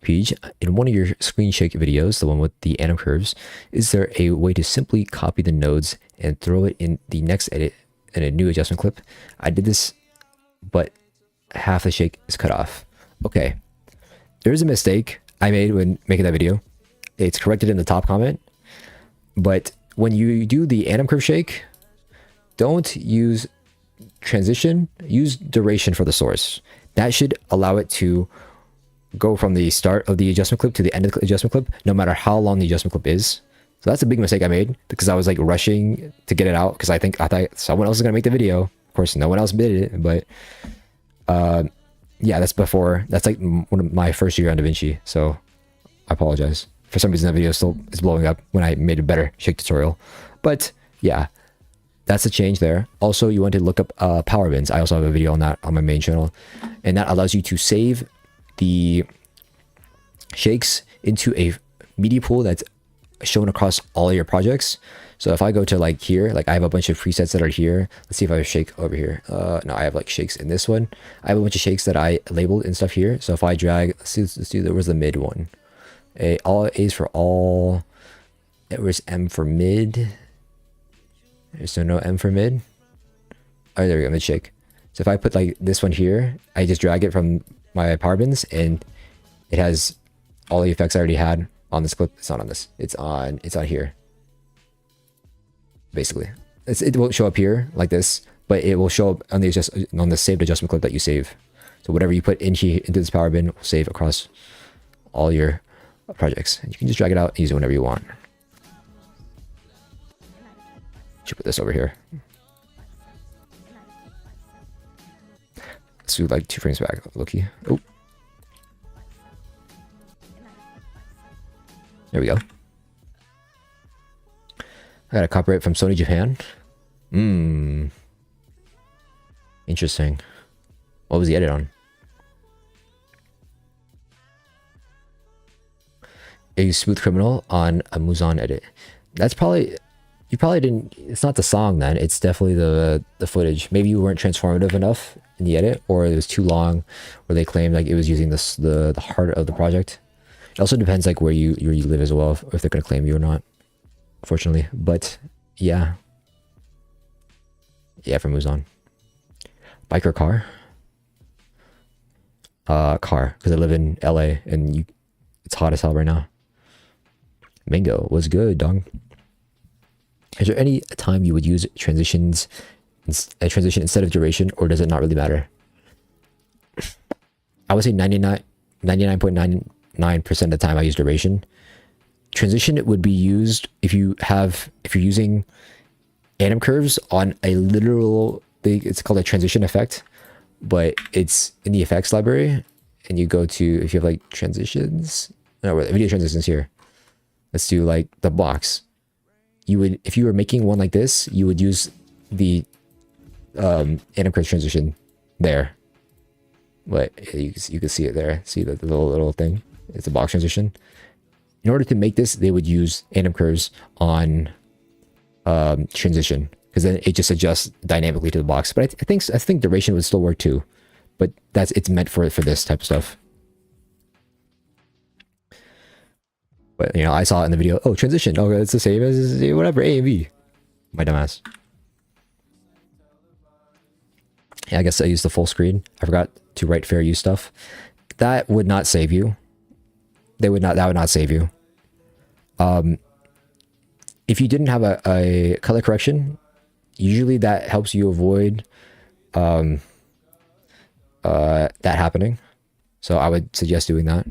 Speaker 1: PeeJ, in one of your screen shake videos, the one with the anim curves, is there a way to simply copy the nodes and throw it in the next edit in a new adjustment clip? I did this, but half the shake is cut off. Okay. There's a mistake I made when making that video. It's corrected in the top comment, but when you do the atom curve shake, don't use transition, use duration for the source. That should allow it to go from the start of the adjustment clip to the end of the adjustment clip, no matter how long the adjustment clip is. So that's a big mistake I made because I was like rushing to get it out because I thought someone else was gonna make the video. Of course, no one else did it, but yeah, that's like one of my first year on DaVinci. So I apologize. For some reason, that video still is blowing up when I made a better shake tutorial. But yeah, that's a change there. Also, you want to look up power bins. I also have a video on that on my main channel, and that allows you to save the shakes into a media pool that's shown across all of your projects. So if I go to like here, like I have a bunch of presets that are here. Let's see if I have a shake over here. No, I have like shakes in this one. I have a bunch of shakes that I labeled and stuff here. So if I drag, let's do there was the mid one. All A's for all. There was M for mid. There's no M for mid. Oh, there we go, mid shake. So if I put like this one here, I just drag it from my power bins and it has all the effects I already had on this clip. It's not on this. It's on here. Basically, it won't show up here like this, but it will show up on the saved adjustment clip that you save. So whatever you put in here into this power bin will save across all your projects. And you can just drag it out and use it whenever you want. Should put this over here. Let's do like 2 frames back, Loki. Oh, there we go. I got a copyright from Sony Japan. Interesting. What was the edit on? A Smooth Criminal on a Muzan edit. That's probably... You probably didn't... It's not the song then. It's definitely the footage. Maybe you weren't transformative enough in the edit, or it was too long, or they claimed like it was using the heart of the project. It also depends like where you live as well, if they're going to claim you or not. Unfortunately, but yeah, from Muzan. Bike or car? Car, because I live in LA and it's hot as hell right now. Mango was good, dog. Is there any time you would use transitions, a transition instead of duration, or does it not really matter? I would say 99.99% of the time I use duration. Transition would be used if you're using atom curves on a literal thing. It's called a transition effect, but it's in the effects library, and you go to, if you have like transitions, no, video transitions here. Let's do like the box. You would, if you were making one like this, you would use the atom curve transition there. But you can see it there. See the little thing? It's a box transition. In order to make this, they would use atom curves on transition, because then it just adjusts dynamically to the box. But I think duration would still work too, but it's meant for this type of stuff. But you know, I saw it in the video. Oh, transition. Oh, it's the same as whatever A and B. My dumbass. Yeah, I guess I used the full screen. I forgot to write fair use stuff. That would not save you. That would not save you. If you didn't have a color correction, usually that helps you avoid that happening. So I would suggest doing that.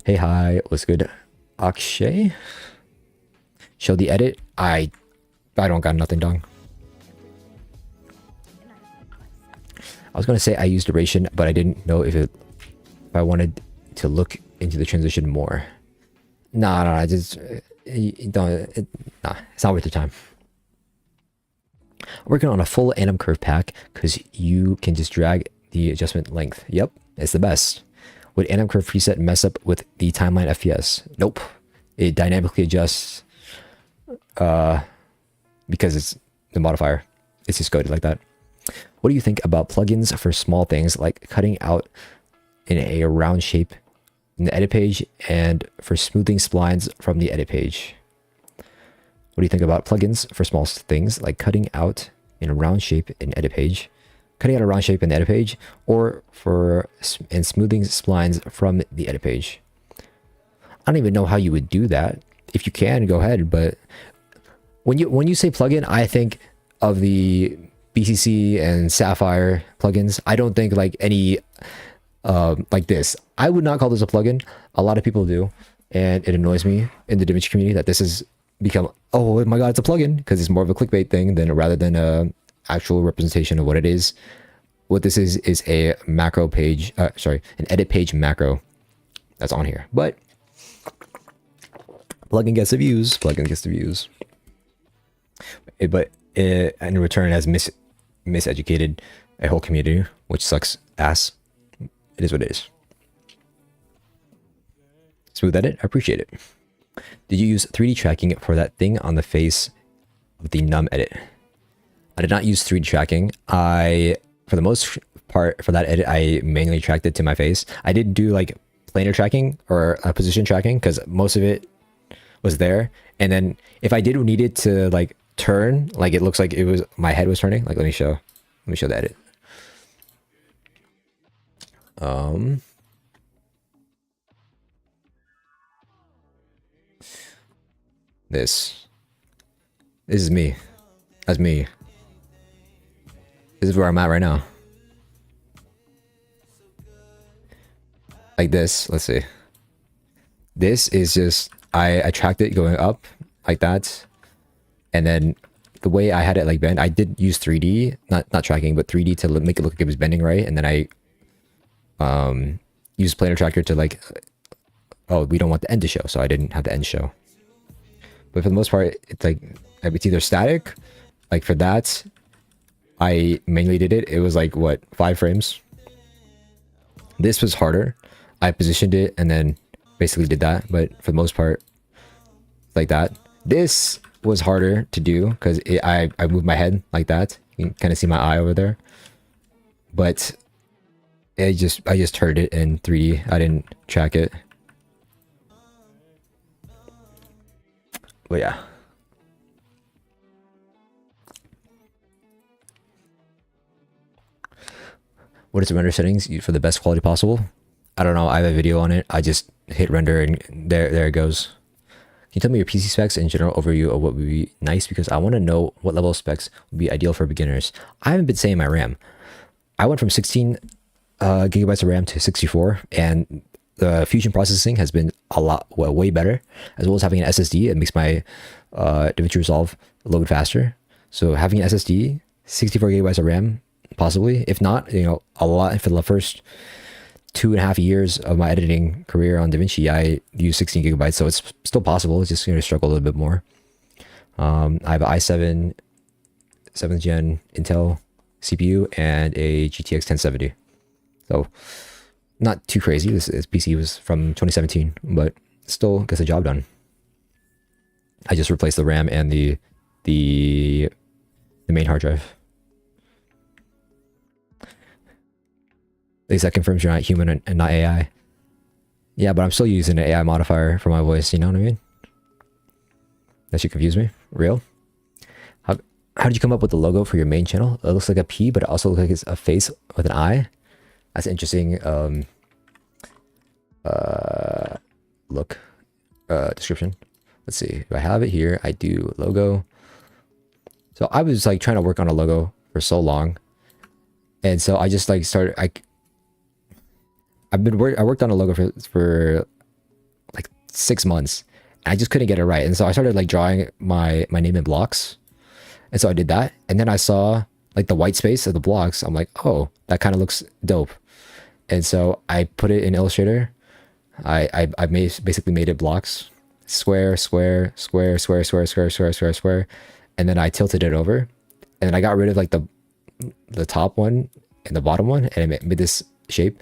Speaker 1: Hey, hi, what's good? Akshay? Show the edit? I don't got nothing, dong. I was gonna say I used duration, but I didn't know if I wanted to look into the transition more. Nah, just don't. Nah, it's not worth your time. I'm working on a full atom curve pack because you can just drag the adjustment length. Yep, it's the best. Would atom curve preset mess up with the timeline FPS? Nope. It dynamically adjusts because it's the modifier. It's just coded like that. What do you think about plugins for small things like cutting out in a round shape in the edit page and for smoothing splines from the edit page? What do you think about plugins for small things like cutting out in a round shape in edit page, cutting out a round shape in the edit page, or for smoothing splines from the edit page? don't even know how you would do that. If you can, go ahead. But when you say plugin, I think of the BCC and Sapphire plugins. I don't think like any like this. I would not call this a plugin. A lot of people do, and it annoys me in the DaVinci community that this has become, oh my god, it's a plugin, because it's more of a clickbait thing than rather than a actual representation of what it is. What this is a macro page, sorry, an edit page macro that's on here. But plugin gets the views, plugin gets the views. But it, in return, has miseducated a whole community, which sucks ass. It is what it is. Smooth edit, I appreciate it. Did you use 3D tracking for that thing on the face of the num edit? I did not use 3D tracking. For the most part, for that edit, I manually tracked it to my face. I did do like planar tracking or position tracking because most of it was there. And then if I did need it to like turn, like it looks like it was, my head was turning. Like, let me show the edit. This is me. That's me. This is where I'm at right now. Like this, let's see. This is just, I tracked it going up like that. And then the way I had it like bend, I did use 3D, not tracking, but 3D to make it look like it was bending right. And then I used planar tracker to like, oh, we don't want the end to show, so I didn't have the end show. But for the most part, it's like, it's either static, like for that, I manually did it. It was like, what, 5 frames? This was harder. I positioned it and then basically did that. But for the most part, like that. This was harder to do because I moved my head like that. You can kind of see my eye over there. But I just turned it in 3D. I didn't track it. But yeah. What is the render settings for the best quality possible? I don't know. I have a video on it. I just hit render and there it goes. Can you tell me your PC specs and general overview of what would be nice? Because I want to know what level of specs would be ideal for beginners. I haven't been saying my RAM. I went from 16 gigabytes of RAM to 64, and the fusion processing has been a lot, way better, as well as having an SSD. It makes my DaVinci Resolve a little bit faster. So having an SSD, 64 gigabytes of RAM, possibly. If not, you know, a lot for the first 2.5 years of my editing career on DaVinci, I use 16 gigabytes, so it's still possible. It's just going to struggle a little bit more. I have an i7 7th gen Intel CPU and a GTX 1070. So not too crazy. This PC was from 2017, but still gets the job done. I just replaced the RAM and the main hard drive. At least that confirms you're not human and not AI. Yeah, but I'm still using an AI modifier for my voice, you know what I mean? That should confuse me. Real? How did you come up with the logo for your main channel? It looks like a P, but it also looks like it's a face with an eye. That's interesting. Description. Let's see. If I have it here, I do logo. So I was like trying to work on a logo for so long. And so I just like started, I worked on a logo for like 6 months. And I just couldn't get it right. And so I started like drawing my name in blocks. And so I did that. And then I saw like the white space of the blocks. I'm like, oh, that kind of looks dope. And so I put it in Illustrator. I basically made it blocks. Square, square, square, square, square, square, square, square, square. And then I tilted it over. And then I got rid of like the top one and the bottom one. And it made this shape.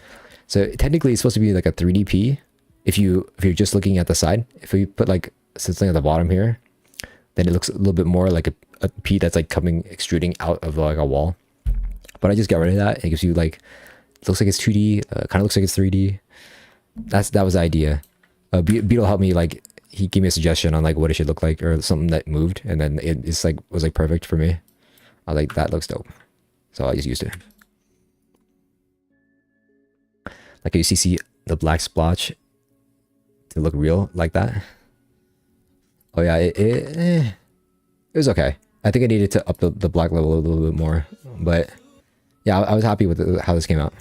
Speaker 1: So technically it's supposed to be like a 3DP. If you're just looking at the side. If we put like something at the bottom here, then it looks a little bit more like a P that's like extruding out of like a wall. But I just got rid of that. It gives you like, it looks like it's 2D, kind of looks like it's 3D. That was the idea. Beetle helped me, like he gave me a suggestion on like what it should look like or something that moved, and then was like perfect for me. I was like, that looks dope, so I just used it. Like you see the black splotch to look real like that. Oh yeah, it was okay. I think I needed to up the black level a little bit more, but yeah, I was happy with how this came out.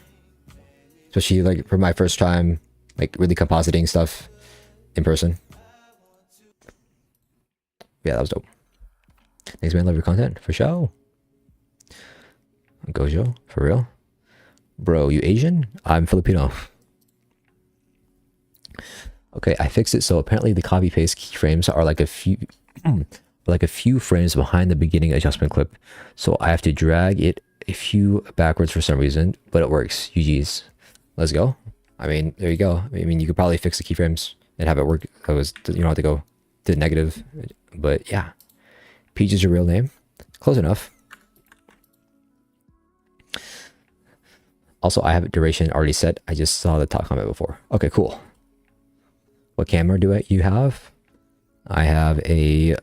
Speaker 1: Especially like for my first time, like really compositing stuff in person. Yeah, that was dope. Thanks, man. Love your content for sure. Gojo, for real, bro. You Asian? I'm Filipino. Okay, I fixed it. So apparently the copy paste keyframes are like a few frames behind the beginning adjustment clip. So I have to drag it a few backwards for some reason, but it works. UG's. Let's go. I mean, there you go. I mean, you could probably fix the keyframes and have it work. You don't have to go to negative, but yeah. PeeJ is your real name. Close enough. Also, I have duration already set. I just saw the top comment before. Okay, cool. What camera do you have? I have a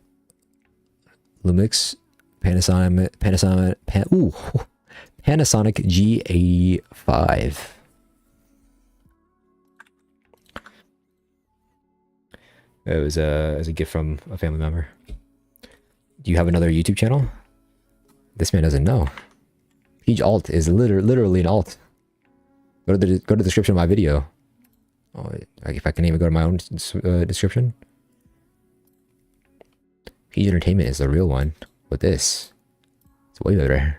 Speaker 1: Lumix Panasonic G85. It was as a gift from a family member. Do you have another YouTube channel? This man doesn't know. PeeJ alt is literally an alt. Go to the description of my video. Oh, if I can even go to my own description. PeeJ Entertainment is the real one. With this, it's way better.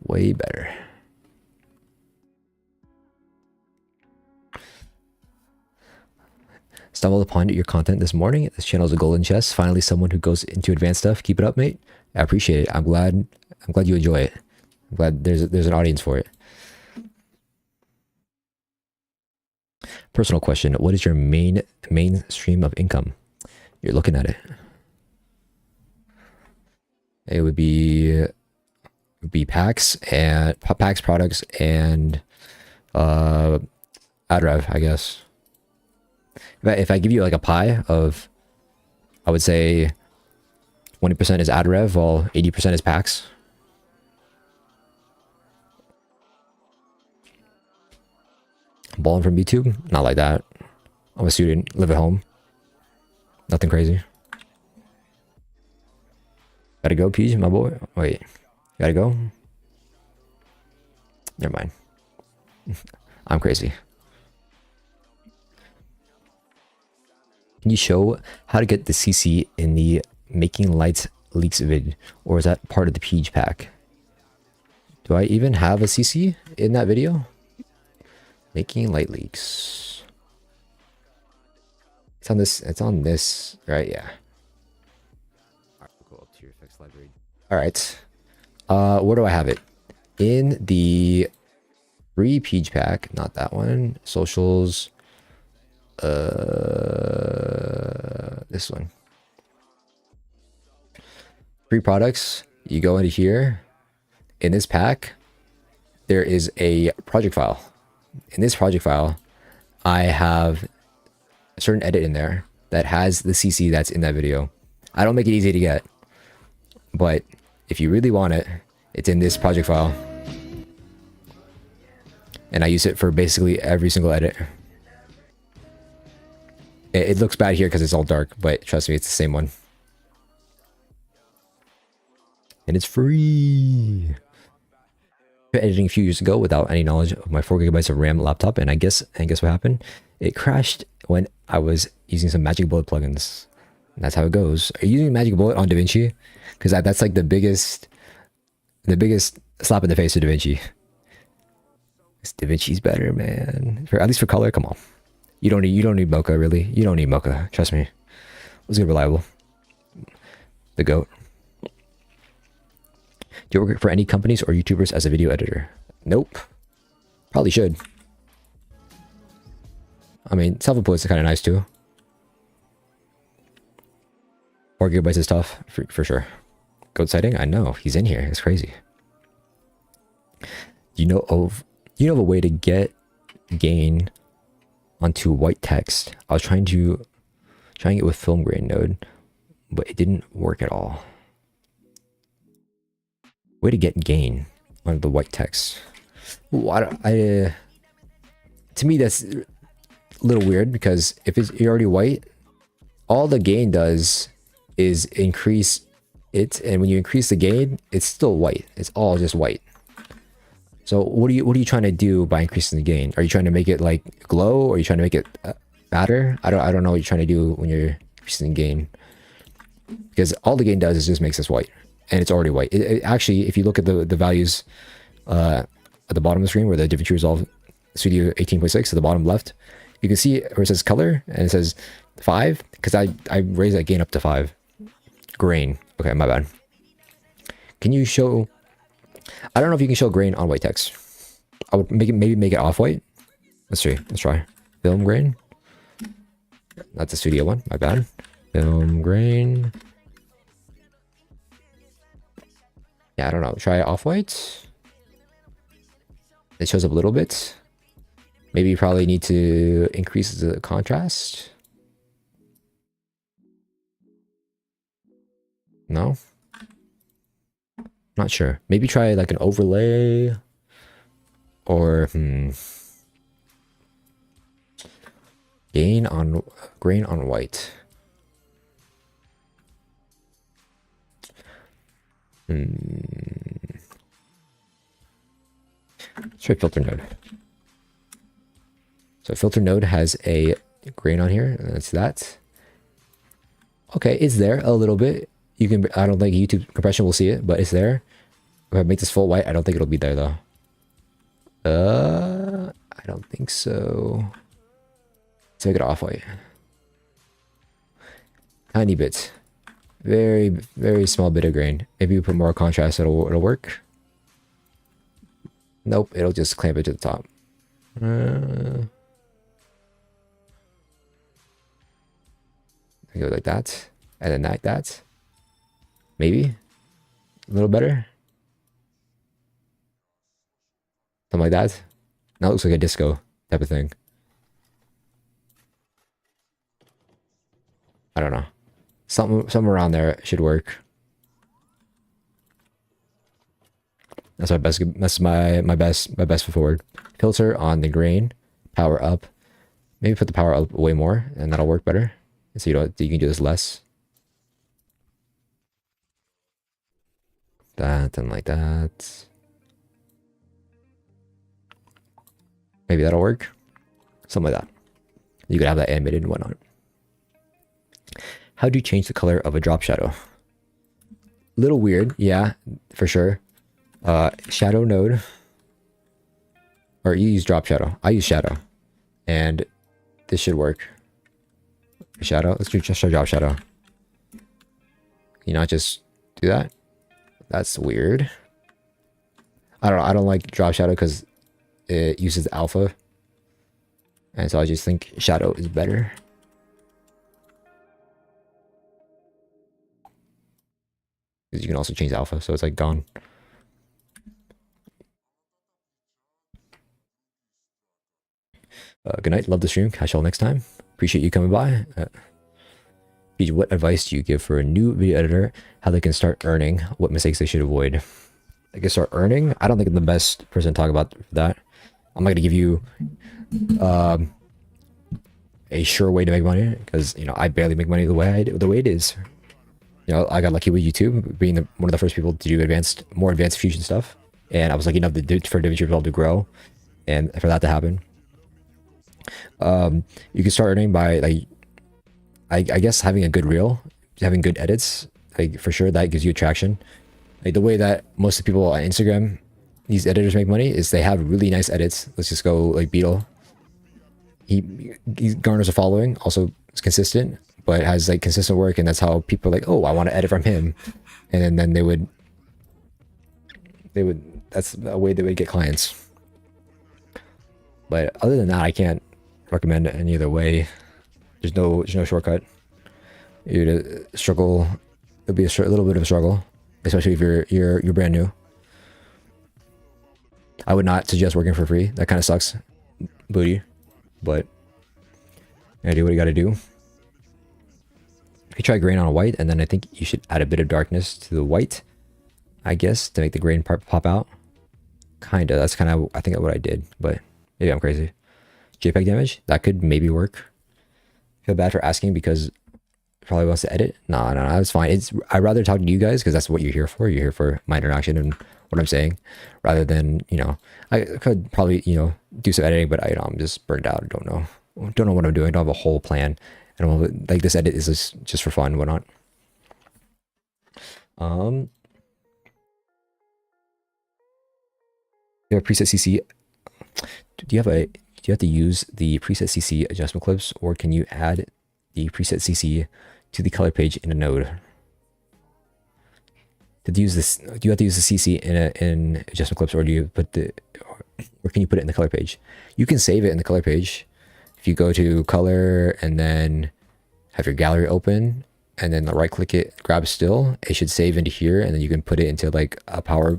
Speaker 1: Way better. Stumbled upon your content this morning. This channel is a golden chest. Finally, someone who goes into advanced stuff. Keep it up, mate. I appreciate it. I'm glad you enjoy it. I'm glad there's an audience for it. Personal question: what is your main stream of income? You're looking at it. It would be packs and packs products and ad rev, I guess. If I give you like a pie of, I would say 20% is ad rev, while 80% is packs. Balling from YouTube? Not like that. I'm a student, live at home. Nothing crazy. Gotta go, PeeJ, my boy. Wait, gotta go? Never mind. I'm crazy. Can you show how to get the CC in the making lights leaks vid, or is that part of the PeeJ pack? Do I even have a CC in that video? Making light leaks. It's on this. It's on this, right? Yeah. All right, we'll go up to your effects library. All right. Where do I have it? In the free PeeJ pack, not that one. Socials. This one. Free products. You go into here. In this pack, there is a project file. In this project file, I have a certain edit in there that has the CC that's in that video. I don't make it easy to get, but if you really want it, it's in this project file. And I use it for basically every single edit. It looks bad here because it's all dark, but trust me, it's the same one. And it's free. Editing a few years ago without any knowledge of my 4 GB of RAM laptop, and guess what happened? It crashed when I was using some Magic Bullet plugins. And that's how it goes. Are you using Magic Bullet on DaVinci? Because that's like the biggest slap in the face to DaVinci. DaVinci's better, man. At least for color, come on. You don't need Mocha, really. You don't need Mocha. Trust me. Let's get reliable. The GOAT. Do you work for any companies or YouTubers as a video editor? Nope. Probably should. I mean, self-employed is kind of nice too. 4 GB is tough, for sure. Goat sighting? I know. He's in here. It's crazy. You know of a way to get gain onto white text? I was trying it with film grain node, but it didn't work at all. Way to get gain on the white text. Ooh, to to me, that's a little weird because if you're already white, all the gain does is increase it, and when you increase the gain, it's still white. It's all just white. So what are you trying to do by increasing the gain? Are you trying to make it like glow, or are you trying to make it fatter? I don't know what you're trying to do when you're increasing the gain, because all the gain does is just makes this white, and it's already white. It actually, if you look at the values at the bottom of the screen where the DaVinci Resolve Studio 18.6 at the bottom left, you can see where it says color and it says 5, because I raised that gain up to 5. Grain. Okay, my bad. Can you show? I don't know if you can show grain on white text. I would maybe make it off white. Let's see. Let's try. Film grain. That's a studio one. My bad. Film grain. Yeah, I don't know. Try off white. It shows up a little bit. Maybe you probably need to increase the contrast. No? Not sure. Maybe try like an overlay or grain on white. Let's try filter node. So filter node has a grain on here, and that's that. Okay, it's there a little bit. You can, I don't think YouTube compression will see it, but it's there. If I make this full white, I don't think it'll be there though. I don't think so. Let's make it off white. Tiny bit. Very, very small bit of grain. Maybe you put more contrast, it'll work. Nope, it'll just clamp it to the top. Go like that, and then like that. Maybe a little better. Something like that. Now it looks like a disco type of thing. I don't know. Something around there should work. That's my best. That's my best foot forward. Filter on the grain. Power up. Maybe put the power up way more, and that'll work better. So you can do this less. That and like that. Maybe that'll work. Something like that. You could have that animated and whatnot. How do you change the color of a drop shadow? Little weird, yeah, for sure. Shadow node. Or you use drop shadow. I use shadow. And this should work. Shadow. Let's do just a drop shadow. Can you not just do that? That's weird. I don't like drop shadow because it uses alpha. And so I just think shadow is better. Because you can also change alpha, so it's like gone. Good night. Love the stream. Catch y'all next time. Appreciate you coming by. PeeJ, what advice do you give for a new video editor? How they can start earning? What mistakes they should avoid? They can start earning? I don't think I'm the best person to talk about that. I'm not going to give you a sure way to make money because, you know, I barely make money the way it is. You know, I got lucky with YouTube being one of the first people to do more advanced fusion stuff. And I was lucky enough for DaVinci Resolve to grow and for that to happen. You can start earning by like, I guess having a good reel, having good edits, like for sure that gives you traction. Like the way that most of the people on Instagram, these editors make money is they have really nice edits. Let's just go like Beetle. He garners a following, also is consistent, but has like consistent work, and that's how people are like, oh, I want to edit from him, and then they would that's a way they would get clients. But other than that, I can't recommend any other way. There's no shortcut. You'd struggle. It'll be a little bit of a struggle, especially if you're brand new. I would not suggest working for free. That kind of sucks, booty. But yeah, do what you got to do. You try grain on a white, and then I think you should add a bit of darkness to the white, I guess, to make the grain part pop out. Kinda. That's kind of I think what I did, but maybe I'm crazy. JPEG damage. That could maybe work. Feel bad for asking because probably wants to edit. No, it's fine. I'd rather talk to you guys because that's what you're here for. You're here for my interaction and what I'm saying, rather than, you know, I could probably, you know, do some editing, but I'm just burned out. I don't know what I'm doing. I don't have a whole plan. And like this edit is just for fun and whatnot. You have preset CC. Do you have to use the preset CC adjustment clips, or can you add the preset CC to the color page in a node? Do you have to use the CC in adjustment clips, or do you put or can you put it in the color page? You can save it in the color page. If you go to color and then have your gallery open and then right click it, grab still, it should save into here, and then you can put it into like a power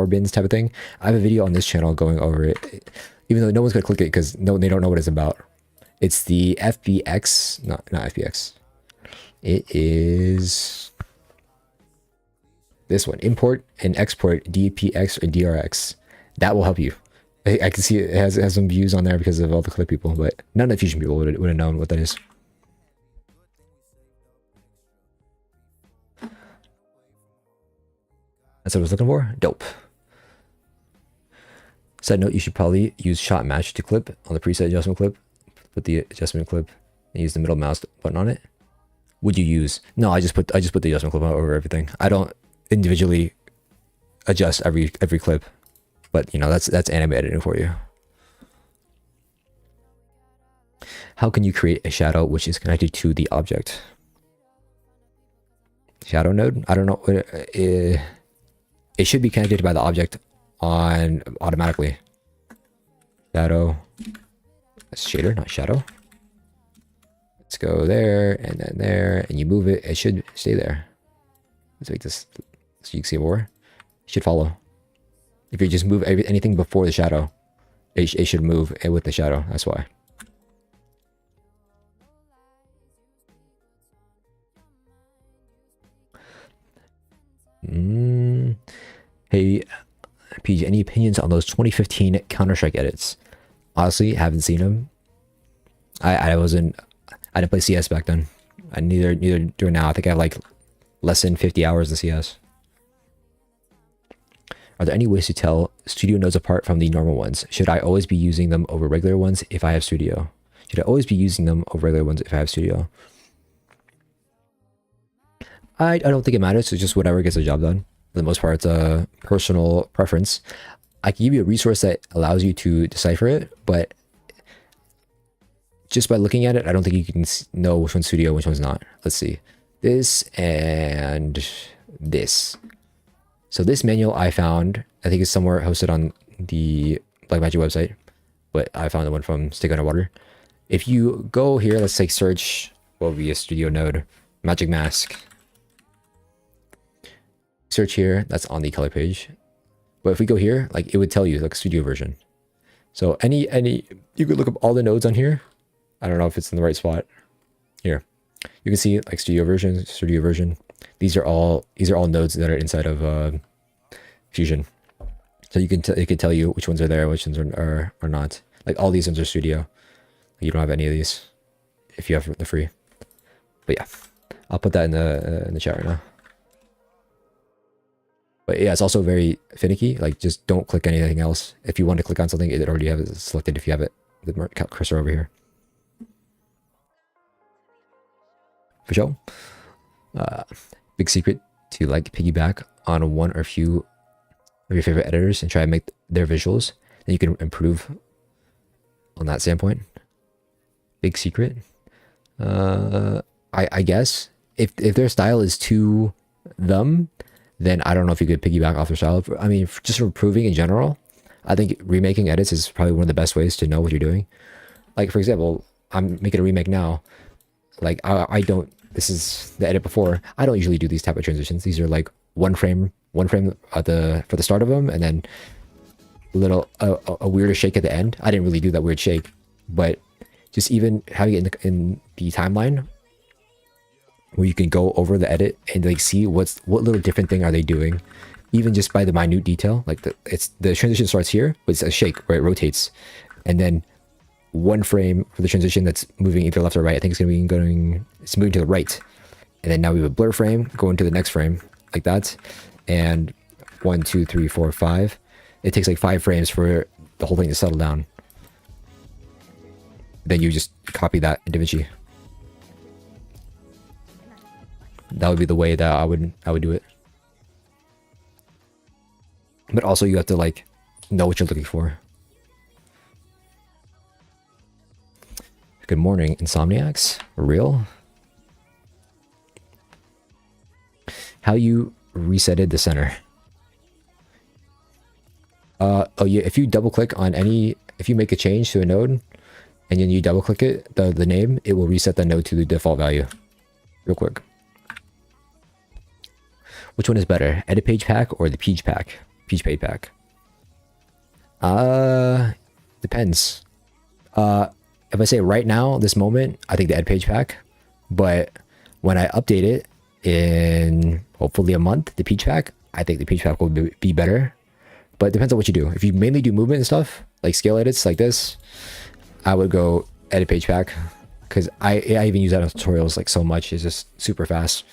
Speaker 1: bins type of thing. I have a video on this channel going over it, even though no one's gonna click it because they don't know what it's about. It's the FBX, not FBX. It is this one, import and export DPX or DRX. That will help you. I can see it has some views on there because of all the clip people, but none of the Fusion people would have known what that is. That's what I was looking for. Dope. Side note, you should probably use shot match to clip on the preset adjustment clip. Put the adjustment clip and use the middle mouse button on it. Would you use? No, I just put the adjustment clip over everything. I don't individually adjust every clip, but you know, that's anime editing for you. How can you create a shadow which is connected to the object? Shadow node? I don't know. It should be connected by the object on automatically. Shadow. That's shader, not shadow. Let's go there and then there, and you move it. It should stay there. Let's make this so you can see more. It should follow. If you just move anything before the shadow, it should move with the shadow. That's why. Hey, PeeJ, any opinions on those 2015 Counter-Strike edits? Honestly, haven't seen them. I didn't play CS back then. I neither do it now. I think I have like less than 50 hours in CS. Are there any ways to tell studio nodes apart from the normal ones? Should I always be using them over regular ones if I have studio? Should I always be using them over regular ones if I have studio? I don't think it matters. It's just whatever gets the job done. For the most part, it's a personal preference. I can give you a resource that allows you to decipher it, but just by looking at it, I don't think you can know which one's studio, which one's not. Let's see. This and this. So this manual I found, I think it's somewhere hosted on the Blackmagic website, but I found the one from Stick Underwater. If you go here, let's say search, what would be a studio node? Magic Mask. Search here, that's on the color page. But if we go here, like it would tell you like studio version. So any you could look up all the nodes on here. I don't know if it's in the right spot. Here, you can see like studio version. These are all nodes that are inside of Fusion. So you can it can tell you which ones are there, which ones are not. Like all these ones are studio. You don't have any of these if you have the free. But yeah, I'll put that in the chat right now. But yeah, it's also very finicky. Like just don't click anything else. If you want to click on something, it already has it selected if you have it, the cursor over here. For sure. Big secret to like piggyback on one or few of your favorite editors and try to make their visuals. Then you can improve on that standpoint. Big secret. I guess if their style is too them, then I don't know if you could piggyback off their style. I mean, just for improving in general, I think remaking edits is probably one of the best ways to know what you're doing. Like, for example, I'm making a remake now. Like, I don't, this is the edit before. I don't usually do these type of transitions. These are like one frame for the start of them, and then a weirder shake at the end. I didn't really do that weird shake, but just even having it in the timeline, where you can go over the edit and like see what little different thing are they doing, even just by the minute detail. Like the transition starts here, but it's a shake where it rotates, and then one frame for the transition that's moving either left or right. I think it's going to be it's moving to the right. And then now we have a blur frame going to the next frame like that. And 1, 2, 3, 4, 5. It takes like 5 frames for the whole thing to settle down. Then you just copy that in DaVinci. That would be the way that I would do it. But also you have to like know what you're looking for. Good morning, Insomniacs. Real? How you resetted the center? Oh yeah, if you double click on if you make a change to a node and then you double click it, the name, it will reset the node to the default value. Real quick. Which one is better? Edit page pack or the PeeJ pack? PeeJ page pack. Depends. If I say right now, this moment, I think the edit page pack. But when I update it in hopefully a month, the PeeJ pack, I think the PeeJ pack will be better. But it depends on what you do. If you mainly do movement and stuff, like scale edits like this, I would go edit page pack. Because I even use that in tutorials like so much. It's just super fast.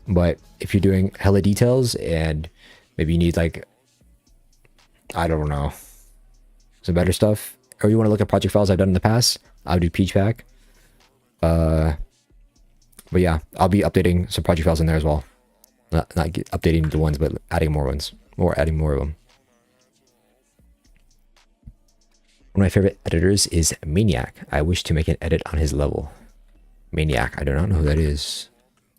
Speaker 1: But if you're doing hella details and maybe you need like, I don't know, some better stuff, or you want to look at project files I've done in the past, I'll do PeeJ pack. But yeah, I'll be updating some project files in there as well. Not updating the ones, but adding more ones, or adding more of them. One of my favorite editors is Maniac. I wish to make an edit on his level. Maniac, I do not know who that is.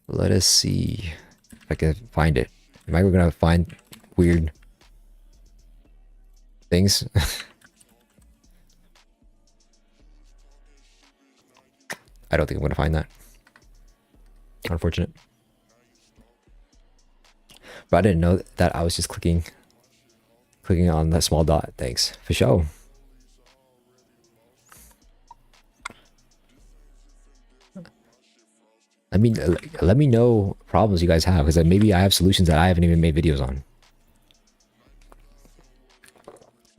Speaker 1: Let us see if I can find it. Am I gonna find weird things? I don't think I'm gonna find that. Unfortunate. But I didn't know that I was just clicking on that small dot. Thanks. For sure. I mean, let me know problems you guys have, because maybe I have solutions that I haven't even made videos on.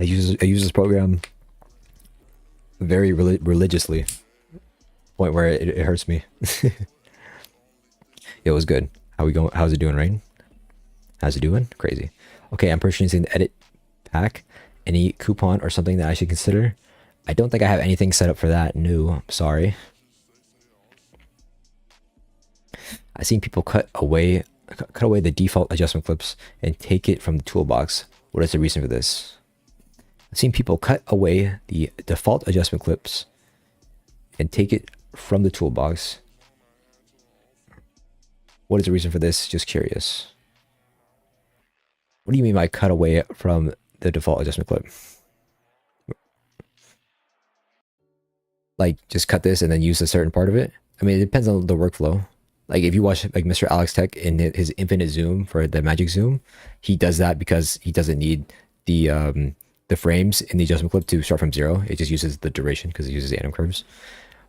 Speaker 1: I use this program very religiously, point where it hurts me. It was good. How we going? How's it doing, right? How's it doing? Crazy. Okay, I'm purchasing the edit pack. Any coupon or something that I should consider? I don't think I have anything set up for that. No, I'm sorry. I've seen people cut away the default adjustment clips and take it from the toolbox. What is the reason for this? I've seen people cut away the default adjustment clips and take it from the toolbox. What is the reason for this? Just curious. What do you mean by cut away from the default adjustment clip? Like just cut this and then use a certain part of it? I mean, it depends on the workflow. Like if you watch like Mr. Alex Tech in his infinite zoom for the magic zoom, he does that because he doesn't need the frames in the adjustment clip to start from 0. It just uses the duration because it uses the anim curves.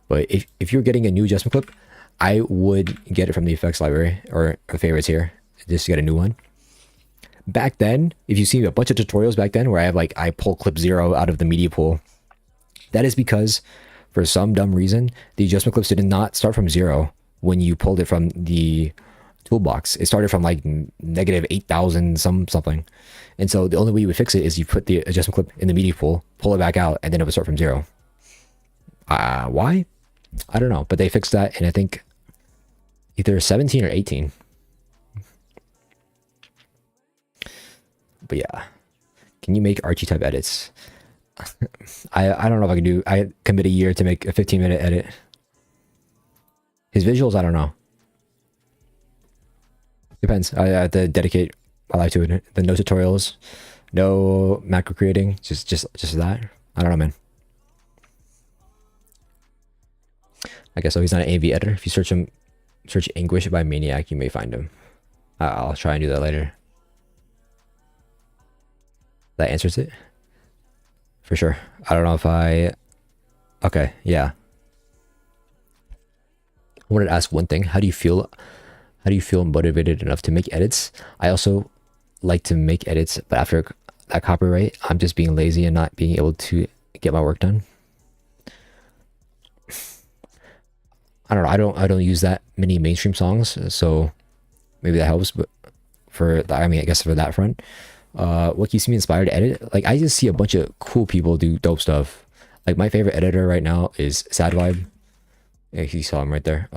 Speaker 1: But if you're getting a new adjustment clip, I would get it from the effects library or favorites here, just to get a new one. Back then, if you see a bunch of tutorials back then where I pull clip 0 out of the media pool, that is because for some dumb reason, the adjustment clips did not start from 0 when you pulled it from the toolbox. It started from like -8,000 something. And so the only way you would fix it is you put the adjustment clip in the media pool, pull it back out, and then it would start from 0. Why? I don't know, but they fixed that in I think either 17 or 18. But yeah, can you make Archie type edits? I don't know if I can do. I commit a year to make a 15-minute edit. His visuals, I don't know. Depends. I have to dedicate my life to it. The no tutorials, no macro creating, just that. I don't know, man. I guess so. He's not an AV editor. If you search Anguish by Maniac, you may find him. I'll try and do that later. That answers it for sure. I don't know if okay, yeah. I wanted to ask one thing. How do you feel motivated enough to make edits? I also like to make edits, but after that copyright, I'm just being lazy and not being able to get my work done. don't know. I don't use that many mainstream songs, so maybe that helps. But I mean, I guess for that front, what keeps me inspired to edit? Like, I just see a bunch of cool people do dope stuff. Like, my favorite editor right now is Sad Vibe. Yeah, you saw him right there.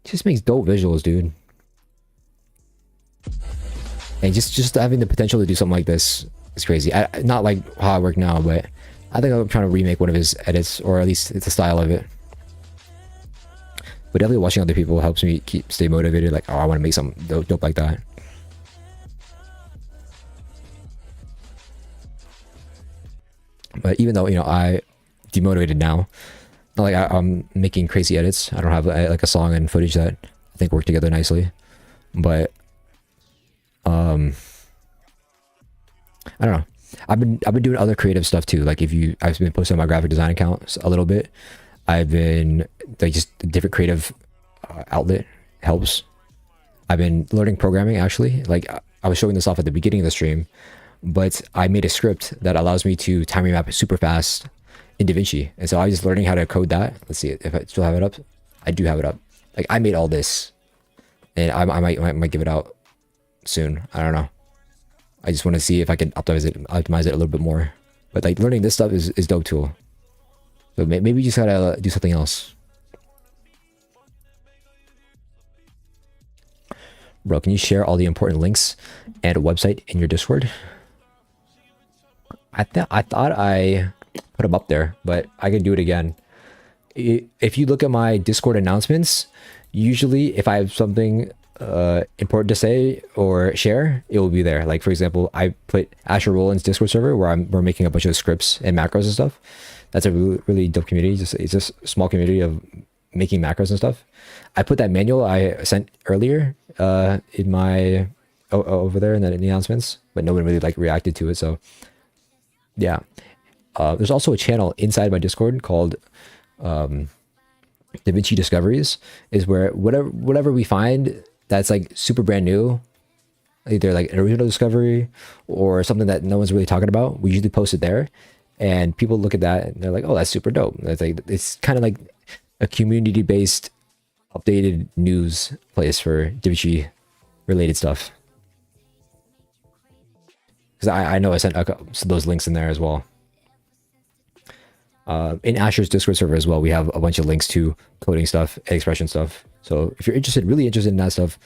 Speaker 1: Just makes dope visuals, dude. And just having the potential to do something like this is crazy. Not like how I work now, but I think I'm trying to remake one of his edits, or at least it's the style of it. But definitely watching other people helps me stay motivated. Like, oh, I want to make something dope like that. But even though, you know, I demotivated now, not like I'm making crazy edits. I don't have like a song and footage that I think work together nicely. But I don't know. I've been doing other creative stuff too. Like, I've been posting on my graphic design account a little bit. I've been like, just a different creative outlet helps. I've been learning programming actually. Like, I was showing this off at the beginning of the stream, but I made a script that allows me to time remap super fast in DaVinci. And so I was just learning how to code that. Let's see if I still have it up. I do have it up. Like, I made all this, and I might give it out soon. I don't know. I just want to see if I can optimize it a little bit more. But like, learning this stuff is dope tool. So maybe you just gotta do something else. Bro, can you share all the important links and a website in your Discord? I thought I put them up there, but I can do it again. If you look at my Discord announcements, usually if I have something important to say or share, it will be there. Like, for example, I put Asher Roland's Discord server where we're making a bunch of scripts and macros and stuff. That's a really dope community. It's just a small community of making macros and stuff. I put that manual I sent earlier in my over there in the announcements, but no one really like reacted to it. So yeah, there's also a channel inside my Discord called DaVinci Discoveries, is where whatever we find that's like super brand new, either like an original discovery or something that no one's really talking about, we usually post it there, and people look at that and they're like, oh, that's super dope. It's kind of like a community-based updated news place for DaVinci related stuff. Because I know I sent those links in there as well. In Asher's Discord server as well, we have a bunch of links to coding stuff and expression stuff. So if you're really interested in that stuff,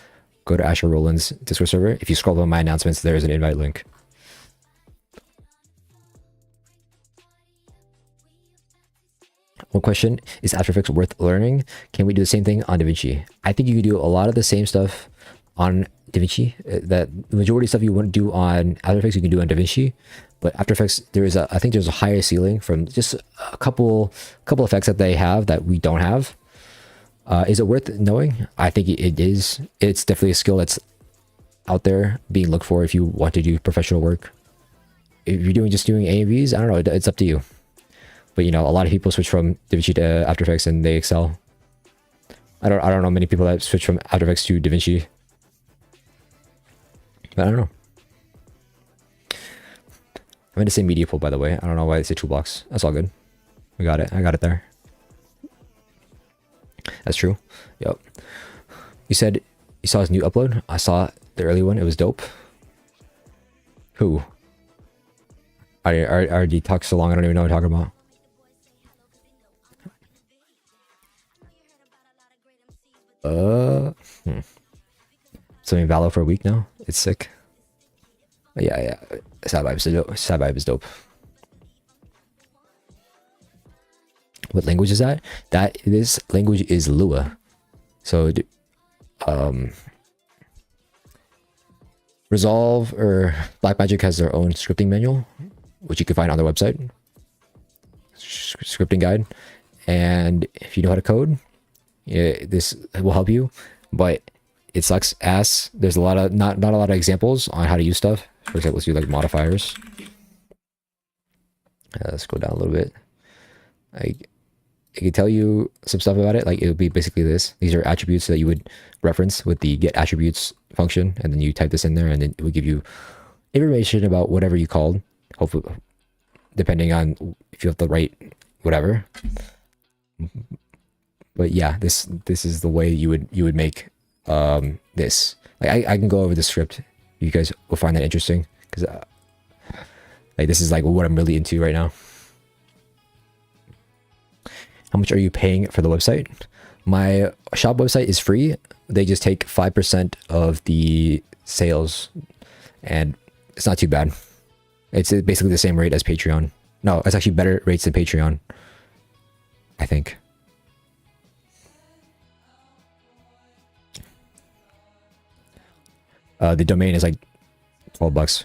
Speaker 1: go to Asher Roland's Discord server. If you scroll on my announcements, there's an invite link. One question, is After Effects worth learning? Can we do the same thing on DaVinci? I think you can do a lot of the same stuff on DaVinci. That the majority of stuff you wouldn't do on After Effects, you can do on DaVinci. But After Effects, I think there's a higher ceiling from just a couple effects that they have that we don't have. Is it worth knowing? I think it is. It's definitely a skill that's out there being looked for if you want to do professional work. If you're just doing AMVs, I don't know. It's up to you. But you know, a lot of people switch from DaVinci to After Effects and they excel. I don't know many people that switch from After Effects to DaVinci. But I don't know. I'm going to say media pool, by the way. I don't know why they say toolbox. That's all good. We got it. I got it there. That's true. Yep. You said you saw his new upload. I saw the early one. It was dope. Who? I already talked so long. I don't even know what I'm talking about. So in Valo for a week now. It's sick. But yeah. Sad Vibe is dope. What language is that? This language is Lua. So Resolve or Blackmagic has their own scripting manual, which you can find on their website. Scripting guide. And if you know how to code, this will help you, but it sucks ass. There's a lot of not a lot of examples on how to use stuff. For example, let's do like modifiers. Let's go down a little bit. I can tell you some stuff about it. Like, it would be basically this. These are attributes that you would reference with the get attributes function, and then you type this in there, and then it would give you information about whatever you called. Hopefully, depending on if you have the right whatever. But yeah, this is the way you would make this. Like I can go over the script. You guys will find that interesting because like this is like what I'm really into right now. How much are you paying for the website? My shop website is free. They just take 5% of the sales, and it's not too bad. It's basically the same rate as Patreon. No, it's actually better rates than Patreon, I think. The domain is like $12.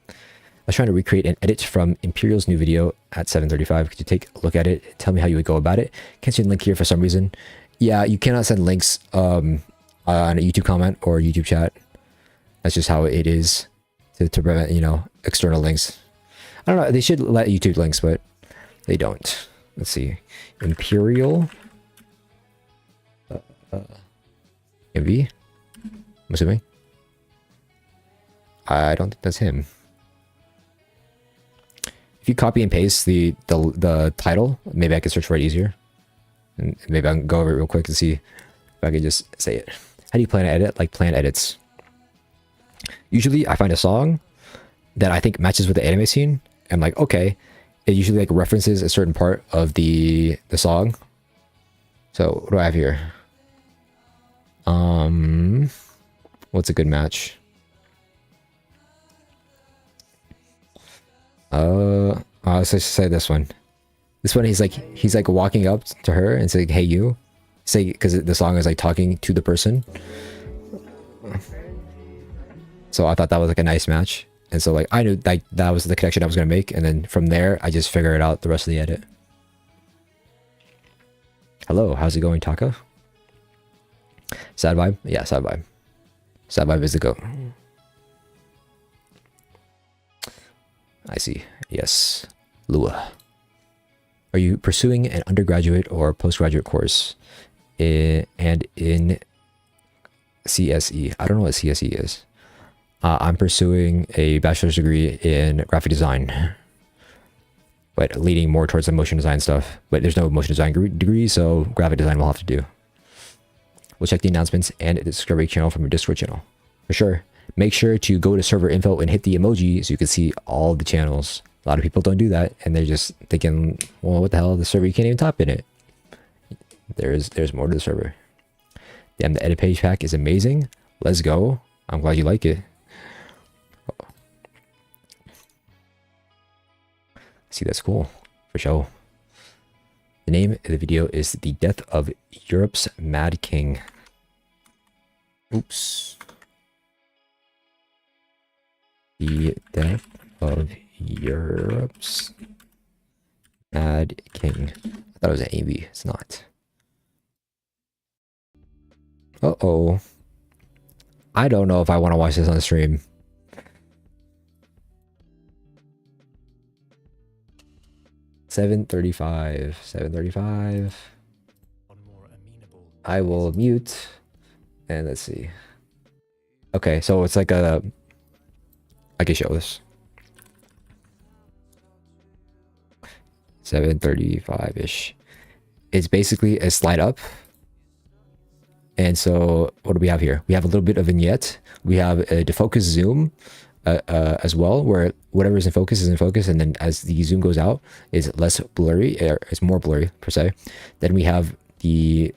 Speaker 1: I was trying to recreate an edit from Imperial's new video at 7:35. Could you take a look at it? Tell me how you would go about it. Can't see a link here for some reason. Yeah, you cannot send links on a YouTube comment or YouTube chat. That's just how it is to prevent, you know, external links. I don't know. They should let YouTube links, but they don't. Let's see. Imperial. MV? I'm assuming. I don't think that's him. If you copy and paste the title, maybe I can search for it easier. And maybe I can go over it real quick and see if I can just say it. How do you plan to edit? Like plan edits. Usually I find a song that I think matches with the anime scene. I'm like, okay. It usually like references a certain part of the song. So what do I have here? What's a good match? Let's just say this one. This one, he's like walking up to her and saying, "Hey, you," say because the song is like talking to the person. So I thought that was like a nice match, and so like I knew like that was the connection I was gonna make, and then from there I just figured out the rest of the edit. Hello, how's it going, Taka? Sad vibe? Yeah, sad vibe. Sad vibe is the goat. I see. Yes. Lua. Are you pursuing an undergraduate or postgraduate course and in CSE? I don't know what CSE is. I'm pursuing a bachelor's degree in graphic design, but leaning more towards the motion design stuff. But there's no motion design degree, so graphic design will have to do. We'll check the announcements and the Discovery channel from your Discord channel. For sure. Make sure to go to server info and hit the emoji so you can see all the channels. A lot of people don't do that, and they're just thinking, well, what the hell? The server, you can't even type in it. There's more to the server. Damn, the edit page pack is amazing. Let's go. I'm glad you like it. See, that's cool. For sure. The name of the video is The Death of Europe's Mad King. Oops. The Death of Europe's Mad King. I thought it was an AV. It's not. Uh-oh. I don't know if I want to watch this on the stream. $7:35. I will mute. And let's see. Okay, so it's like a... I can show this. 7:35-ish. It's basically a slide up. And so what do we have here? We have a little bit of vignette. We have a defocus zoom as well, where whatever is in focus, and then as the zoom goes out, it's less blurry, or it's more blurry per se. Then we have the...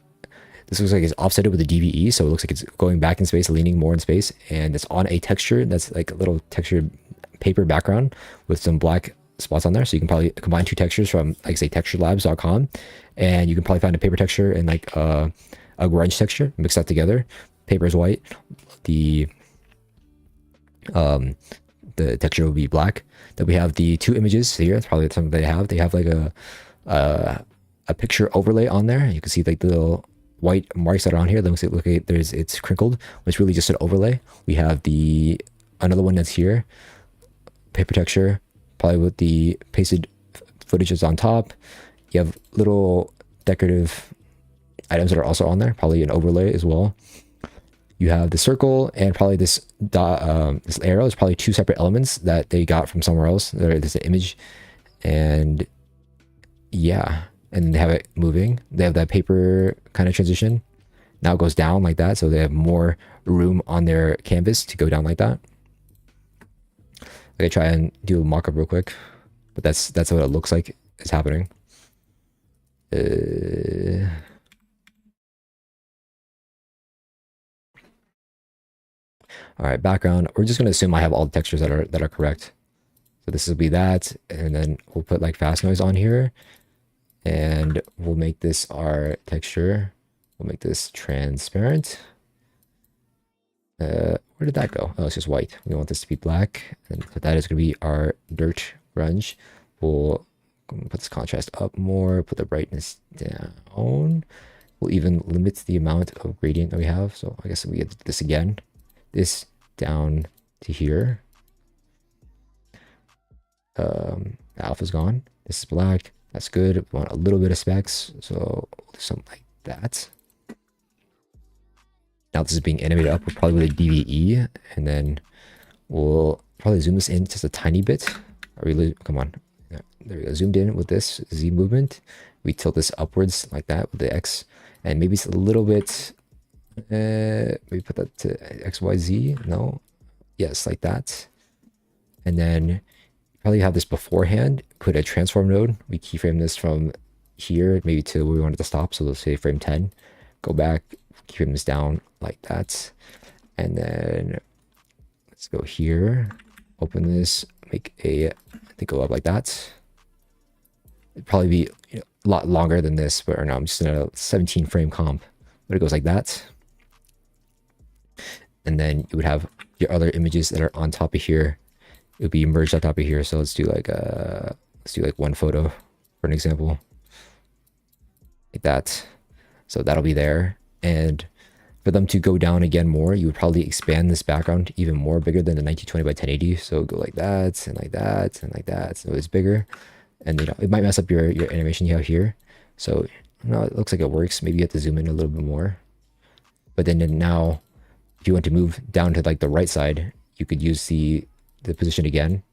Speaker 1: This looks like it's offsetted with a DVE, so it looks like it's going back in space, leaning more in space, and it's on a texture that's like a little textured paper background with some black spots on there. So you can probably combine two textures from, like, say, texturelabs.com, and you can probably find a paper texture and like a grunge texture, mix that together. Paper is white, the texture will be black. Then we have the two images here. It's probably something they have. They have like a picture overlay on there. You can see like the little white marks that are on here. Then look at it's crinkled, but it's really just an overlay. We have another one that's here, paper texture, probably with the pasted footages on top. You have little decorative items that are also on there, probably an overlay as well. You have the circle and probably this arrow is probably two separate elements that they got from somewhere else. There's an image, and yeah, and they have it moving. They have that paper kind of transition. Now it goes down like that, so they have more room on their canvas to go down like that. Okay, try and do a mock-up real quick, but that's what it looks like is happening. All right, background. We're just gonna assume I have all the textures that are correct. So this will be that, and then we'll put like fast noise on here, and we'll make this our texture. We'll make this transparent. Where did that go? Oh, it's just white. We want this to be black, and so that is gonna be our dirt grunge. We'll put this contrast up more, put the brightness down. We'll even limit the amount of gradient that we have. So I guess we get this again. This down to here. Alpha's gone. This is black. That's good. We want a little bit of specs, so we'll do something like that. Now this is being animated up. We'll probably with a DVE, and then we'll probably zoom this in just a tiny bit. Come on. Yeah, there we go. Zoomed in with this Z movement. We tilt this upwards like that with the X, and maybe it's a little bit. Maybe put that to XYZ. No, yes, like that. And then probably have this beforehand. Put a transform node. We keyframe this from here, maybe to where we want it to stop. So let's say frame 10. Go back, keyframe this down like that, and then let's go here. Open this. Make a thing go up like that. It'd probably be a lot longer than this, but or no, I'm just in a 17 frame comp. But it goes like that. And then you would have your other images that are on top of here. It would be merged on top of here. So let's do like one photo for an example, like that. So that'll be there. And for them to go down again more, you would probably expand this background even more, bigger than the 1920 by 1080. So go like that and like that and like that. So it's bigger, and it might mess up your animation you have here. So no, it looks like it works. Maybe you have to zoom in a little bit more. But then now, if you want to move down to like the right side, you could use the position again,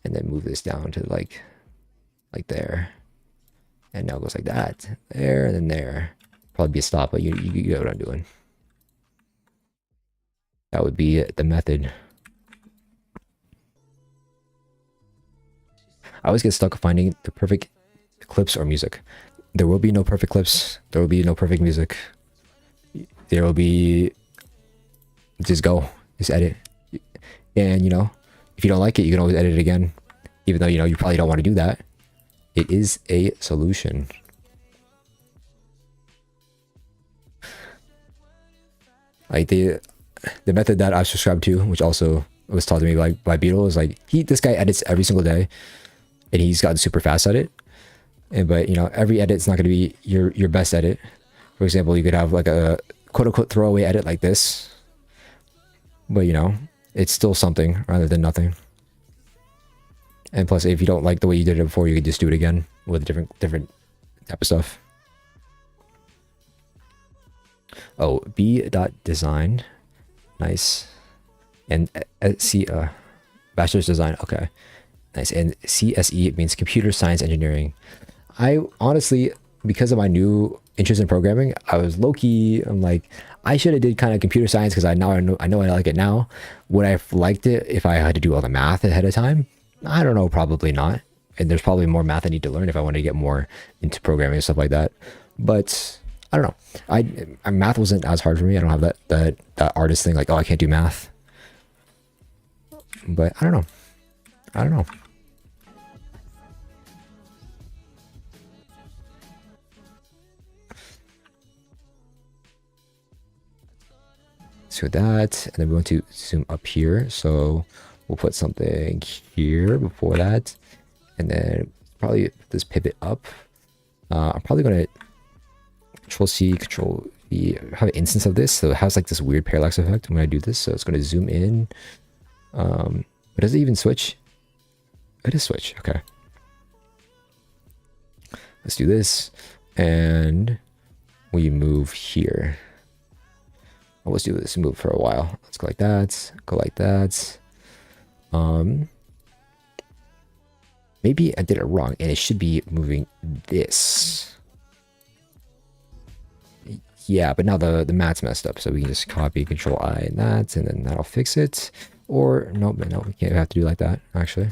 Speaker 1: and then move this down to like there, and now it goes like that, there, and then there. Probably be a stop, but you get what I'm doing. That would be the method. I always get stuck finding the perfect clips or music. There will be no perfect clips. There will be no perfect music. There will be just go, just edit. And if you don't like it, you can always edit it again. Even though you probably don't want to do that. It is a solution. Like the method that I've subscribed to, which also was taught to me by Beetle, is like this guy edits every single day, and he's gotten super fast at it. But every edit is not going to be your best edit. For example, you could have like a quote unquote throwaway edit like this, but it's still something rather than nothing. And plus, if you don't like the way you did it before, you could just do it again with different type of stuff. Oh, b.design, nice. And bachelor's design, okay, nice. And CSE means computer science engineering. I honestly, because of my new interest in programming, I was low-key, I'm like, I should have did kind of computer science because I know I like it now. Would I have liked it if I had to do all the math ahead of time? I don't know, probably not. And there's probably more math I need to learn if I want to get more into programming and stuff like that. But I don't know. Math wasn't as hard for me. I don't have that artist thing like, oh, I can't do math. But I don't know. So that, and then we want to zoom up here. So we'll put something here before that, and then probably this pivot up. I'm probably going to Control-C, Control-V, have an instance of this. So it has like this weird parallax effect when I do this. So it's going to zoom in. But does it even switch? It is switch. Okay. Let's do this. And we move here. Oh, let's do this. Move for a while. Let's go like that. Go like that. Maybe I did it wrong and it should be moving this. Yeah, but now the mat's messed up, so we can just copy Control I and that, and then that'll fix it. Or no, we can't have to do like that actually.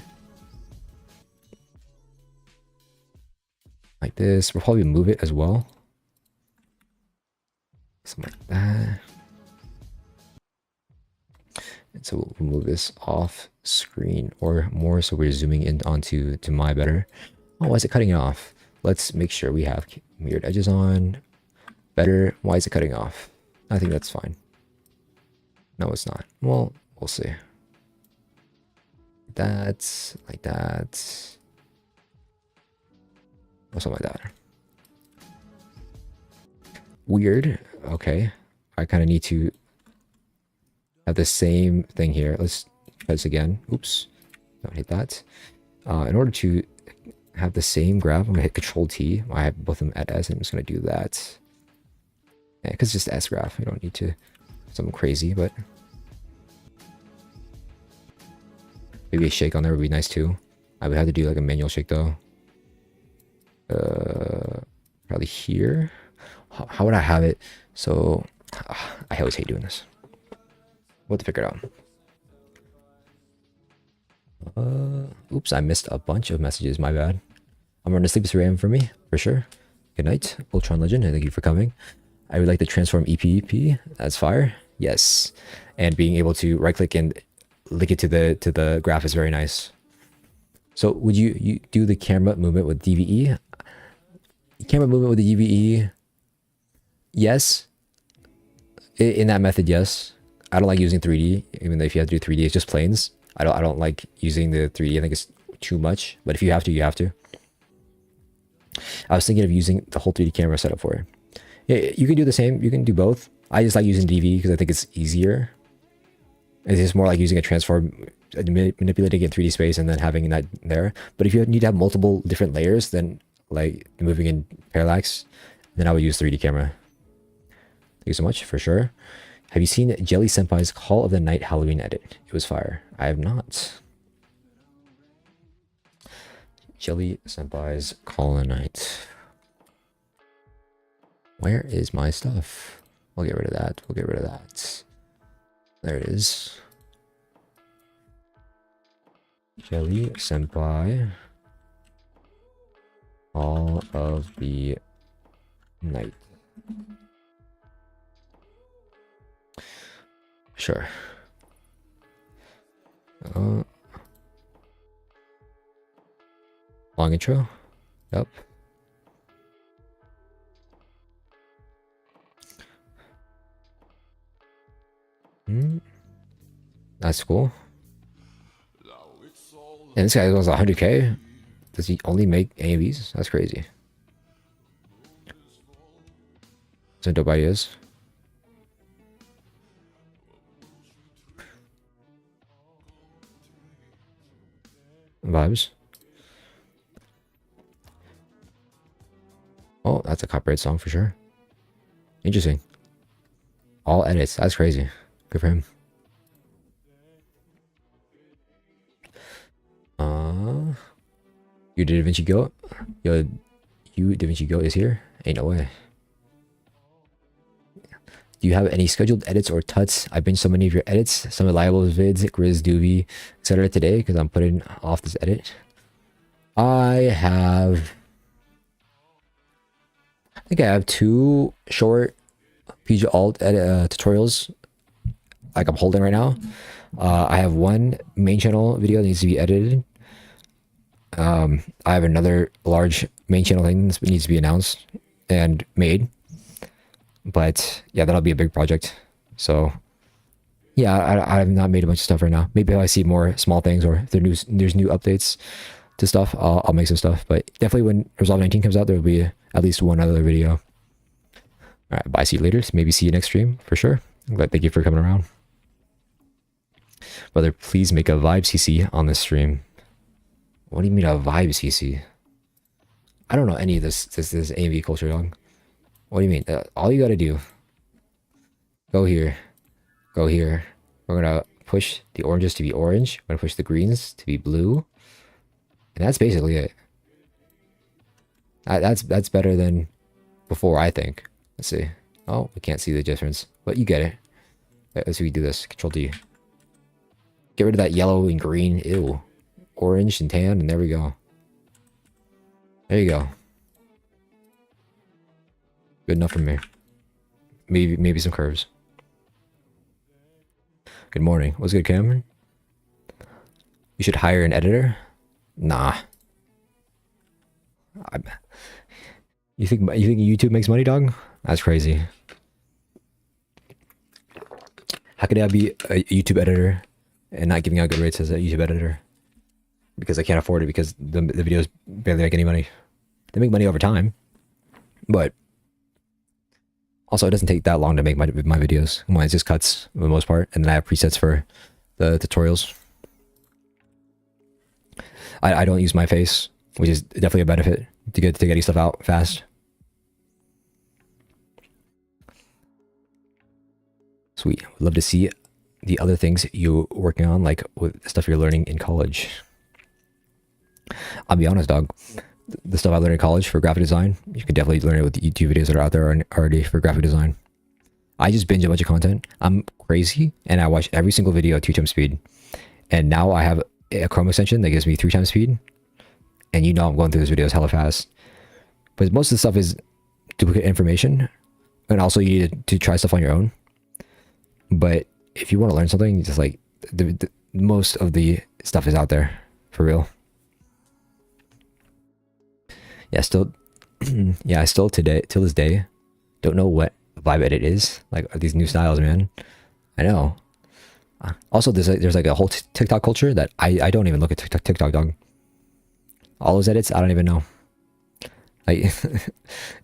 Speaker 1: Like this, we'll probably move it as well. Something like that. And so we'll move this off screen or more, so we're zooming in onto my better. Oh, why is it cutting off? Let's make sure we have mirrored edges on. Better. Why is it cutting off? I think that's fine. No, it's not. Well, we'll see. That's like that. Or something like that. Weird. Okay. I kind of need to have the same thing here. Let's try this again. Oops. Don't hit that. In order to have the same graph, I'm going to hit Control T. I have both of them at S, and I'm just going to do that. Yeah, because it's just S graph. You don't need to something crazy, but maybe a shake on there would be nice too. I would have to do like a manual shake though. Probably here. How would I have it? So I always hate doing this. We'll have to figure it out. Oops, I missed a bunch of messages. My bad. I'm running to sleep. It's 3 a.m. for me, for sure. Good night, Ultron Legend, and thank you for coming. I would like to transform EPP. That's fire. Yes, and being able to right click and link it to the graph is very nice. So would you do the camera movement with DVE? Camera movement with the DVE? Yes. In that method, yes. I don't like using 3D, even though if you have to do 3D, it's just planes. I don't like using the 3D. I think it's too much. But if you have to, you have to. I was thinking of using the whole 3D camera setup for it. Yeah, you can do the same. You can do both. I just like using DV because I think it's easier. It's just more like using a transform, manipulating it in 3D space and then having that there. But if you need to have multiple different layers, then like moving in parallax, then I would use 3D camera. Thank you so much, for sure. Have you seen Jelly Senpai's Call of the Night Halloween edit? It was fire. I have not. Jelly Senpai's Call of the Night. Where is my stuff? We'll get rid of that. We'll get rid of that. There it is. Jelly Senpai. Call of the Night. Sure. Long intro. Yep. That's cool. And this guy goes 100k. Does he only make AMVs? That's crazy. Some dope ideas. Vibes. Oh, that's a copyright song for sure. Interesting. All edits. That's crazy. Good for him. You DaVinci Go? Yo, you DaVinci Go is here? Ain't no way. Do you have any scheduled edits or tuts? I've been so many of your edits, some reliable vids, Grizz, Doobie, etc. today because I'm putting off this edit. I think I have 2 short PeeJ alt edit, tutorials like I'm holding right now. I have 1 main channel video that needs to be edited. I have another large main channel thing that needs to be announced and made. But yeah, that'll be a big project. So yeah, I have not made a bunch of stuff right now. Maybe if I see more small things or if there's new updates to stuff, I'll make some stuff. But definitely when Resolve 19 comes out, there will be at least 1 other video. All right, bye. See you later. Maybe see you next stream for sure. But thank you for coming around. Brother, please make a vibe CC on this stream. What do you mean a vibe CC? I don't know any of this AMV culture, dog. What do you mean? All you gotta do, go here, go here. We're gonna push the oranges to be orange. We're gonna push the greens to be blue. And that's basically it. That's better than before, I think. Let's see. Oh, we can't see the difference, but you get it. Let's see, we do this. Control D. Get rid of that yellow and green. Ew. Orange and tan, and there we go. There you go. Good enough for me. Maybe some curves. Good morning. What's good, Cameron? You should hire an editor? Nah. You think YouTube makes money, dog? That's crazy. How could I be a YouTube editor and not giving out good rates as a YouTube editor? Because I can't afford it, because the videos barely make any money. They make money over time, but also it doesn't take that long to make my videos. Mine's just cuts for the most part, and then I have presets for the tutorials. I don't use my face, which is definitely a benefit to getting stuff out fast. Sweet. Would love to see the other things you're working on, like with stuff you're learning in college. I'll be honest, dog. The stuff I learned in college for graphic design, you can definitely learn it with the YouTube videos that are out there already for graphic design. I just binge a bunch of content. I'm crazy, and I watch every single video at 2 times speed. And now I have a Chrome extension that gives me 3 times speed. And you know I'm going through those videos hella fast. But most of the stuff is duplicate information. And also you need to try stuff on your own. But if you want to learn something, just like most of the stuff is out there for real. Yeah, still, yeah, I still till this day don't know what vibe edit is. Like these new styles, man. I know. Also, there's like a whole TikTok culture that I don't even look at TikTok, dog. All those edits, I don't even know. Like,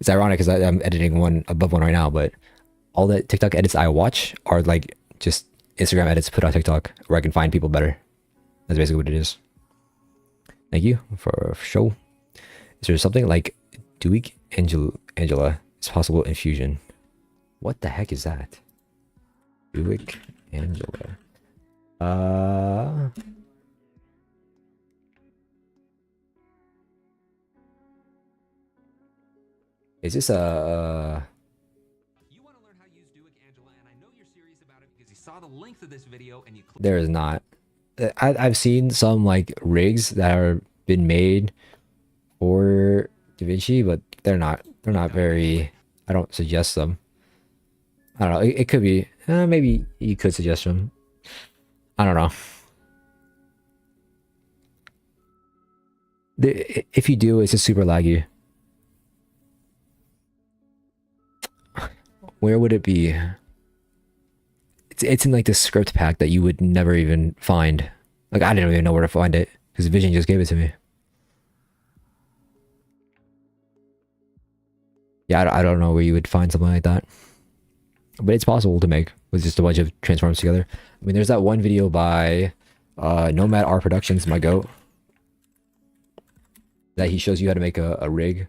Speaker 1: it's ironic because I'm editing one above one right now, but all the TikTok edits I watch are like just Instagram edits put on TikTok where I can find people better. That's basically what it is. Thank you for show. Is there something like Duik Angela is possible in Fusion? What the heck is that? Duik Angela. Is this a? You want to learn how to use Duik Angela, and I know you're serious about it because you saw the length of this video and you. There is not. I've seen some like rigs that are been made for DaVinci, but they're not very. I don't suggest them. I don't know. It could be. Maybe you could suggest them. I don't know. If you do, it's just super laggy. Where would it be? It's in like the script pack that you would never even find. Like I didn't even know where to find it because Vision just gave it to me. Yeah, I don't know where you would find something like that. But it's possible to make with just a bunch of transforms together. I mean, there's that one video by Nomad R Productions, my goat, that he shows you how to make a rig.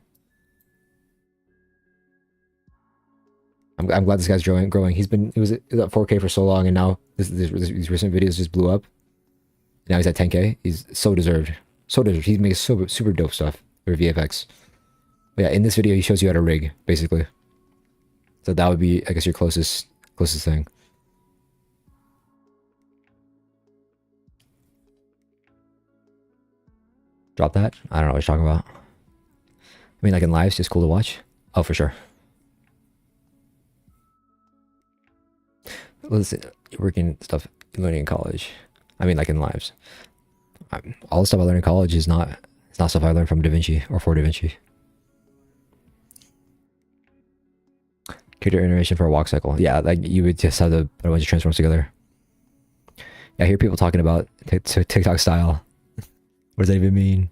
Speaker 1: I'm glad this guy's growing. It was at 4K for so long, and now these recent videos just blew up. Now he's at 10K. He's so deserved. So deserved. He makes super dope stuff for VFX. But yeah, in this video he shows you how to rig, basically. So that would be, I guess, your closest thing. Drop that? I don't know what you're talking about. I mean, like in lives, just cool to watch. Oh, for sure. Listen, you're working stuff, learning in college. I mean, like in lives. All the stuff I learned in college is not stuff I learned from DaVinci or for DaVinci. Character iteration for a walk cycle. Yeah, like you would just have to put a bunch of transforms together. Yeah, I hear people talking about TikTok style. What does that even mean?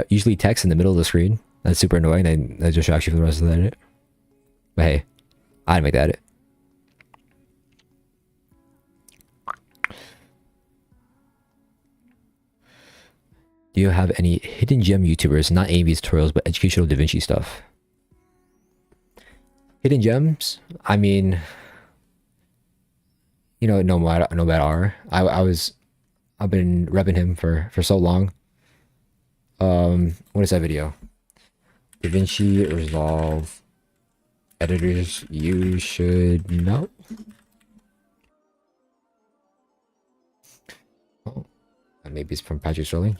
Speaker 1: Usually text in the middle of the screen. That's super annoying. That distracts you for the rest of the edit. But hey, I didn't make the edit. Do you have any hidden gem YouTubers, not AV tutorials, but educational DaVinci stuff? Hidden gems? I mean, you know, Nomad R. I've been repping him for so long. What is that video? DaVinci Resolve editors you should know. Oh, maybe it's from Patrick Sterling.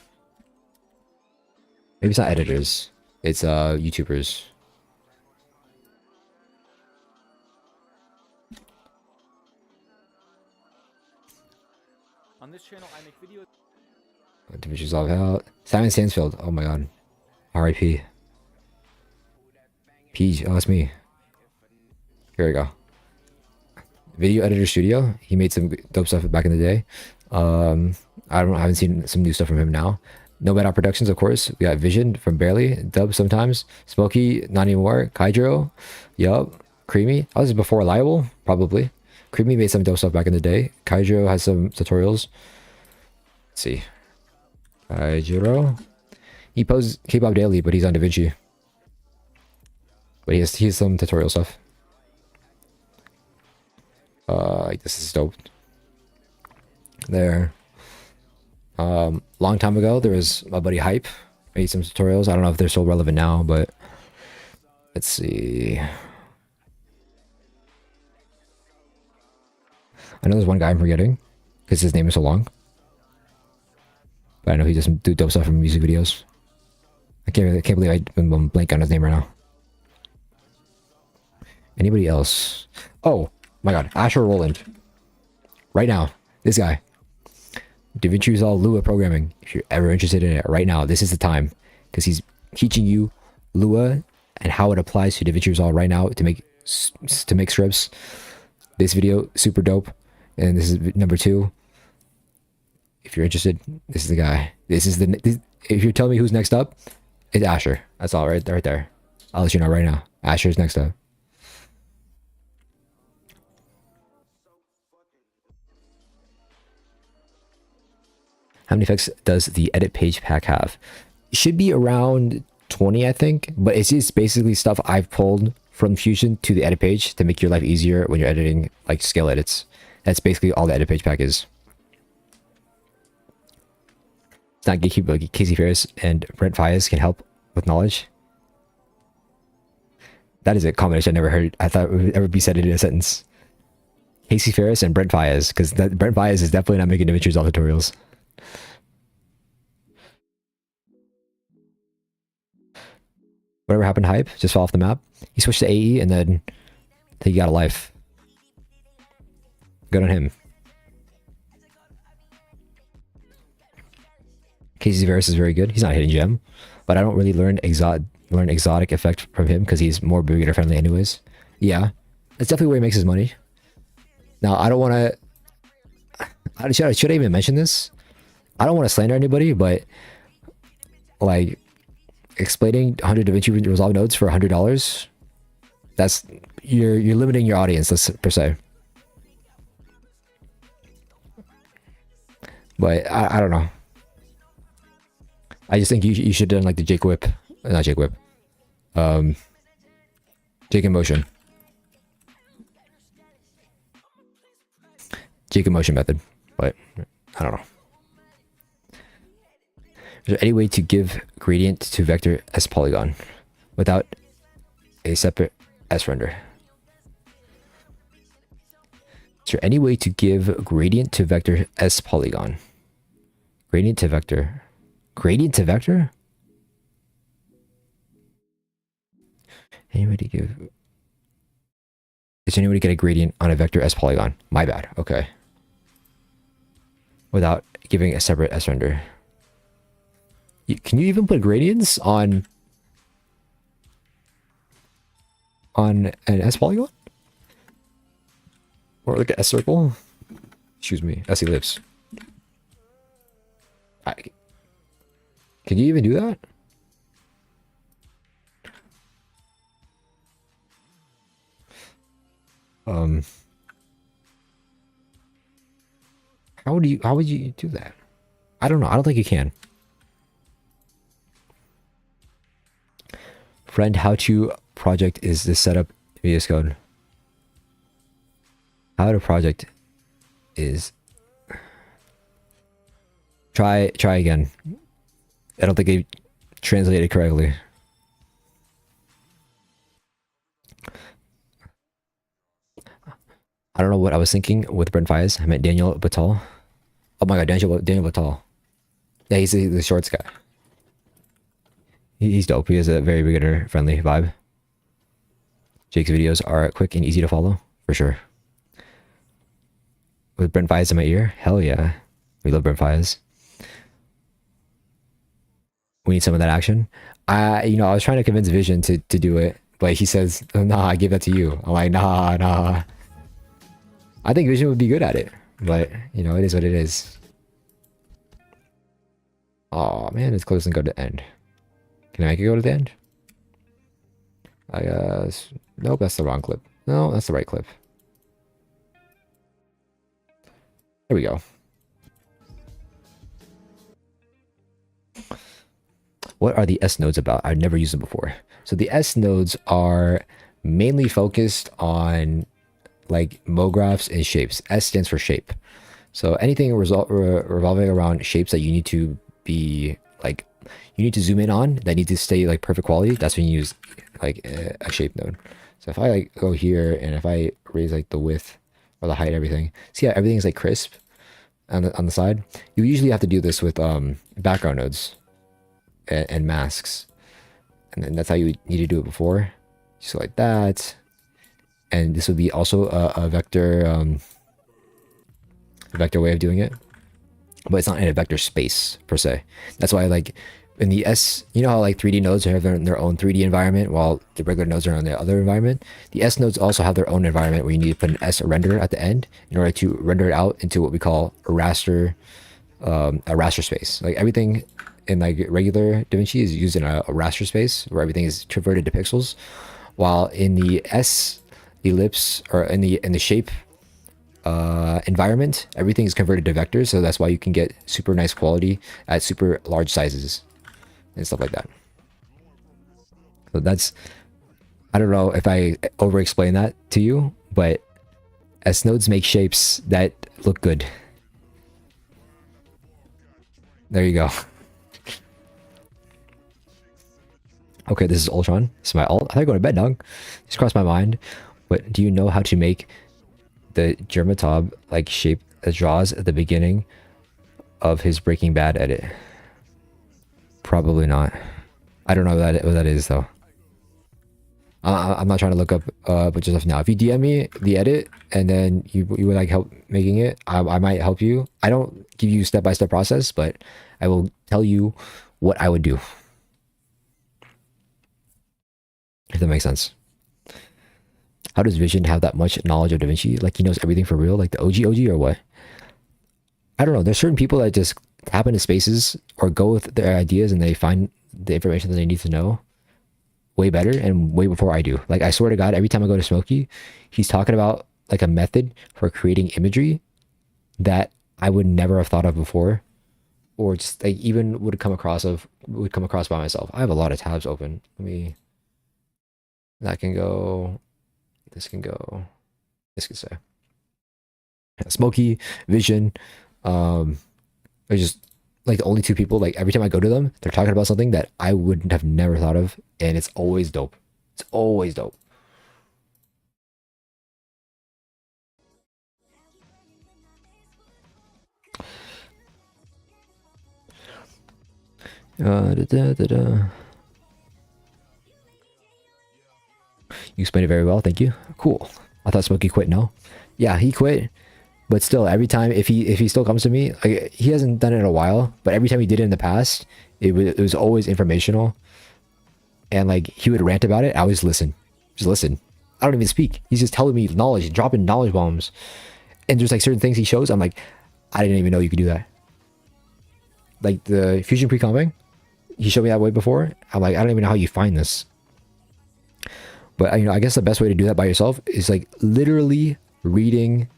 Speaker 1: Maybe it's not editors. It's YouTubers.
Speaker 2: On this channel, I make videos.
Speaker 1: DaVinci Resolve out. Simon Stansfield. Oh my god. R.I.P. PeeJ. Oh, that's me. Here we go. Video Editor Studio. He made some dope stuff back in the day. I haven't seen some new stuff from him now. No Bad Out Productions, of course. We got Vision from Barely. Dub sometimes. Smokey, not anymore. Kydro. Yup. Creamy. Oh, this is before Liable, probably. Creamy made some dope stuff back in the day. Kydro has some tutorials. Let's see. Kydro. He posts K-pop daily, but he's on DaVinci. But he has some tutorial stuff. This is dope. There. Long time ago, there was my buddy Hype. Made some tutorials. I don't know if they're still relevant now, but let's see. I know there's one guy I'm forgetting because his name is so long. But I know he doesn't do dope stuff from music videos. I can't believe I'm blank on his name right now. Anybody else? Oh my god, Asher Roland. Right now, this guy. DaVinci Resolve Lua programming. If you're ever interested in it right now, this is the time. Because he's teaching you Lua and how it applies to DaVinci Resolve right now to make scripts. This video, super dope. And this is number 2. If you're interested, this is the guy. If you're telling me who's next up, it's Asher. That's all right there. I'll let you know right now. Asher's next up. How many effects does the edit page pack have? It should be around 20, I think. But it's just basically stuff I've pulled from Fusion to the edit page to make your life easier when you're editing like scale edits. That's basically all the edit page pack is. It's not gatekeeper, but Casey Ferris and Brent Fias can help with knowledge. That is a combination I never heard. I thought it would ever be said in a sentence. Casey Ferris and Brent Fias, because Brent Fias is definitely not making DaVinci Resolve tutorials. Whatever happened to Hype? Just fell off the map. He switched to AE and then he got a life. Good on him. Casey Varys is very good. He's not a hidden gem, but I don't really learn exotic effect from him because he's more beginner friendly anyways. Yeah, that's definitely where he makes his money. Now I don't want to. Should I even mention this? I don't want to slander anybody, but like explaining 100 DaVinci Resolve nodes for $100, that's you're limiting your audience, per se. But I don't know. I just think you should have done like the Jake Whip, not Jake Whip, Jake in Motion. Jake in Motion method, but I don't know. Is there any way to give gradient to vector S polygon without a separate S render? Is there any way to give gradient to vector S polygon? Gradient to vector. Gradient to vector? Any way to give... Is there any way to get a gradient on a vector S polygon? My bad. Okay. Without giving a separate S render. Can you even put gradients on an S polygon? Or like an S circle? Excuse me, S ellipse. Can you even do that? How would you do that? I don't know. I don't think you can. Friend, how to project is this setup VS Code? How to project is try again. I don't think it translated correctly. I don't know what I was thinking with Brent Fires. I meant Daniel Batal. Oh my god, Daniel Batal. Yeah, he's the shorts guy. He's dope. He has a very beginner friendly vibe. Jake's videos are quick and easy to follow, for sure. With Brent Fires in my ear? Hell yeah. We love Brent Fires. We need some of that action. I was trying to convince Vision to do it, but he says, nah, I give that to you. I'm like, nah. I think Vision would be good at it, but it is what it is. Oh man, it's close and go to the end. Can I make it go to the end? I guess. Nope, that's the wrong clip. No, that's the right clip. There we go. What are the S nodes about? I've never used them before. So the S nodes are mainly focused on like Mographs and shapes. S stands for shape. So anything revolving around shapes that you need to be like, you need to zoom in on, that need to stay like perfect quality, that's when you use like a shape node. So if I like go here and if I raise like the width or the height, everything, see how everything's like crisp on the side? You usually have to do this with background nodes and masks. And then that's how you need to do it before. Just like that. And this would be also a vector way of doing it, but it's not in a vector space per se. That's why like in the S, you know how like 3D nodes have their own 3D environment while the regular nodes are on the other environment? The S nodes also have their own environment where you need to put an S render at the end in order to render it out into what we call a raster space. Like everything in like regular DaVinci is used in a raster space where everything is converted to pixels, while in the S ellipse or in the shape environment, everything is converted to vectors. So that's why you can get super nice quality at super large sizes and stuff like that. So that's, I don't know if I over explain that to you, but S nodes make shapes that look good. There you go. Okay, this is Ultron. This is my alt. I thought I'd go to bed, dog. Just crossed my mind. But do you know how to make the Germatob like shape that draws at the beginning of his Breaking Bad edit? Probably not. I don't know what that is though. I'm not trying to look up a bunch of stuff now. If you DM me the edit and then you would like help making it, I might help you. I don't give you step-by-step process, but I will tell you what I would do. If that makes sense. How does Vision have that much knowledge of DaVinci? Like he knows everything for real? Like the OG or what? I don't know. There's certain people that just tap into spaces or go with their ideas and they find the information that they need to know way better and way before I do. Like I swear to God, every time I go to Smokey, he's talking about like a method for creating imagery that I would never have thought of before, or just like even would come across by myself. I have a lot of tabs open. That can go. This can go. This can say. Smokey, Vision, are just like the only two people. Like every time I go to them, they're talking about something that I would have never thought of, and it's always dope. It's always dope. You explained it very well, thank you. Cool. I thought Smokey quit. No, yeah, he quit, but still, every time if he still comes to me, like he hasn't done it in a while, but every time he did it in the past, it was always informational, and like he would rant about it. I always listen, just listen. I don't even speak. He's just telling me knowledge, dropping knowledge bombs, and there's like certain things he shows. I'm like, I didn't even know you could do that. Like the fusion pre-comping, he showed me that way before. I'm like, I don't even know how you find this. But I guess the best way to do that by yourself is like literally reading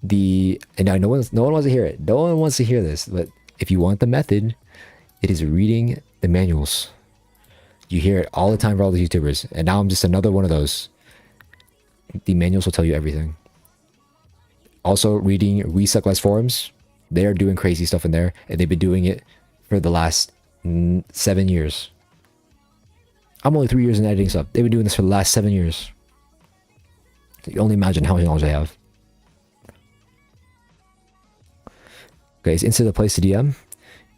Speaker 1: and now no one wants to hear it. No one wants to hear this, but if you want the method, it is reading the manuals. You hear it all the time for all these YouTubers, and now I'm just another one of those. The manuals will tell you everything. Also reading Resuckless forums. They're doing crazy stuff in there, and they've been doing it for the last 7 years. I'm only 3 years in editing stuff. They've been doing this for the last 7 years. So you only imagine how much knowledge they have. Okay, is Insta the place to DM?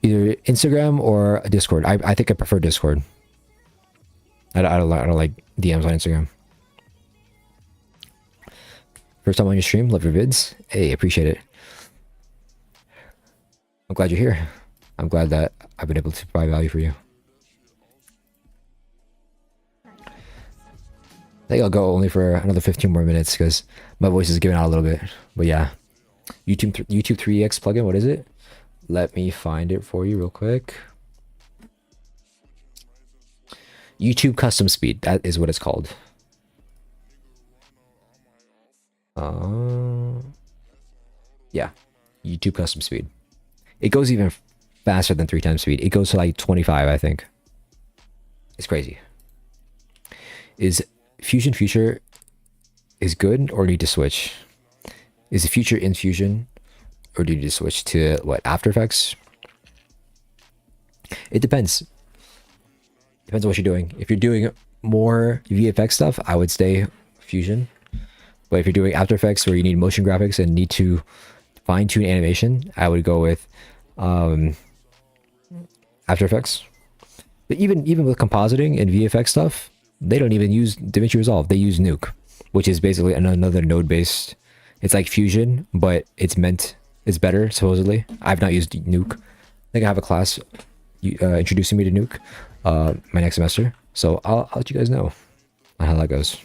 Speaker 1: Either Instagram or Discord. I think I prefer Discord. I don't like DMs on Instagram. First time on your stream, love your vids. Hey, appreciate it. I'm glad you're here. I'm glad that I've been able to provide value for you. I think I'll go only for another 15 more minutes because my voice is giving out a little bit. But yeah, YouTube 3x plugin. What is it? Let me find it for you real quick. YouTube custom speed. That is what it's called. Yeah, YouTube custom speed. It goes even faster than 3 times speed. It goes to like 25, I think. It's crazy. Is Fusion Future is good or need to switch? Is the future in Fusion or do you need to switch to what, After Effects? It depends. Depends on what you're doing. If you're doing more VFX stuff, I would stay Fusion. But if you're doing After Effects where you need motion graphics and need to fine tune animation, I would go with After Effects. But even with compositing and VFX stuff, they don't even use DaVinci Resolve. They use Nuke, which is basically another node-based. It's like Fusion, but it's better, supposedly. I've not used Nuke. I think I have a class introducing me to Nuke my next semester. So I'll let you guys know how that goes.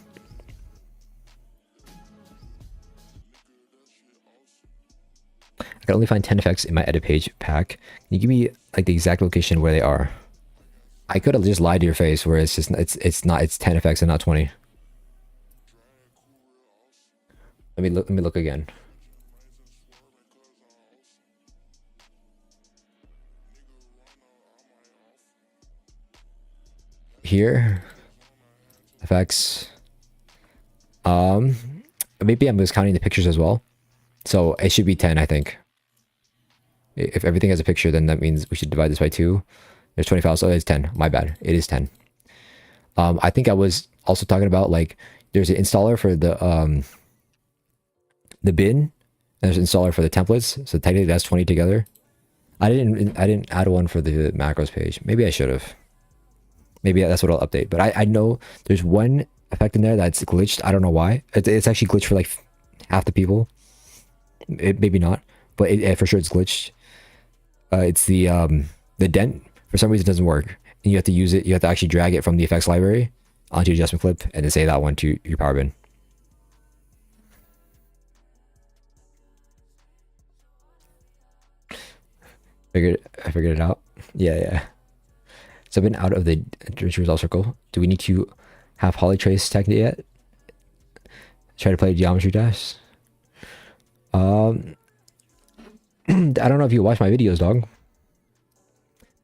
Speaker 1: I can only find 10 effects in my edit page pack. Can you give me like the exact location where they are? I could have just lied to your face where it's just it's 10 effects and not 20. Let me look again. Here, effects. Maybe I'm just counting the pictures as well. So it should be 10, I think. If everything has a picture, then that means we should divide this by 2. There's 20 files, so it's 10. My bad. It is 10. I think I was also talking about like there's an installer for the bin, and there's an installer for the templates. So technically that's 20 together. I didn't add one for the macros page. Maybe I should have. Maybe that's what I'll update. But I know there's one effect in there that's glitched. I don't know why. It's actually glitched for like half the people. Maybe not, but for sure it's glitched. It's the dent. For some reason it doesn't work. And you have to use it. You have to actually drag it from the effects library onto your adjustment clip and then save that one to your power bin. I figured it out. Yeah. So I've been out of the DaVinci Resolve circle. Do we need to have Polytrace tagged yet? Try to play Geometry Dash. I don't know if you watch my videos, dog.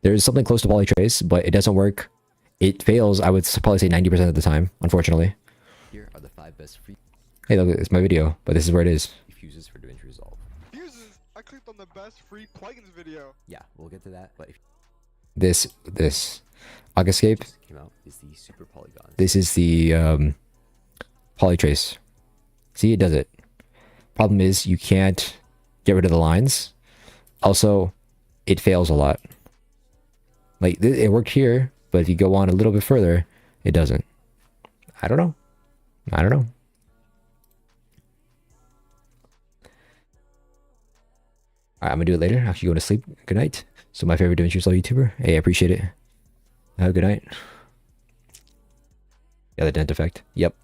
Speaker 1: There's something close to Polytrace, but it doesn't work. It fails, I would probably say 90% of the time, unfortunately. Here are the 5 best free. Hey, look, it's my video, but this is where it is. Fuses for DaVinci Resolve.
Speaker 2: Fuses? I clicked on the best free plugins video.
Speaker 1: Yeah, we'll get to that. But this Auguscape came out is the super polygon. This is the Polytrace. See, it does it. Problem is you can't get rid of the lines. Also, it fails a lot. Like it worked here, but if you go on a little bit further, it doesn't. I don't know. Alright, I'm gonna do it later. Actually, going to sleep. Good night. So my favorite DaVinci Resolve YouTuber. Hey, I appreciate it. Have a good night. Yeah, the dent effect. Yep.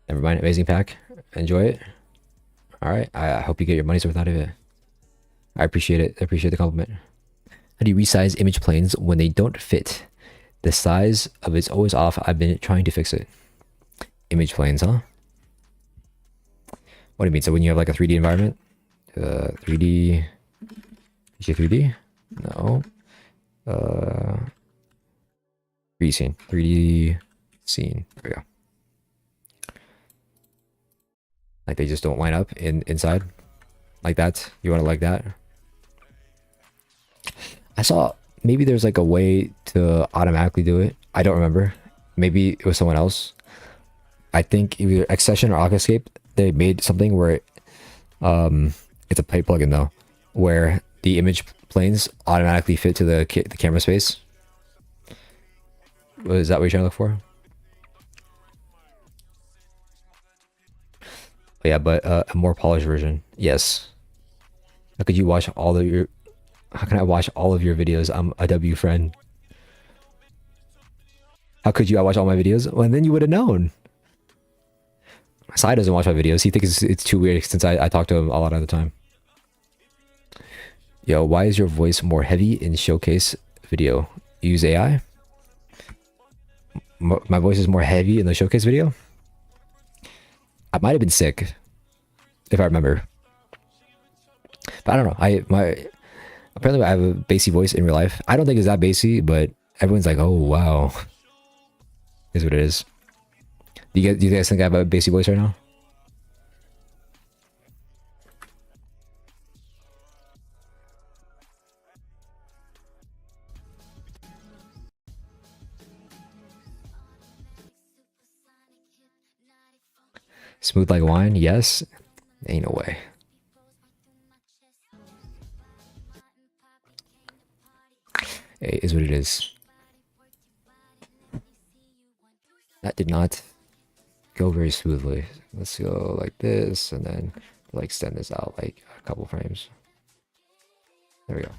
Speaker 1: Never mind. Amazing pack. Enjoy it. All right. I hope you get your money's worth out of it. I appreciate it. I appreciate the compliment. How do you resize image planes when they don't fit? The size of it's always off. I've been trying to fix it. Image planes, huh? What do you mean? So when you have like a 3D environment? 3D... Is it 3D? No. 3D scene. 3D scene. There we go. Like they just don't line up inside. Like that. You want it like that? I saw maybe there's like a way to automatically do it. I don't remember. Maybe it was someone else. I think either Accession or Aquascape, they made something where It's a paid plugin though, where the image planes automatically fit to the camera space. Is that what you're trying to look for? Yeah, but a more polished version. Yes. How could you watch all of your? How can I watch all of your videos? I'm a W friend. How could you watch all my videos? Well, then you would have known. Sai doesn't watch my videos. He thinks it's too weird since I talk to him a lot of the time. Yo, why is your voice more heavy in showcase video? You use AI? My voice is more heavy in the showcase video? I might have been sick, if I remember. But I don't know. Apparently I have a bassy voice in real life. I don't think it's that bassy, but everyone's like, oh wow. Is what it is. Do you guys think I have a bassy voice right now? Smooth like wine? Yes. Ain't no way. It is what it is. That did not go very smoothly. Let's go like this and then like extend this out like a couple frames. There we go.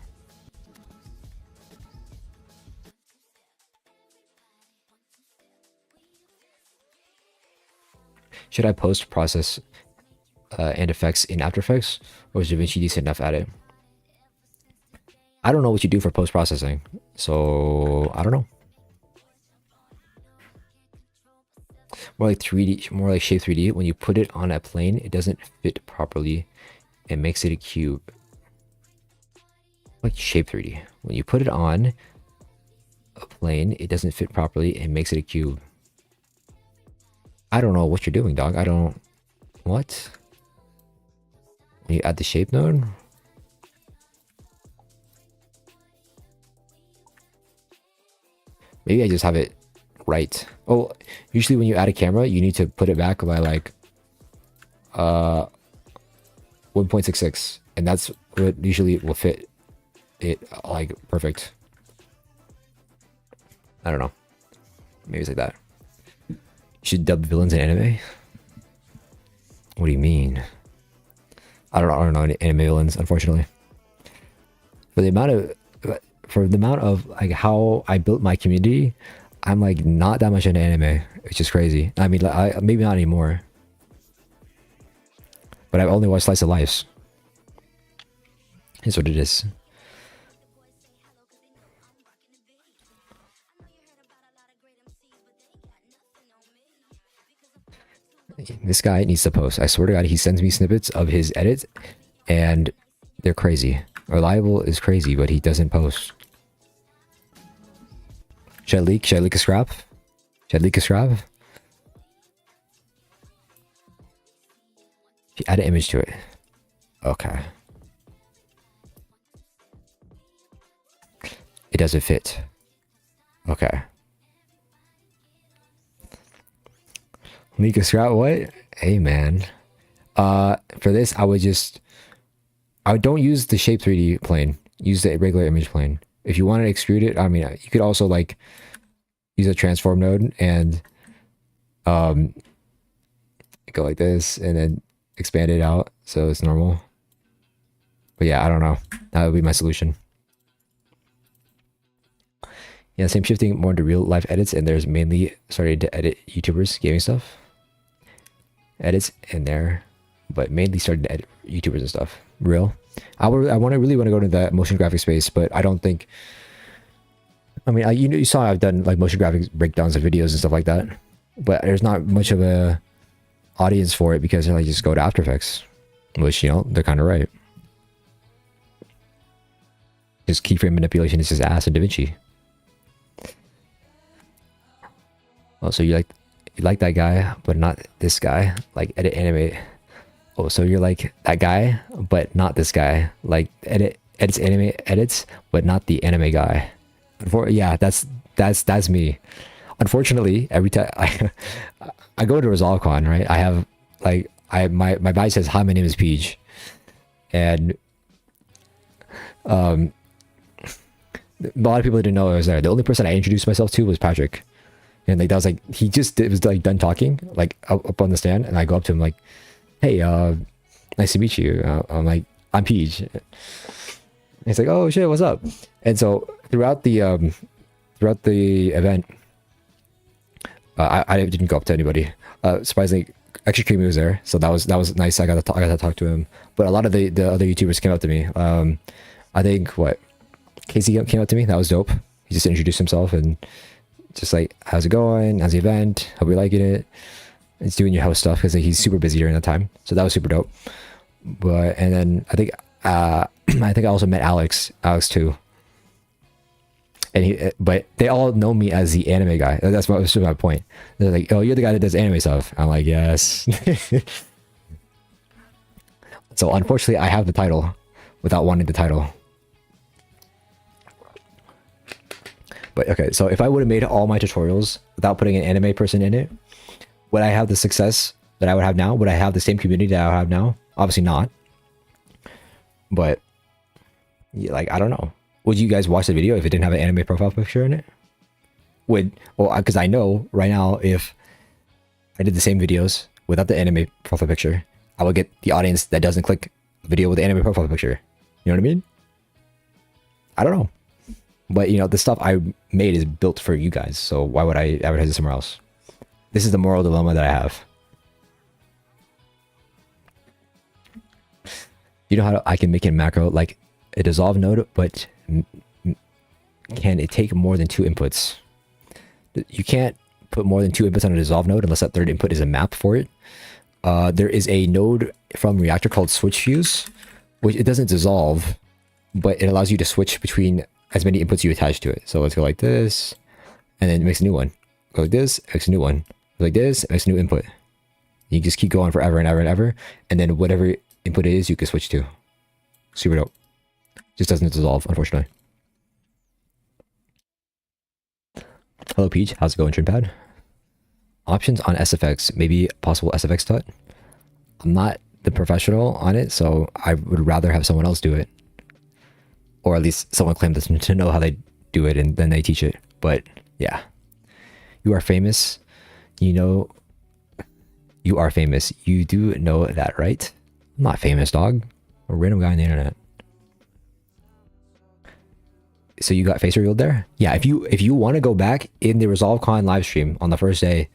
Speaker 1: Should I post process and effects in After Effects, or is DaVinci decent enough at it? I don't know what you do for post processing, so I don't know. More like 3D, more like shape 3D. When you put it on a plane, it doesn't fit properly. It makes it a cube. Like shape 3D. When you put it on a plane, it doesn't fit properly. It makes it a cube. I don't know what you're doing, dog. I don't... What? When you add the shape node? Maybe I just have it right. Oh, usually when you add a camera, you need to put it back by like 1.66, and that's what usually will fit it like perfect. I don't know. Maybe it's like that. You should dub villains in anime. What do you mean? I don't know any anime villains, unfortunately. For the amount of like how I built my community, I'm like not that much into anime. It's just crazy. I mean, like, maybe not anymore. But I've only watched slice of lives. Is what it is. This guy needs to post. I swear to God, he sends me snippets of his edits, and they're crazy. Reliable is crazy, but he doesn't post. Should I leak? Should I leak a scrap? Should I leak a scrap? If you add an image to it. Okay. It doesn't fit. Okay. Leak a scrap? What? Hey, man. For this, I don't use the shape 3D plane. Use the regular image plane. If you want to extrude it, I mean, you could also like use a transform node and go like this and then expand it out so it's normal. But yeah, I don't know. That would be my solution. Yeah, same shifting more into real life edits, and there's mainly started to edit YouTubers gaming stuff. Edits in there, but mainly started to edit YouTubers and stuff. Real. I really want to go into that motion graphic space, but I don't think. I mean, you saw I've done like motion graphics breakdowns of videos and stuff like that, but there's not much of a audience for it because I just go to After Effects, which they're kind of right. Just keyframe manipulation is just ass in DaVinci. Oh, so you like that guy, but not this guy. Like edit animate. Oh, so you're like that guy, but not this guy. Like edits anime edits, but not the anime guy. Yeah, that's me. Unfortunately, every time I go to ResolveCon, right? I have like my badge says, "Hi, my name is PeeJ," and a lot of people didn't know I was there. The only person I introduced myself to was Patrick, and like that was like he just was like done talking like up on the stand, and I go up to him like, "Hey, nice to meet you." I'm like, "I'm PeeJ." He's like, "Oh shit, what's up?" And so throughout the event, I didn't go up to anybody. Surprisingly, actually Creamy was there, so that was nice. I got to talk to him. But a lot of the other YouTubers came up to me. I think Casey came up to me. That was dope. He just introduced himself and just like, "How's it going? How's the event? Hope you're liking it." It's doing your house stuff because like, he's super busy during that time, so that was super dope. But and then I think I also met Alex too. And but they all know me as the anime guy. That's what was my point. They're like, "Oh, you're the guy that does anime stuff." I'm like, "Yes." So unfortunately, I have the title without wanting the title. But okay, so if I would have made all my tutorials without putting an anime person in it, would I have the success that I would have now? Would I have the same community that I have now? Obviously not. But yeah, like, I don't know. Would you guys watch the video if it didn't have an anime profile picture in it? Because I know right now if I did the same videos without the anime profile picture, I would get the audience that doesn't click a video with the anime profile picture. You know what I mean? I don't know. But, you know, the stuff I made is built for you guys, so why would I advertise it somewhere else? This is the moral dilemma that I have. You know how I can make a macro like a dissolve node, but can it take more than 2 inputs? You can't put more than 2 inputs on a dissolve node unless that third input is a map for it. There is a node from Reactor called switch fuse, which it doesn't dissolve, but it allows you to switch between as many inputs you attach to it. So let's go like this, and then it makes a new one. Go like this, it makes a new one. Go like this, it makes a new input. You just keep going forever and ever and ever, and then whatever input it is, you can switch to. Super dope. Just doesn't dissolve, unfortunately. Hello, PeeJ. How's it going, TrimPad? Options on SFX. Maybe possible SFX tut. I'm not the professional on it, so I would rather have someone else do it. Or at least someone claim to know how they do it and then they teach it. But yeah. You are famous. You know, you are famous. You do know that, right? I'm not famous, dog. A random guy on the internet. So you got face revealed there? Yeah, if you want to go back in the ResolveCon live stream on the first day,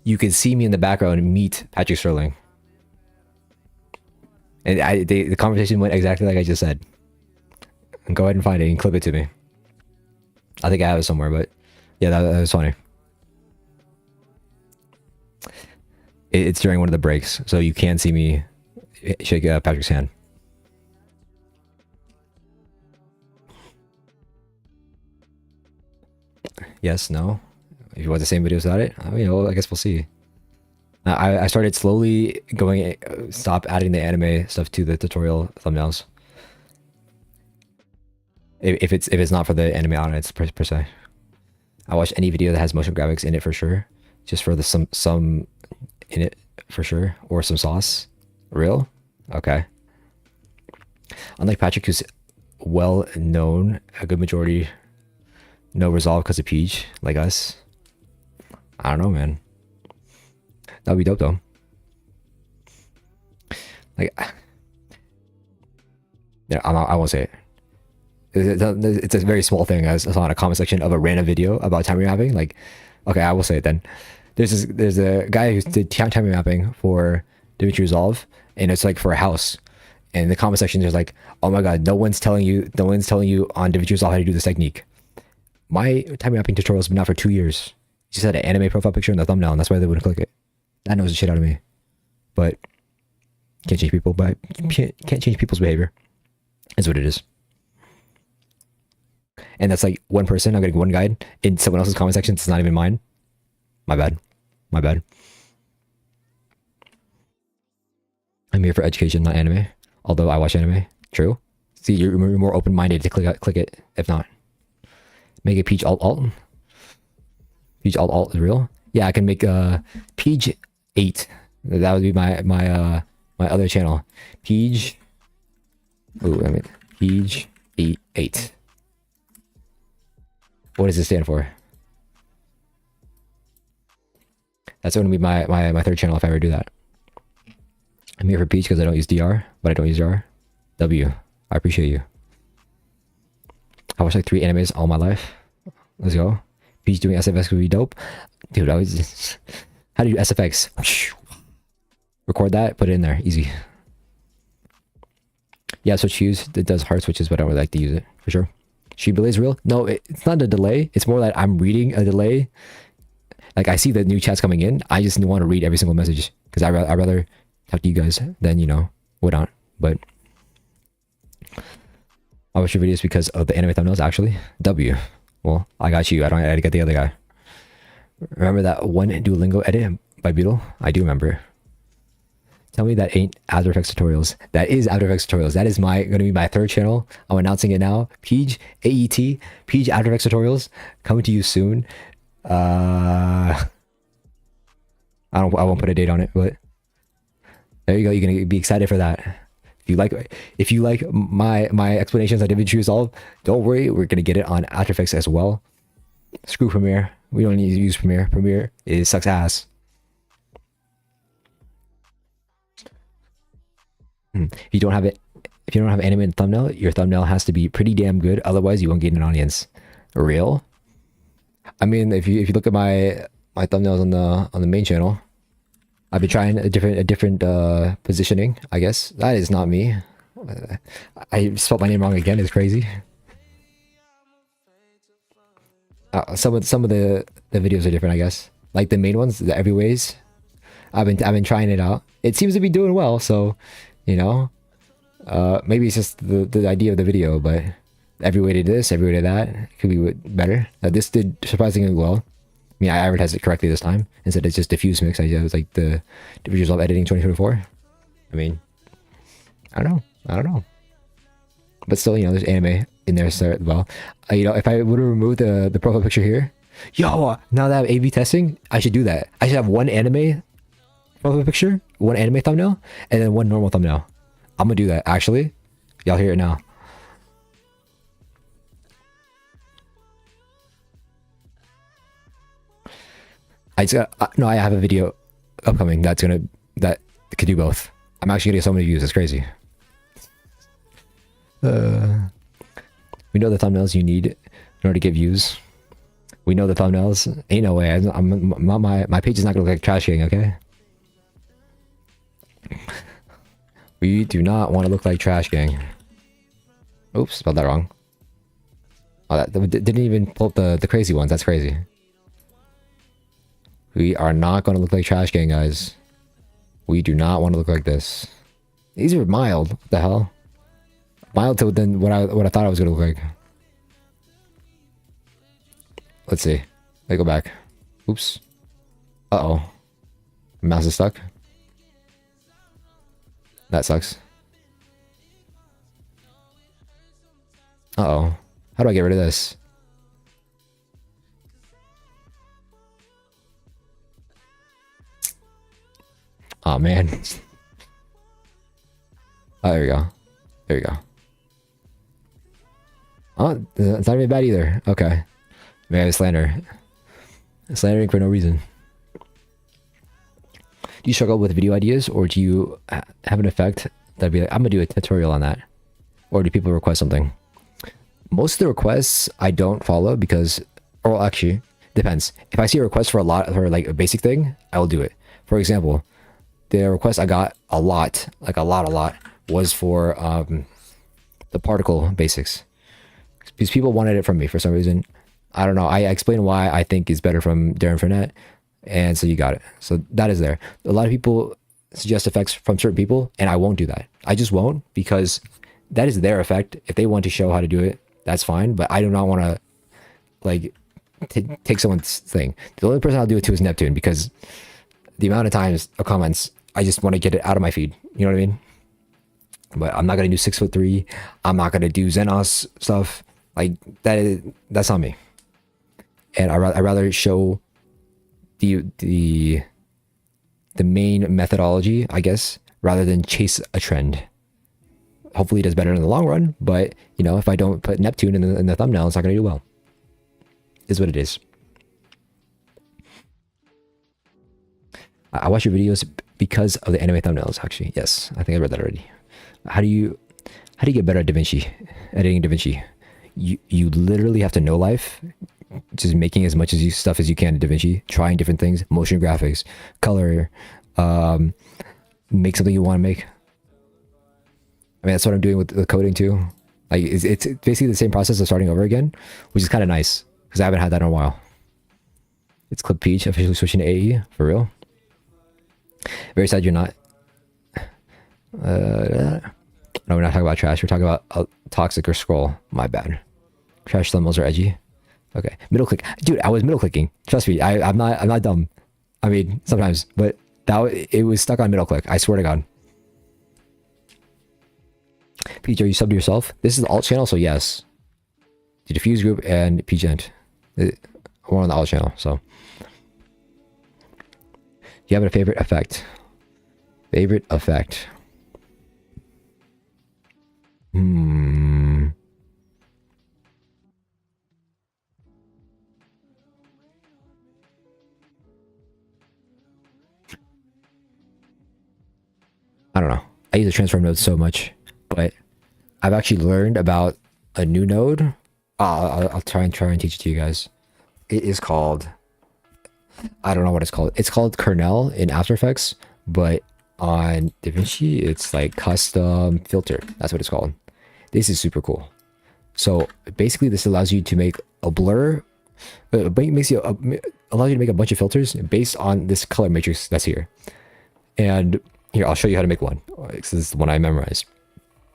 Speaker 1: you can see me in the background and meet Patrick Sterling. And the conversation went exactly like I just said. And go ahead and find it and clip it to me. I think I have it somewhere, but yeah, that was funny. It's during one of the breaks, so you can see me shake Patrick's hand. Yes, no. If you want the same videos without it, I mean, well, I guess we'll see. I started slowly going, stop adding the anime stuff to the tutorial thumbnails. If it's not for the anime audience per se. I watch any video that has motion graphics in it for sure. Just for the some in it for sure. Or some sauce. Real? Okay. Unlike Patrick, who's well known, a good majority no resolve because of PeeJ, like us. I don't know, man. That would be dope though. Like, yeah, I won't say it. It's a very small thing. I saw in a comment section of a random video about time remapping. Like, okay, I will say it then. There's a guy who did time remapping for DaVinci Resolve, and it's like for a house. And in the comment section, there's like, "Oh my god, no one's telling you on DaVinci Resolve how to do this technique." My time mapping tutorial has been out for 2 years. You just had an anime profile picture in the thumbnail, and that's why they wouldn't click it. That knows the shit out of me. But can't change people. But can't change people's behavior. Is what it is. And that's like one person. I'm getting one guide in someone else's comment section. It's not even mine. My bad. My bad. I'm here for education, not anime. Although I watch anime. True. See, you're more open-minded to click it. If not. Make a PeeJ alt. PeeJ alt is real. Yeah, I can make PeeJ 8. That would be my other channel. PeeJ Ooh, I mean, PeeJ 8. What does it stand for? That's going to be my third channel if I ever do that. I'm here for PeeJ because I don't use DR, but I don't use R. W. I appreciate you. I watched like 3 animes all my life. Let's go. PeeJ doing SFX would be dope. Dude, I was just... How do you do SFX? Record that, put it in there. Easy. Yeah, switch hues. It does hard switches, but I would like to use it for sure. Sheep delay is real? No, it's not a delay. It's more that I'm reading a delay. Like, I see the new chats coming in. I just want to read every single message because I'd rather talk to you guys than, you know, whatnot. But I watch your videos because of the anime thumbnails, actually. W. Well, I got you. I had to get the other guy. Remember that one Duolingo edit by Beetle? I do remember. Tell me that ain't After Effects tutorials. That is After Effects tutorials. That is going to be my third channel. I'm announcing it now. PeeJ, AET, PeeJ After Effects tutorials coming to you soon. I won't put a date on it, but there you go. You're gonna be excited for that. If you like my explanations on DaVinci Resolve, don't worry. We're gonna get it on After Effects as well. Screw Premiere. We don't need to use Premiere. Premiere sucks ass. If you don't have anime in the thumbnail, your thumbnail has to be pretty damn good. Otherwise, you won't get an audience. Real? I mean, if you look at my thumbnails on the main channel, I've been trying a different positioning. I guess that is not me. I spelled my name wrong again. It's crazy. Some of the videos are different. I guess like the main ones, the everyways. I've been trying it out. It seems to be doing well. So, you know, maybe it's just the idea of the video, but every way to this, every way to that could be better. This did surprisingly well. I mean, I advertised it correctly this time. Instead, it's just diffuse mix. I was like the DaVinci Resolve editing 2024. I mean, I don't know. But still, you know, there's anime in there as well. You know, if I would have removed the profile picture here, yo, now that I have A/B testing, I should do that. I should have one anime profile picture, one anime thumbnail, and then one normal thumbnail. I'm gonna do that. Actually, y'all hear it now. I have a video upcoming that could do both. I'm actually gonna get so many views. It's crazy. We know the thumbnails you need in order to get views. We know the thumbnails. Ain't no way. My page is not gonna look like trash gang. Okay. We do not want to look like trash gang. Oops, spelled that wrong. Oh, that didn't even pull up the crazy ones. That's crazy. We are not going to look like trash gang, guys. We do not want to look like this. These are mild. What the hell? Mild to than what I thought I was going to look like. Let's see. Let me go back. Oops. Uh-oh. Mouse is stuck. That sucks. Uh-oh. How do I get rid of this? Oh man. Oh, there we go. There we go. Oh, it's not even bad either. Okay. Maybe I have slander. Slandering for no reason. Do you struggle with video ideas, or do you have an effect that'd be like, I'm gonna do a tutorial on that? Or do people request something? Most of the requests I don't follow because, or actually, depends. If I see a request for like a basic thing, I will do it. For example, the request I got a lot, was for the particle basics. Because people wanted it from me for some reason. I don't know. I explained why I think is better from Darren Fournette, and so you got it. So that is there. A lot of people suggest effects from certain people, and I won't do that. I just won't, because that is their effect. If they want to show how to do it, that's fine. But I do not want to like take someone's thing. The only person I'll do it to is Neptune, because the amount of times or comments, I just want to get it out of my feed. You know what I mean? But I'm not gonna do 6'3". I'm not gonna do Xenos stuff like that. That's not me. And I rather show the main methodology, I guess, rather than chase a trend. Hopefully it does better in the long run, but you know, if I don't put Neptune in the thumbnail, it's not going to do well. Is what it is. I watch your videos because of the anime thumbnails, actually. Yes, I think I read that already. How do you get better at DaVinci? Editing DaVinci? You literally have to know life, just making as much stuff as you can in DaVinci, trying different things, motion graphics, color, make something you want to make. I mean, that's what I'm doing with the coding too. Like, it's basically the same process of starting over again, which is kind of nice because I haven't had that in a while. It's Clip PeeJ officially switching to AE for real. Very sad you're not. No, we're not talking about trash. We're talking about toxic or scroll. My bad. Trash thumbnails are edgy. Okay, middle click, dude. I was middle clicking. Trust me, I'm not dumb. I mean, sometimes, but it was stuck on middle click. I swear to God. PeeJ, you subbed to yourself? This is the alt channel, so yes. The diffuse group and PeeJ. We're on the alt channel, so. Do you have a favorite effect? Favorite effect? I don't know. I use the transform node so much, but I've actually learned about a new node. I'll try and teach it to you guys. It is called, I don't know what it's called. It's called kernel in After Effects, but on DaVinci, it's like custom filter. That's what it's called. This is super cool. So basically, this allows you to make a blur. Allows you to make a bunch of filters based on this color matrix that's here. And here, I'll show you how to make one. This is the one I memorized.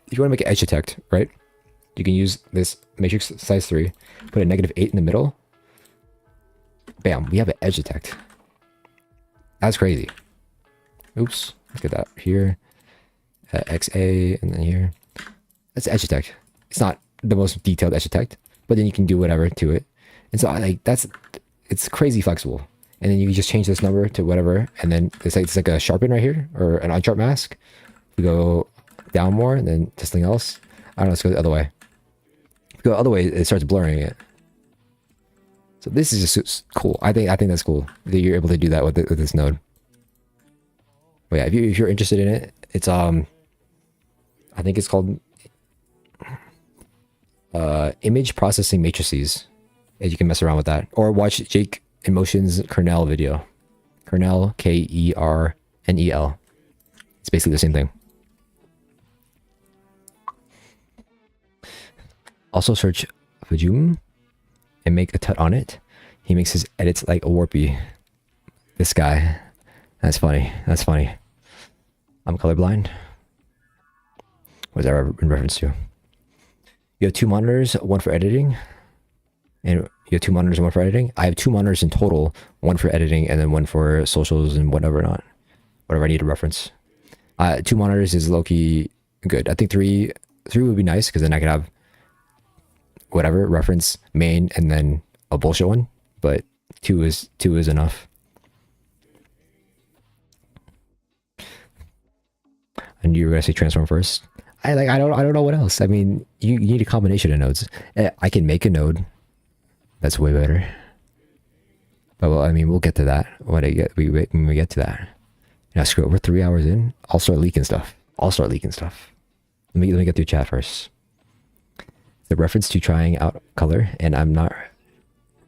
Speaker 1: If you want to make an edge detect, right? You can use this matrix size 3, put a -8 in the middle. Bam, we have an edge detect. That's crazy. Oops, let's get that here. XA, and then here. That's edge detect. It's not the most detailed edge detect, but then you can do whatever to it. And so it's crazy flexible. And then you can just change this number to whatever, and then it's like a sharpen right here, or an unsharp mask. We go down more, and then to something else. I don't know, let's go the other way. If we go the other way, it starts blurring it. So this is just cool. I think that's cool that you're able to do that with this node. But yeah, if you're interested in it, it's I think it's called image processing matrices. And you can mess around with that, or watch Jake Emotion's kernel video. Kernel, KERNEL. It's basically the same thing. Also search Fujum and make a tut on it. He makes his edits like a warpy. This guy. That's funny. That's funny. I'm colorblind. What is that in reference to? You have 2 monitors, one for editing. And you have 2 monitors and one for editing. I have 2 monitors in total, one for editing and then one for socials and whatever I need to reference. 2 monitors is low-key good. I think 3 would be nice because then I could have whatever reference main and then a bullshit one. But 2 is enough. And you were gonna say transform first. I don't know what else. I mean, you need a combination of nodes. I can make a node that's way better. But well, I mean, we'll get to that when we get to that. Now screw it. We're 3 hours in. I'll start leaking stuff. Let me get through chat first. The reference to trying out color, and I'm not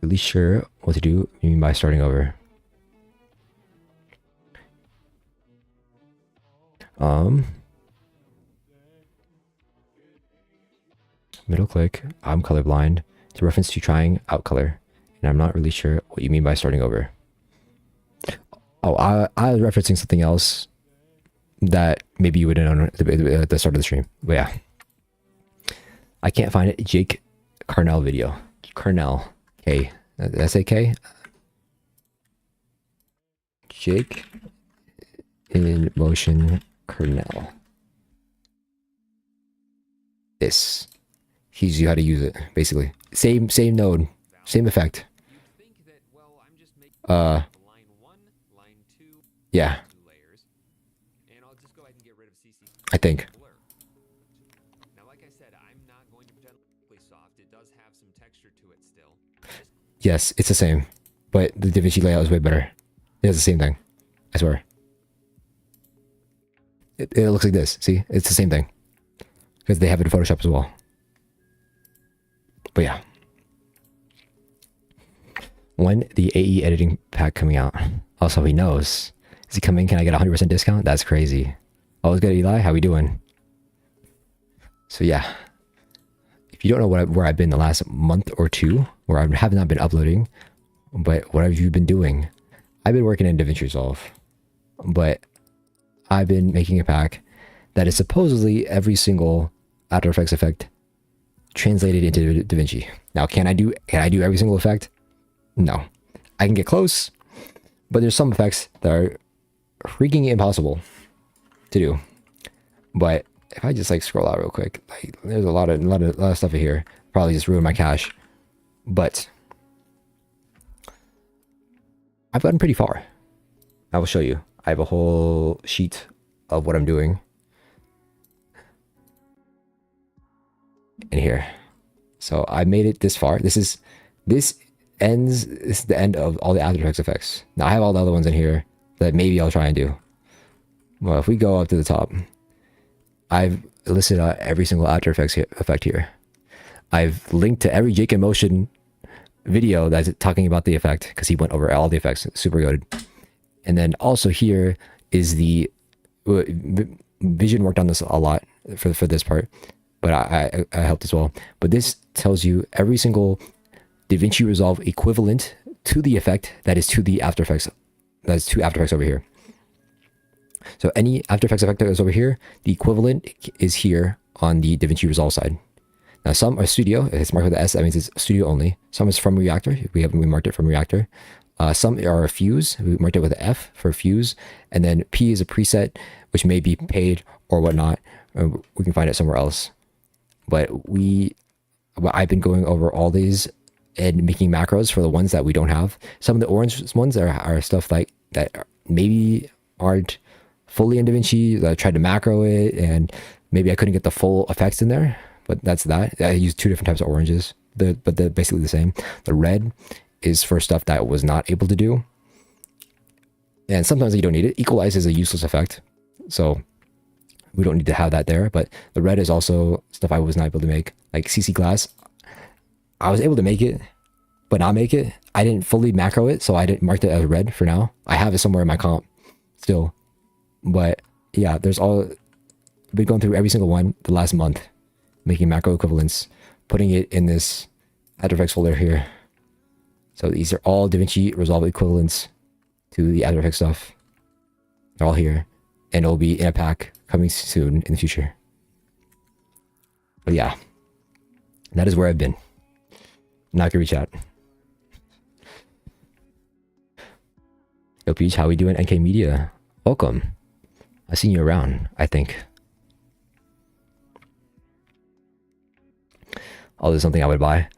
Speaker 1: really sure what to do. You mean by starting over? Middle click. I'm colorblind. It's a reference to trying out color, and I'm not really sure what you mean by starting over. Oh, I was referencing something else that maybe you wouldn't know at the start of the stream. But yeah, I can't find it. Jake Kernel video. Kernel. K. Did I say K? Jake in motion kernel. This. Teaches you how to use it, basically. Same node. Same effect. Yeah. I think. Yes, it's the same, but the DaVinci layout is way better. It has the same thing, I swear. It looks like this. See, it's the same thing because they have it in Photoshop as well. But yeah, when the AE editing pack coming out? Also, he knows. Is he coming? Can I get a 100% discount? That's crazy. Oh, what's good, Eli? How we doing? So yeah, if you don't know where I've been the last month or two, where I have not been uploading, but what have you been doing? I've been working in DaVinci Resolve, but I've been making a pack that is supposedly every single After Effects effect translated into DaVinci. Now, can I do every single effect? No. I can get close, but there's some effects that are freaking impossible to do. But if I just like scroll out real quick, like there's a lot of stuff in here. Probably just ruin my cache. But I've gotten pretty far. I will show you. I have a whole sheet of what I'm doing in here. So I made it this far. This is the end of all the After effects. Now I have all the other ones in here that maybe I'll try and do. Well, if we go up to the top, I've listed out every single After Effects effect here. I've linked to every Jake in Motion video that's talking about the effect because he went over all the effects. Super good. And then also here is the Vision worked on this a lot for this part, but I helped as well. But this tells you every single DaVinci Resolve equivalent to the effect that is to the After Effects. That's to After Effects over here. So any After Effects effect that is over here, the equivalent is here on the DaVinci Resolve side. Now some are studio. It's marked with the S. That means it's studio only. Some is from Reactor. We marked it from Reactor. Some are a fuse. We marked it with an F for fuse. And then P is a preset, which may be paid or whatnot. We can find it somewhere else. But I've been going over all these and making macros for the ones that we don't have. Some of the orange ones are stuff like that maybe aren't fully in DaVinci. I tried to macro it and maybe I couldn't get the full effects in there, but that's that. I used two different types of oranges, but they're basically the same. The red is for stuff that I was not able to do. And sometimes you don't need it. Equalize is a useless effect, so we don't need to have that there. But the red is also stuff I was not able to make. Like CC Glass, I was able to make it, but not make it. I didn't fully macro it, so I didn't mark it as red for now. I have it somewhere in my comp still. But yeah, I've been going through every single one the last month, making macro equivalents, putting it in this After Effects folder here. So these are all DaVinci Resolve equivalents to the After Effects stuff. They're all here, and it'll be in a pack coming soon in the future. But yeah, that is where I've been. Not gonna reach out. Yo, PeeJ, how we doing? NK Media, welcome. I've seen you around, I think. Oh, this is something I would buy.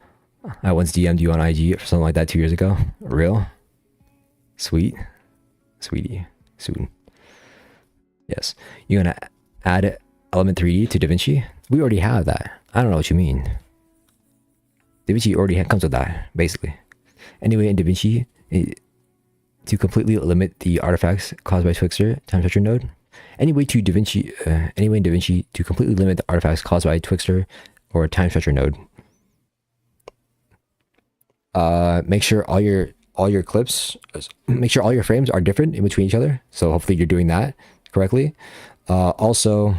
Speaker 1: I once DM'd you on IG for something like that 2 years ago. Real? Sweet. Sweetie. Soon. Yes. You're gonna add Element 3D to DaVinci? We already have that. I don't know what you mean. DaVinci already comes with that, basically. Anyway, in DaVinci, to completely limit the artifacts caused by Twixtor time stretcher node. Anyway in DaVinci to completely limit the artifacts caused by Twixtor or time stretcher node. Make sure all your clips, make sure all your frames are different in between each other. So hopefully you're doing that correctly. Also,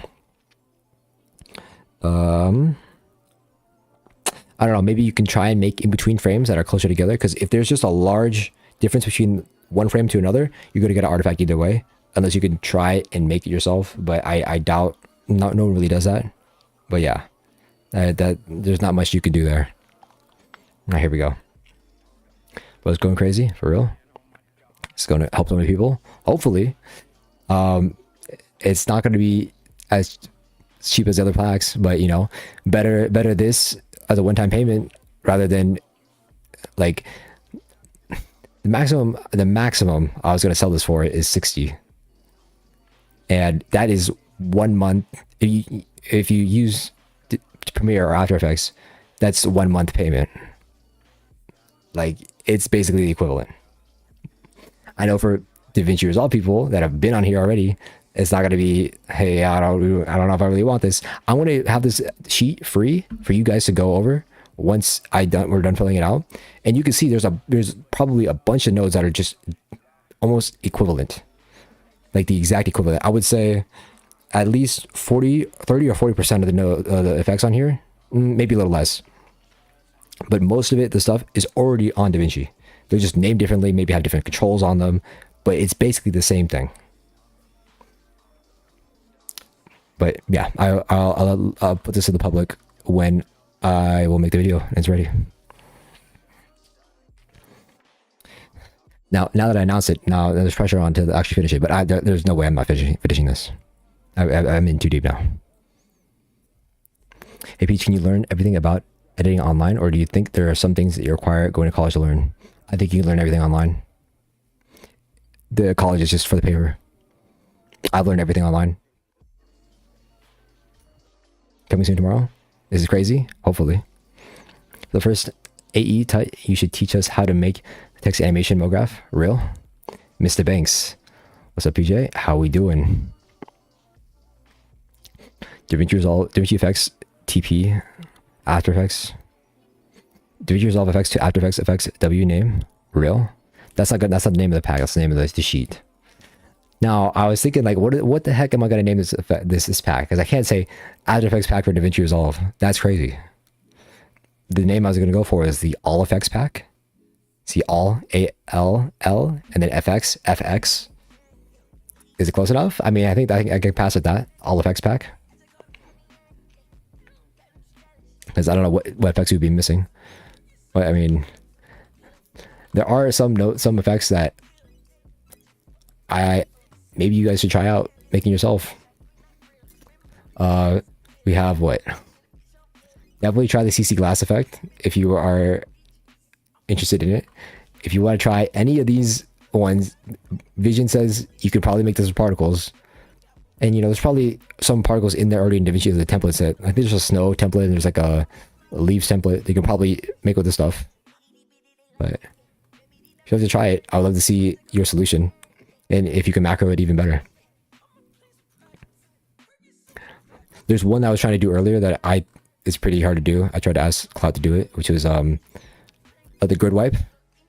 Speaker 1: I don't know, maybe you can try and make in between frames that are closer together, because if there's just a large difference between one frame to another, you're going to get an artifact either way, unless you can try and make it yourself. But I doubt, no one really does that. But yeah, that there's not much you can do there. All right, here we go. But it's going crazy, for real. It's going to help so many people, hopefully. It's not going to be as cheap as the other packs, but you know, better this as a one-time payment rather than like the maximum I was going to sell this for is 60, and that is 1 month. If you use Premiere or After Effects, That's 1 month payment. Like, it's basically the equivalent. I know for DaVinci Resolve people that have been on here already, it's not going to be, hey, I don't know if I really want this. I want to have this sheet free for you guys to go over once we're done filling it out. And you can see there's probably a bunch of nodes that are just almost equivalent, like the exact equivalent. I would say at least 30 or 40% of the effects on here, maybe a little less. But most of it, the stuff is already on DaVinci. They're just named differently, maybe have different controls on them, but it's basically the same thing. But yeah, I'll put this to the public when I will make the video and it's ready. Now that I announced it, now there's pressure on to actually finish it, but there's no way I'm not finishing this. I'm in too deep now. Hey Peach, can you learn everything about editing online, or do you think there are some things that you require going to college to learn? I think you can learn everything online. The college is just for the paper. I've learned everything online. Coming soon tomorrow? This is crazy? Hopefully. The first AE you should teach us how to make text animation Mograph. Real? Mr. Banks. What's up, PeeJ? How we doing? DaVinci Resolve, DaVinci Effects, TP, After Effects. DaVinci Resolve effects to After Effects effects W name. Real? That's not good. That's not the name of the pack. That's the name of the sheet. Now I was thinking, like, what the heck am I gonna name this pack? Because I can't say After Effects pack for DaVinci Resolve. That's crazy. The name I was gonna go for is the All Effects pack. See, All, ALL, and then FX. Is it close enough? I mean, I think I can pass with that. All Effects pack. Because I don't know what effects we'd be missing. But I mean, there are some effects that maybe you guys should try out making yourself. We have what? Definitely try the CC glass effect if you are interested in it. If you want to try any of these ones, Vision says you could probably make this with particles. And you know, there's probably some particles in there already in DaVinci as a template set. I think there's a snow template and there's like a leaves template you can probably make with this stuff. But if you have to try it, I would love to see your solution. And if you can macro it even better. There's one that I was trying to do earlier that it's pretty hard to do. I tried to ask Cloud to do it, which was the grid wipe.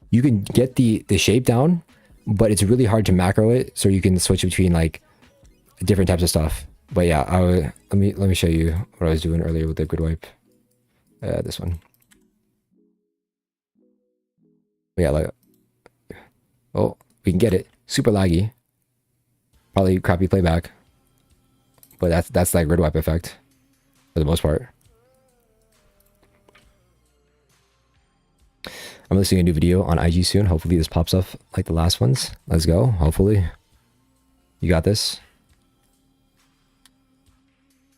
Speaker 1: You can get the shape down, but it's really hard to macro it, so you can switch between like different types of stuff. But yeah, let me show you what I was doing earlier with the grid wipe. This one. But yeah, like, oh, we can get it. Super laggy. Probably crappy playback. But that's like grid wipe effect for the most part. I'm listening to a new video on IG soon. Hopefully this pops up like the last ones. Let's go. Hopefully. You got this.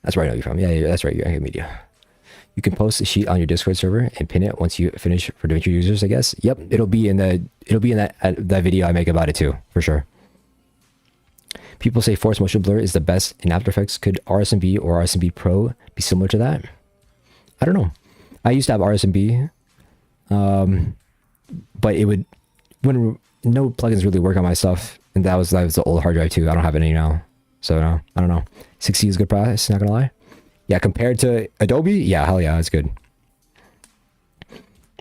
Speaker 1: That's where I know you're from. Yeah, that's right. You're Anchor Media. You can post a sheet on your Discord server and pin it once you finish for DaVinci users, I guess. Yep, it'll be in that video I make about it too, for sure. People say force motion blur is the best in After Effects. Could RSMB or RSMB Pro be similar to that? I don't know. I used to have RSMB, but it would when no plugins really work on my stuff, and that was the old hard drive too. I don't have any now, so no, I don't know. 60 is a good price, not gonna lie. Yeah, compared to Adobe, yeah, hell yeah, it's good.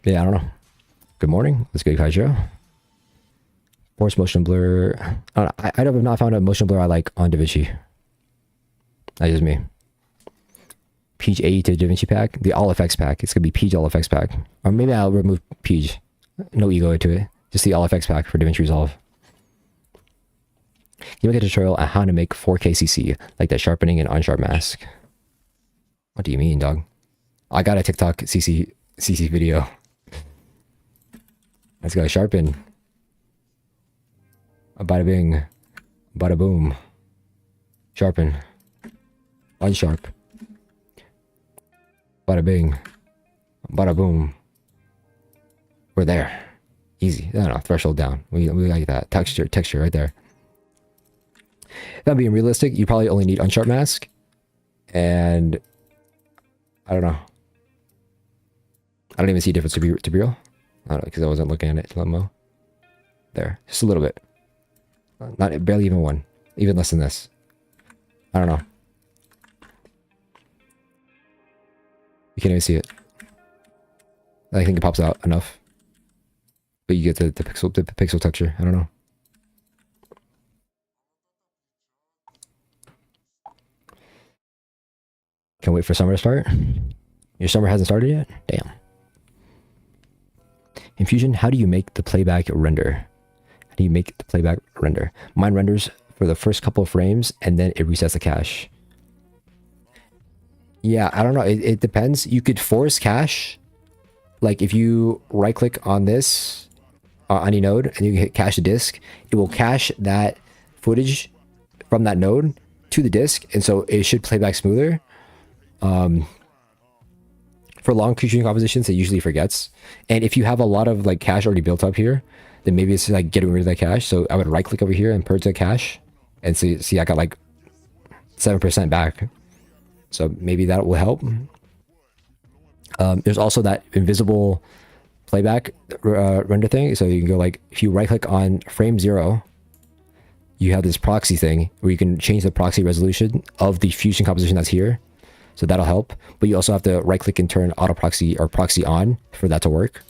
Speaker 1: Yeah, I don't know. Good morning. Let's go, Kaijiro. Force motion blur. I have not found a motion blur I like on DaVinci. That's just me. PeeJ to DaVinci pack. The All Effects pack. It's going to be PeeJ All Effects pack. Or maybe I'll remove PeeJ. No ego to it. Just the All Effects pack for DaVinci Resolve. You make a tutorial on how to make 4K CC, like that sharpening and unsharp mask. What do you mean, dog? I got a TikTok CC video. Let's go. Sharpen. Bada bing. Bada boom. Sharpen. Unsharp. Bada bing. Bada boom. We're there. Easy. I don't know. Threshold down. We like that. Texture right there. If I'm being realistic, you probably only need unsharp mask. And I don't know. I don't even see a difference to be real. I don't know, because I wasn't looking at it slow mo. There, just a little bit. Not barely even one. Even less than this. I don't know. You can't even see it. I think it pops out enough. But you get the pixel texture. I don't know. Can't wait for summer to start. Your summer hasn't started yet? Damn. In Fusion, how do you make the playback render? How do you make the playback render? Mine renders for the first couple of frames and then it resets the cache. Yeah, I don't know. It depends. You could force cache. Like if you right click on this, on any node, and you hit cache to disk, it will cache that footage from that node to the disk. And so it should play back smoother. For long shooting compositions, it usually forgets. And if you have a lot of like cache already built up here, then maybe it's like getting rid of that cache. So I would right click over here and purge the cache, and see I got like 7% back. So maybe that will help. There's also that invisible playback render thing. So you can go like, if you right click on frame 0, you have this proxy thing where you can change the proxy resolution of the Fusion composition that's here. So that'll help. But you also have to right click and turn auto proxy or proxy on for that to work.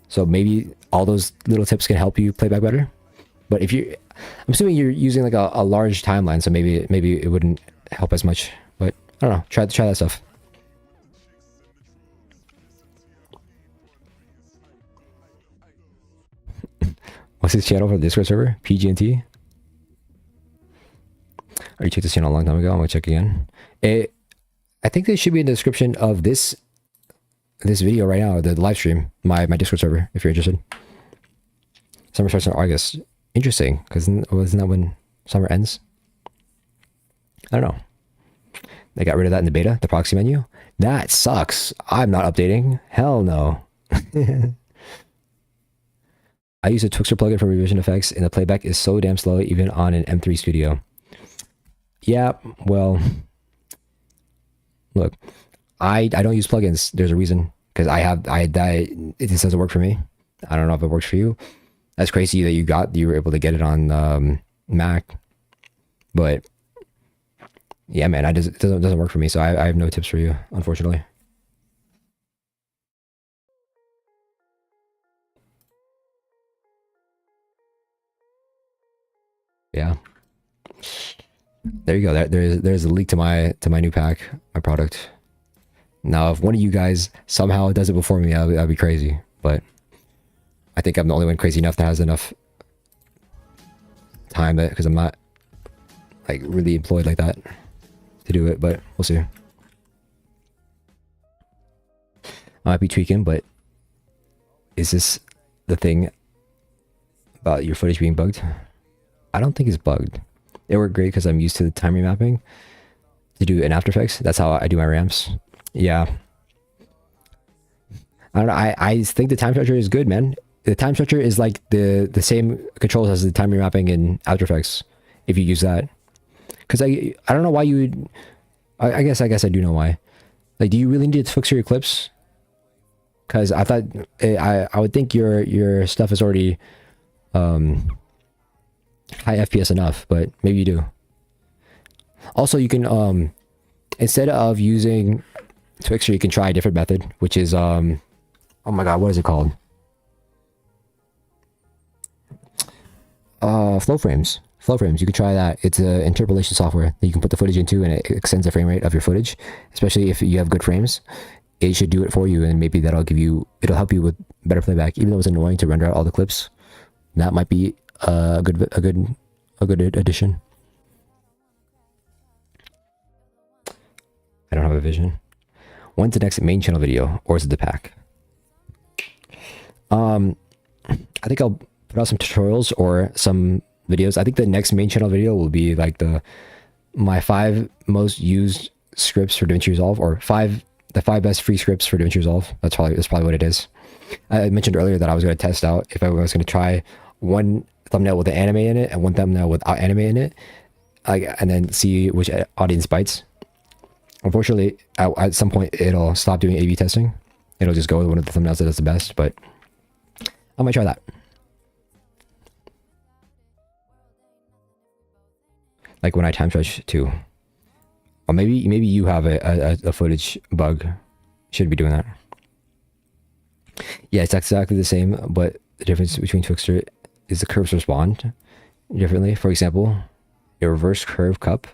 Speaker 1: So maybe all those little tips can help you play back better. But if you, I'm assuming you're using like a large timeline, so maybe it wouldn't help as much. But I don't know. Try that stuff. What's his channel for the Discord server? PeeJ. I already checked this channel a long time ago. I'm gonna check again. I think they should be in the description of this video right now, the live stream, my Discord server, if you're interested. Summer starts in August. Interesting, because isn't that when summer ends? I don't know. They got rid of that in the beta, the proxy menu. That sucks. I'm not updating. Hell no. I use a Twixtor plugin for revision effects, and the playback is so damn slow, even on an M3 Studio. Yeah, well, look, I don't use plugins. There's a reason, because it just doesn't work for me. I don't know if it works for you. That's crazy that you were able to get it on Mac, but yeah, man, it doesn't work for me. So I have no tips for you, unfortunately. Yeah. There you go. There's a link to my new pack, my product. Now, if one of you guys somehow does it before me, that'd be crazy. But I think I'm the only one crazy enough that has enough time, because I'm not like really employed like that to do it. But we'll see. I might be tweaking, but is this the thing about your footage being bugged? I don't think it's bugged. It worked great because I'm used to the time remapping to do in After Effects. That's how I do my ramps. Yeah. I don't know. I think the time structure is good, man. The time structure is like the same controls as the time remapping in After Effects, if you use that. Because I don't know why you would. I guess I do know why. Like, do you really need to fix your clips? Because I thought I would think your stuff is already high FPS enough, but maybe you do. Also, you can instead of using Twixtor, you can try a different method, which is oh my god, what is it called? Flow frames. You can try that. It's an interpolation software that you can put the footage into, and it extends the frame rate of your footage, especially if you have good frames. It should do it for you, and maybe it'll help you with better playback. Even though it's annoying to render out all the clips, that might be a good addition. I don't have a vision. When's the next main channel video, or is it the pack? I think I'll put out some tutorials or some videos. I think the next main channel video will be like my 5 most used scripts for DaVinci Resolve, or the 5 best free scripts for DaVinci Resolve. That's probably what it is. I mentioned earlier that I was going to test out if I was going to try one thumbnail with the anime in it and one thumbnail without anime in it, and then see which audience bites. Unfortunately, at some point it'll stop doing A/B testing, it'll just go with one of the thumbnails that does the best, but I might try that. Like when I time stretch too. Or maybe you have a footage bug. Should be doing that. Yeah, it's exactly the same, but the difference between Twixtor is the curves respond differently. For example, a reverse curve cup.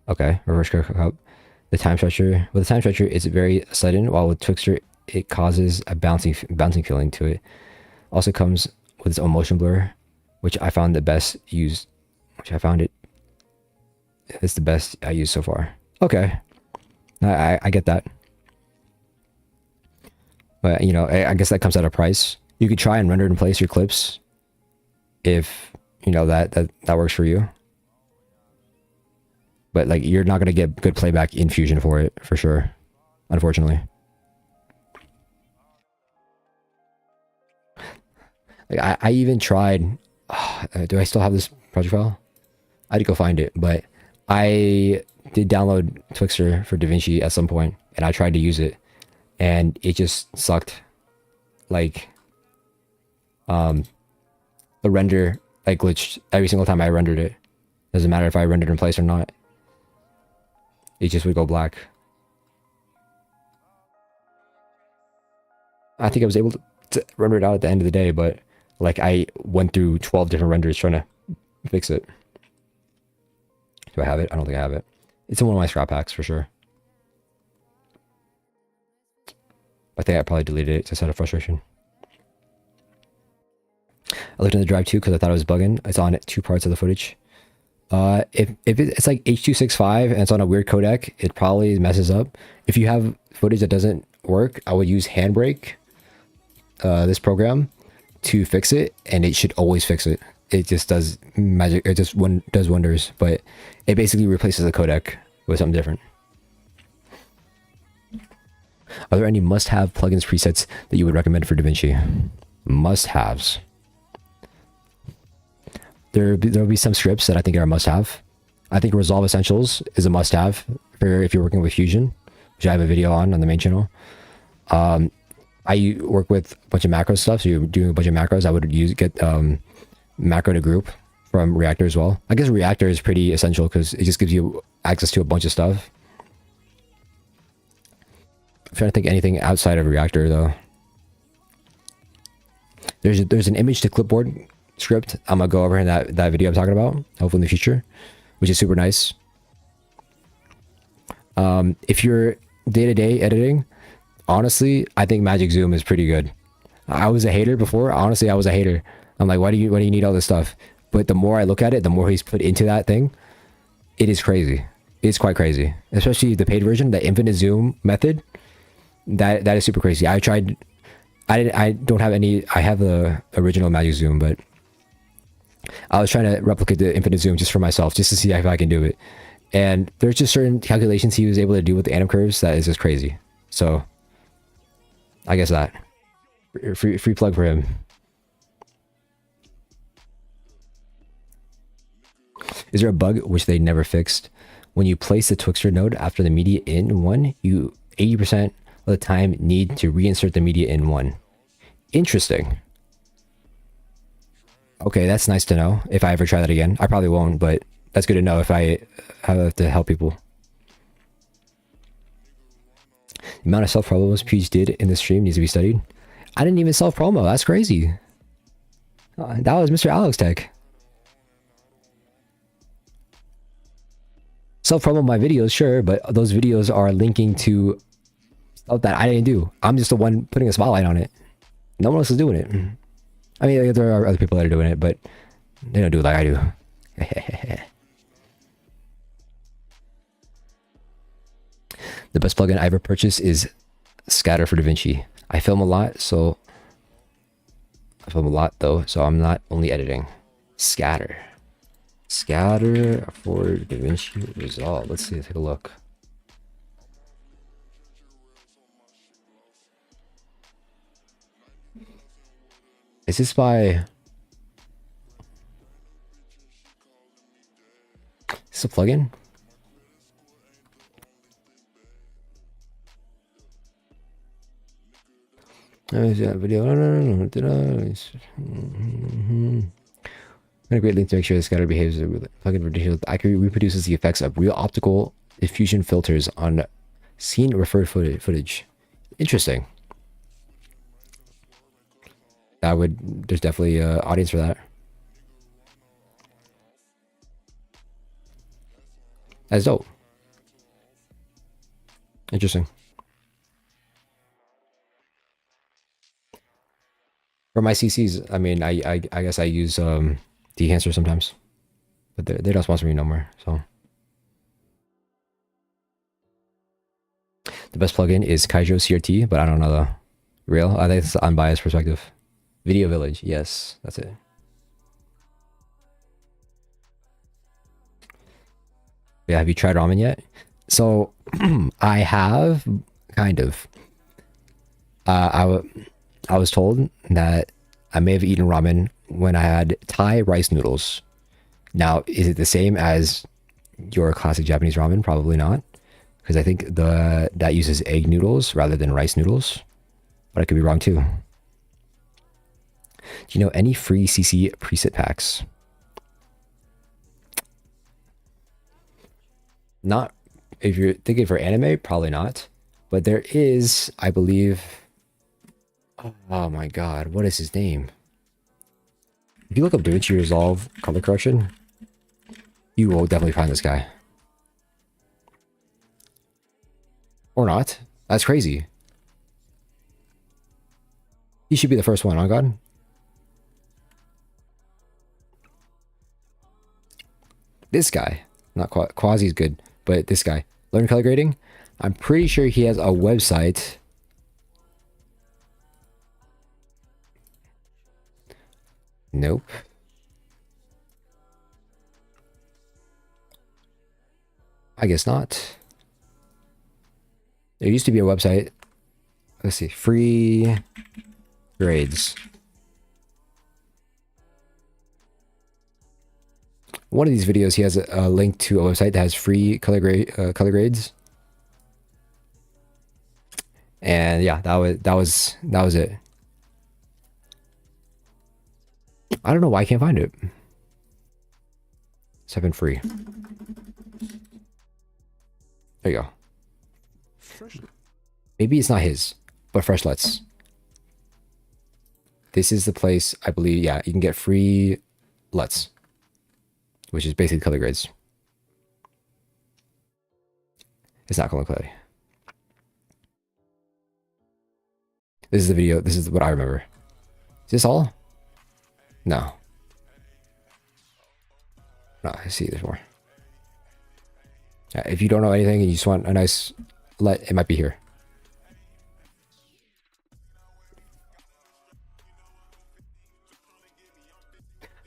Speaker 1: Okay, reverse curve cup. The time stretcher, with the time stretcher, it's very sudden, while with Twixtor, it causes a bouncing feeling to it. Also comes with its own motion blur, which I found the best used, it's the best I used so far. Okay, I get that. But, you know, I guess that comes at a price. You could try and render in place your clips if, you know, that works for you. But, like, you're not going to get good playback in Fusion for it, for sure. Unfortunately. Like, I even tried... do I still have this project file? I had to go find it, but I did download Twixtor for DaVinci at some point, and I tried to use it, and it just sucked. Like, the render, like, glitched every single time I rendered it. Doesn't matter if I rendered in place or not. It just would go black. I think I was able to render it out at the end of the day, but like I went through 12 different renders trying to fix it. Do I have it? I don't think I have it. It's in one of my scrap packs for sure. I think I probably deleted it just out of frustration. I looked in the drive too because I thought it was bugging. It's on 2 parts of the footage. If it's like H.265 and it's on a weird codec, it probably messes up. If you have footage that doesn't work, I would use Handbrake, this program, to fix it, and it should always fix it. It just does magic. It just does wonders, but it basically replaces the codec with something different. Are there any must-have plugins presets that you would recommend for DaVinci? Must-haves. There'll be some scripts that I think are a must-have. I think Resolve Essentials is a must-have for if you're working with Fusion, which I have a video on the main channel. I work with a bunch of macro stuff, so you're doing a bunch of macros. I would get macro to group from Reactor as well. I guess Reactor is pretty essential because it just gives you access to a bunch of stuff. I'm trying to think anything outside of Reactor though. There's an image to clipboard script I'm gonna go over in that video I'm talking about, hopefully in the future, which is super nice. If you're day-to-day editing, honestly, I think Magic Zoom is pretty good. I was a hater before. Honestly, I was a hater. I'm like, why do you need all this stuff? But the more I look at it, the more he's put into that thing, it is crazy. It's quite crazy, especially the paid version, the infinite zoom method. That is super crazy. I tried. I don't have any. I have the original Magic Zoom, but I was trying to replicate the infinite zoom just for myself, just to see if I can do it. And there's just certain calculations he was able to do with the anim curves that is just crazy. So I guess that free plug for him. Is there a bug which they never fixed? When you place the Twixtor node after the media in one, you 80% of the time need to reinsert the media in one. Interesting. Okay, that's nice to know. If I ever try that again, I probably won't, but that's good to know if I have to help people. The amount of self-promos PeeJ did in the stream needs to be studied. I didn't even self-promo. That's crazy. That was Mr. Alex Tech. Self-promo my videos, sure, but those videos are linking to stuff that I didn't do. I'm just the one putting a spotlight on it. No one else is doing it. I mean, there are other people that are doing it, but they don't do it like I do. The best plugin I ever purchased is Scatter for DaVinci. I film a lot, though, so I'm not only editing. Scatter for DaVinci Resolve. Let's see, take a look. Is this by... Is this a plugin? Yeah, video. No. Did I? A great link to make sure the scatter behaves plugin ridiculous accurately reproduces the effects of real optical diffusion filters on scene referred footage. Interesting. There's definitely an audience for that. That's dope. Interesting. For my CCs, I mean, I guess I use Dehancer sometimes, but they don't sponsor me no more. So the best plugin is Kaijo CRT, but I don't know the real. I think it's an unbiased perspective. Video Village, yes, that's it. Yeah, have you tried ramen yet? So I have, kind of. I was told that I may have eaten ramen when I had Thai rice noodles. Now, is it the same as your classic Japanese ramen? Probably not, because I think that uses egg noodles rather than rice noodles. But I could be wrong too. Do you know any free CC preset packs? Not if you're thinking for anime, probably not. But there is, I believe. Oh my god, what is his name? If you look up DaVinci Resolve color correction, you will definitely find this guy. Or not. That's crazy. He should be the first one, on God. This guy. Not Quasi's good, but this guy. Learn color grading. I'm pretty sure he has a website. Nope. I guess not. There used to be a website. Let's see. Free grades. One of these videos, he has a link to a website that has free color grades. And yeah, that was it. I don't know why I can't find it. 7 free. There you go. Maybe it's not his, but Fresh Let's. This is the place, I believe. Yeah, you can get free Let's, which is basically color grades. It's not color clarity. This is the video. This is what I remember. Is this all? No. No, I see there's more. If you don't know anything and you just want a nice let, it might be here.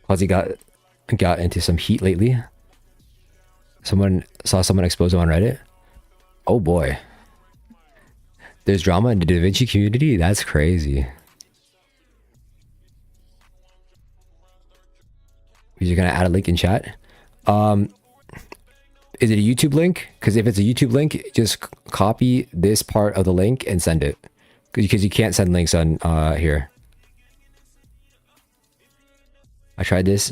Speaker 1: Quasi got into some heat lately. Saw someone expose him on Reddit. Oh boy. There's drama in the DaVinci community? That's crazy. You're gonna add a link in chat. Is it a YouTube link? Because if it's a YouTube link, just copy this part of the link and send it. Because you can't send links on here. I tried this.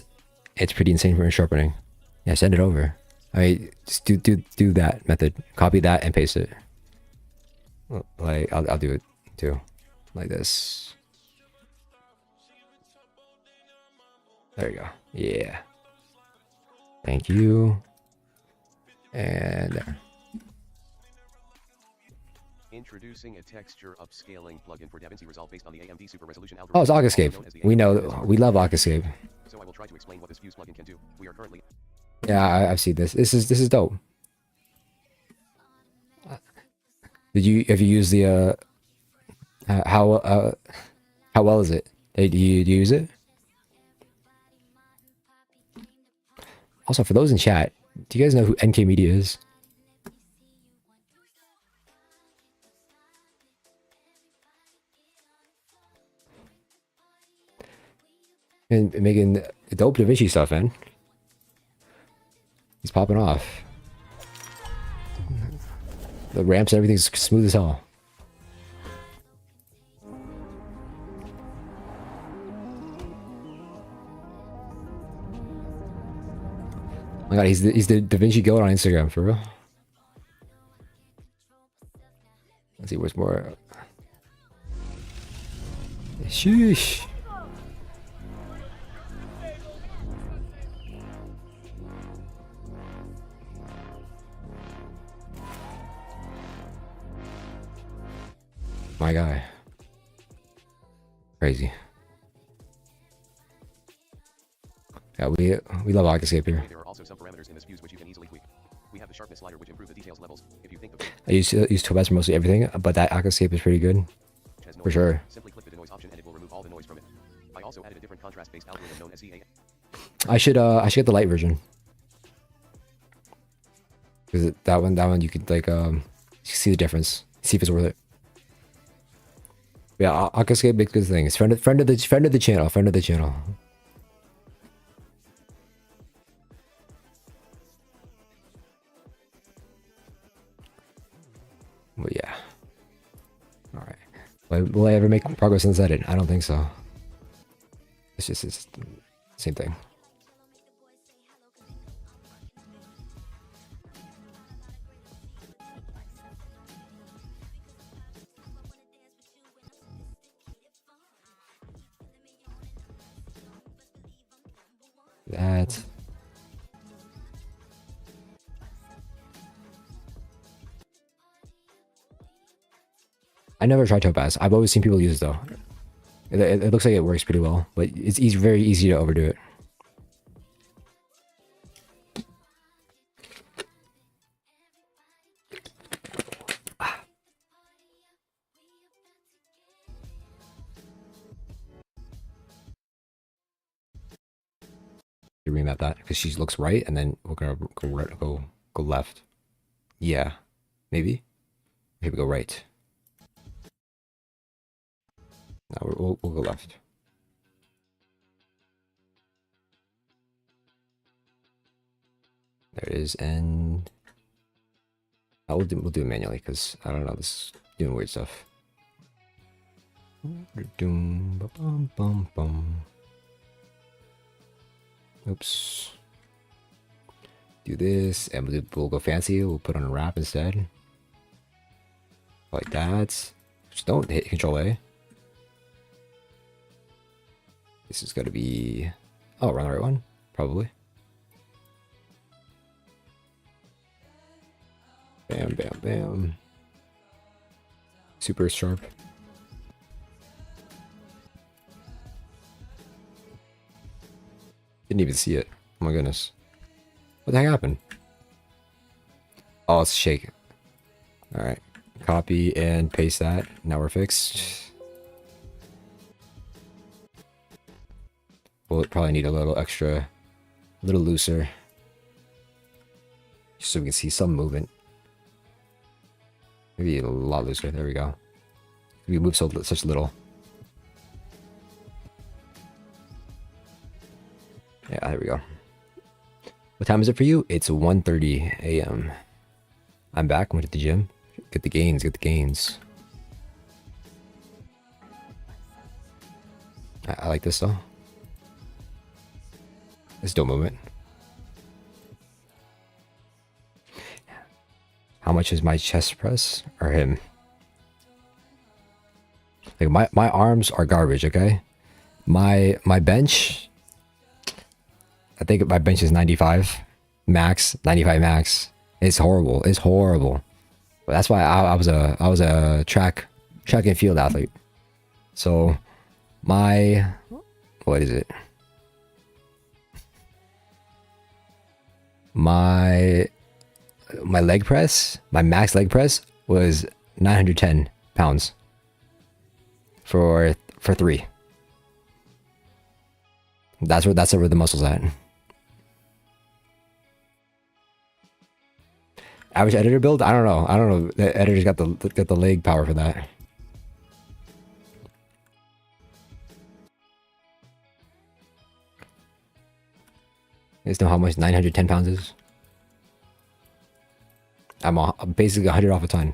Speaker 1: It's pretty insane for sharpening. Yeah, send it over. I mean, just do that method. Copy that and paste it. Like I'll do it too, like this. There you go. Yeah. Thank you. And there.
Speaker 3: Introducing a texture upscaling plugin for DaVinci Resolve based on the AMD Super Resolution algorithm.
Speaker 1: Oh, it's Auguscape. We know. We love Auguscape.
Speaker 3: So I will try to explain what this fuse plugin can do. We are currently.
Speaker 1: Yeah, I've seen this. This is dope. Have you used the how well is it? Hey, do you use it? Also, for those in chat, do you guys know who NK Media is? And making dope DaVinci stuff, man. He's popping off. The ramps and everything's smooth as hell. my god, he's the DaVinci Goat on Instagram for real. Let's see where's more. Sheesh. My guy. Crazy. Yeah, we love Aquascape here.
Speaker 3: There are also some parameters in this views which you can easily tweak. We have the sharpness slider which improves the details levels. If you think the
Speaker 1: I use Topaz for mostly everything, but that Aquascape is pretty good.
Speaker 3: has noise,
Speaker 1: For sure.
Speaker 3: simply click the denoise option and it will remove all the noise from it. I also added a different contrast-based algorithm known as ZA.
Speaker 1: I should get the light version. Because that one you could like see the difference. See if it's worth it. Yeah, Aquascape makes good things. Friend of the channel. Friend of the channel. But yeah. All right. Will I ever make progress in this edit? I don't think so. It's just the same thing. That. I never tried Topaz. I've always seen people use it though. It looks like it works pretty well, but it's very easy to overdo it. You remap that because she looks right, and then we're gonna go left. Yeah, maybe. Maybe go right. No, we'll go left. There it is, and we'll do it manually because I don't know, this is doing weird stuff. Oops. Do this, and we'll go fancy. We'll put on a wrap instead, like that. Just don't hit Control A. This is gonna be. Oh, we're on the right one, probably. Bam, bam, bam. Super sharp. Didn't even see it. Oh my goodness. What the heck happened? Oh, it's shake. Alright. Copy and paste that. Now we're fixed. We'll probably need a little extra, a little looser. Just so we can see some movement. Maybe a lot looser. There we go. We move such little. Yeah, there we go. What time is it for you? It's 1:30 a.m. I'm back. Went to the gym. Get the gains. Get the gains. I like this though. It's dope movement. How much is my chest press or him? Like my arms are garbage. Okay, my bench. I think my bench is 95 max. 95 max. It's horrible. It's horrible. But that's why I was a track and field athlete. So my what is it? My leg press, my max leg press was 910 pounds for 3. That's where the muscle's at. Average editor build? I don't know. The editor's got the leg power for that. You guys know how much 910 pounds is? I'm basically 100 off a ton.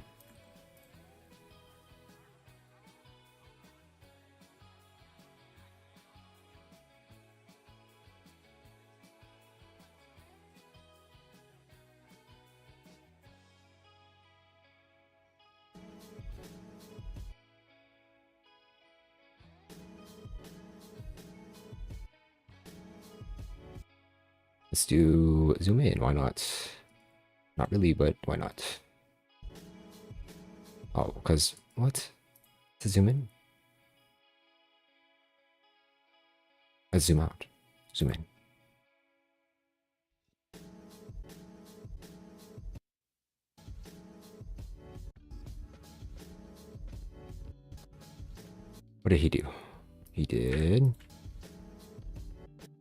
Speaker 1: Let's do zoom in. Why not? Not really, but why not? Oh, because what? To zoom in? Let's zoom out. Zoom in. What did he do? He did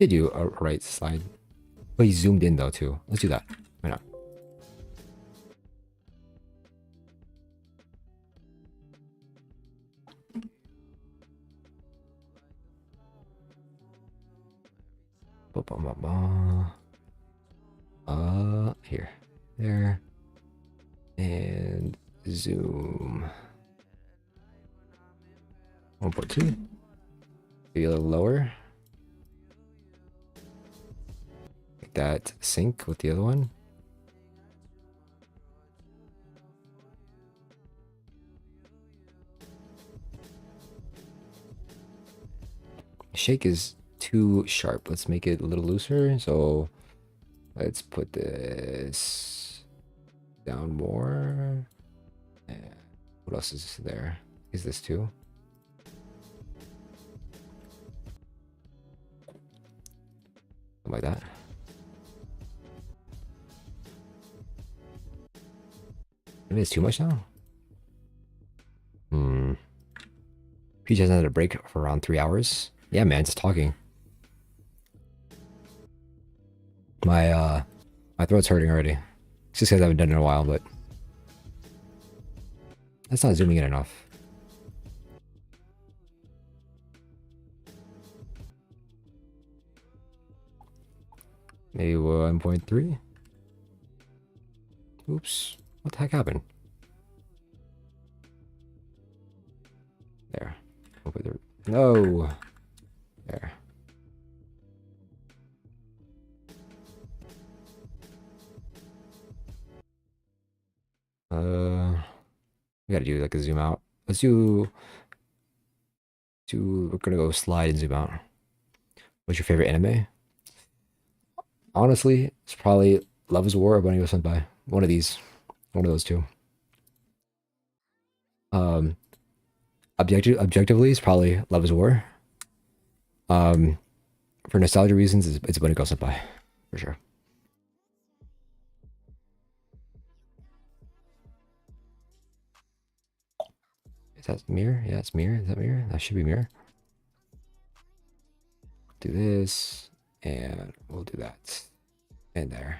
Speaker 1: do a right slide. But he zoomed in though too. Let's do that. Why not? Here, there, and zoom. 1.2. Maybe a little lower. Make that sync with the other one. Shake is too sharp. Let's make it a little looser. So let's put this down more. And what else is there? Is this too? Something like that. Maybe it's too much now. PeeJ hasn't had a break for around 3 hours. Yeah, man, just talking. My throat's hurting already. It's just because I haven't done it in a while, but that's not zooming in enough. Maybe 1.3. Oops. What the heck happened? There. 1.3. No. There. We gotta do like a zoom out. Let's do. We're gonna go slide and zoom out. What's your favorite anime? Honestly, it's probably Love is War or Bunny Go Senpai. One of these. One of those two. Objectively, it's probably Love is War. For nostalgia reasons, it's Bunny Go Senpai. For sure. Is that mirror? Yeah, it's mirror. Is that mirror? That should be mirror. Do this, and we'll do that. And there.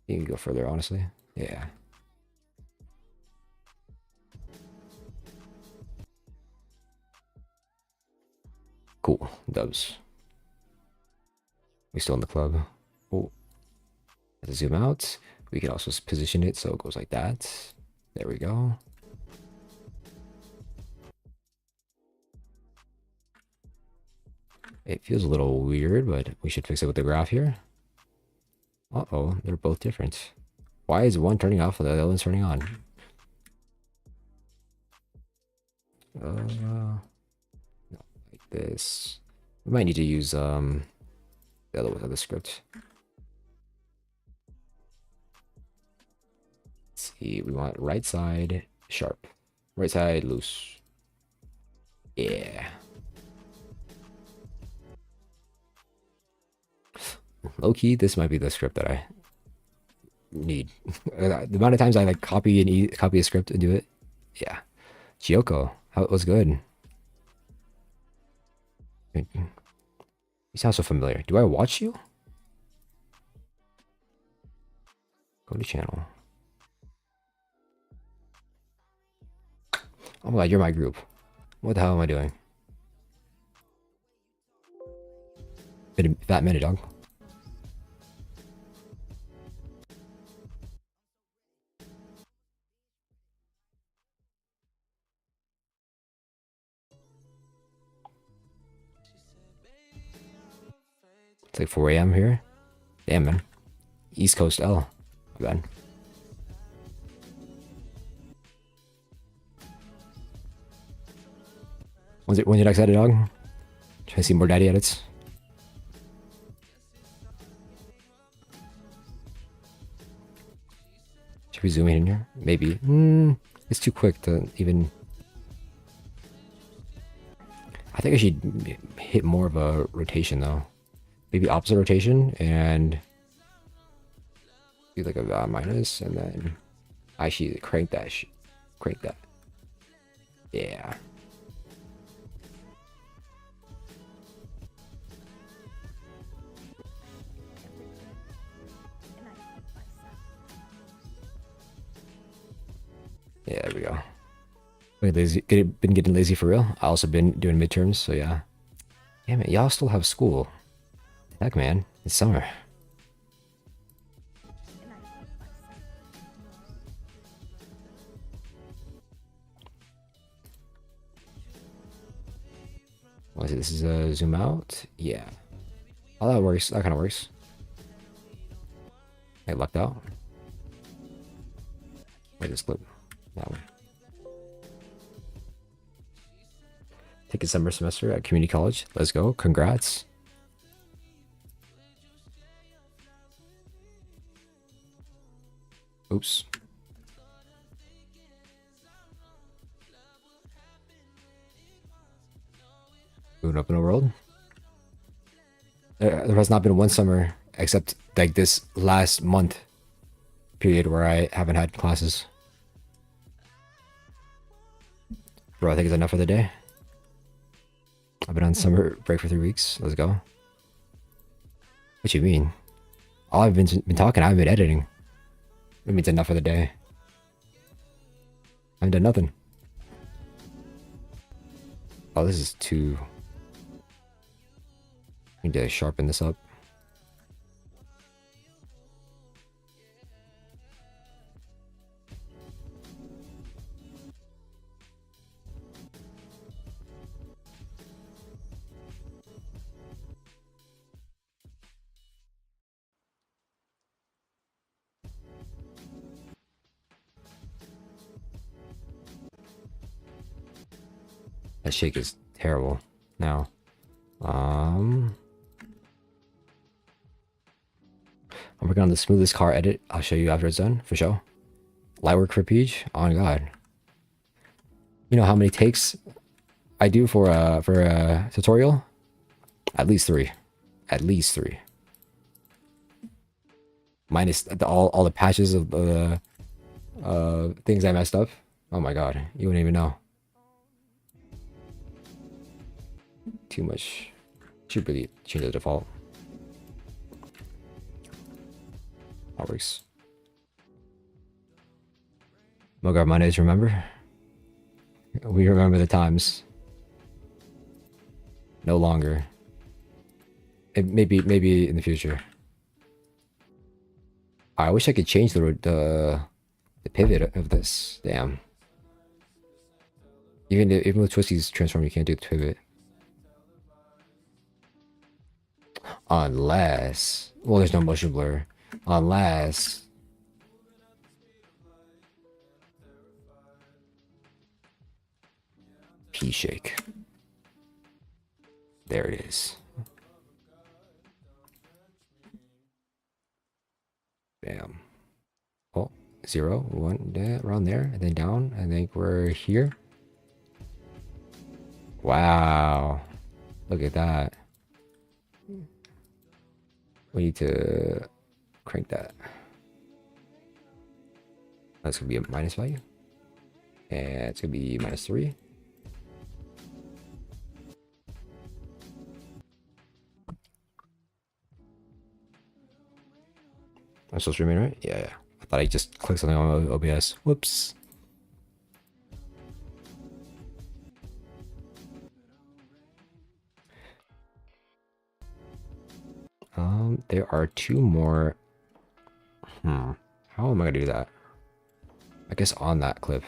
Speaker 1: You can go further, honestly. Yeah. Cool. Dubs. We still in the club. Oh. Let's zoom out. We can also position it so it goes like that. There we go. It feels a little weird, but we should fix it with the graph here. Uh-oh, they're both different. Why is one turning off and the other one's turning on? No, like this. We might need to use the other one of the script. Let's see, we want right side sharp, right side loose. Yeah. Low key, this might be the script that I need. The amount of times I like copy a script and do it. Yeah. Chiyoko, how it was good. You sound so familiar. Do I watch you? Go to channel. Oh my god, you're my group. What the hell am I doing? Fat minute, dog. It's like 4 a.m. here. Damn, man. East Coast L. My bad. When's your next edit, dog? Trying to see more daddy edits. Should we zoom in here? Maybe. It's too quick to even... I think I should hit more of a rotation though. Maybe opposite rotation and do like a minus and then actually crank that. Crank that. Yeah. Yeah, there we go. Wait, lazy. Been getting lazy for real. I also been doing midterms, so yeah. Yeah, man, y'all still have school. Heck, man, it's summer. What is it? This is a zoom out. Yeah. Oh, that works. That kind of works. I lucked out. Wait, this clip. That one. Take a summer semester at community college. Let's go. Congrats. Oops. Moving up in the world. There has not been one summer except like this last month period where I haven't had classes. Bro, I think it's enough for the day. I've been on summer break for 3 weeks. Let's go. What you mean? All I've been talking, I haven't been editing. It means enough for the day. I haven't done nothing. Oh, this is too... I need to sharpen this up. That shake is terrible now. I'm working on the smoothest car edit. I'll show you after it's done, for sure. Light work for PeeJ. Oh my god. You know how many takes I do for a tutorial? At least 3. At least 3. Minus all the patches of the things I messed up. Oh my god, you wouldn't even know. Too much. Should really change the default. That works. Mograph Mondays, remember? We remember the times. No longer. Maybe in the future. I wish I could change the pivot of this. Damn. Even with Twisty's transform, you can't do the pivot. Unless, well, there's no motion blur. Unless P shake. There it is. Bam. Oh, 0, 1, around there, and then down. I think we're here. Wow. Look at that. We need to crank that. That's gonna be a minus value. And it's gonna be -3. I'm still streaming, right? Yeah. I thought I just clicked something on OBS. Whoops. There are 2 more. How am I gonna do that? I guess on that clip.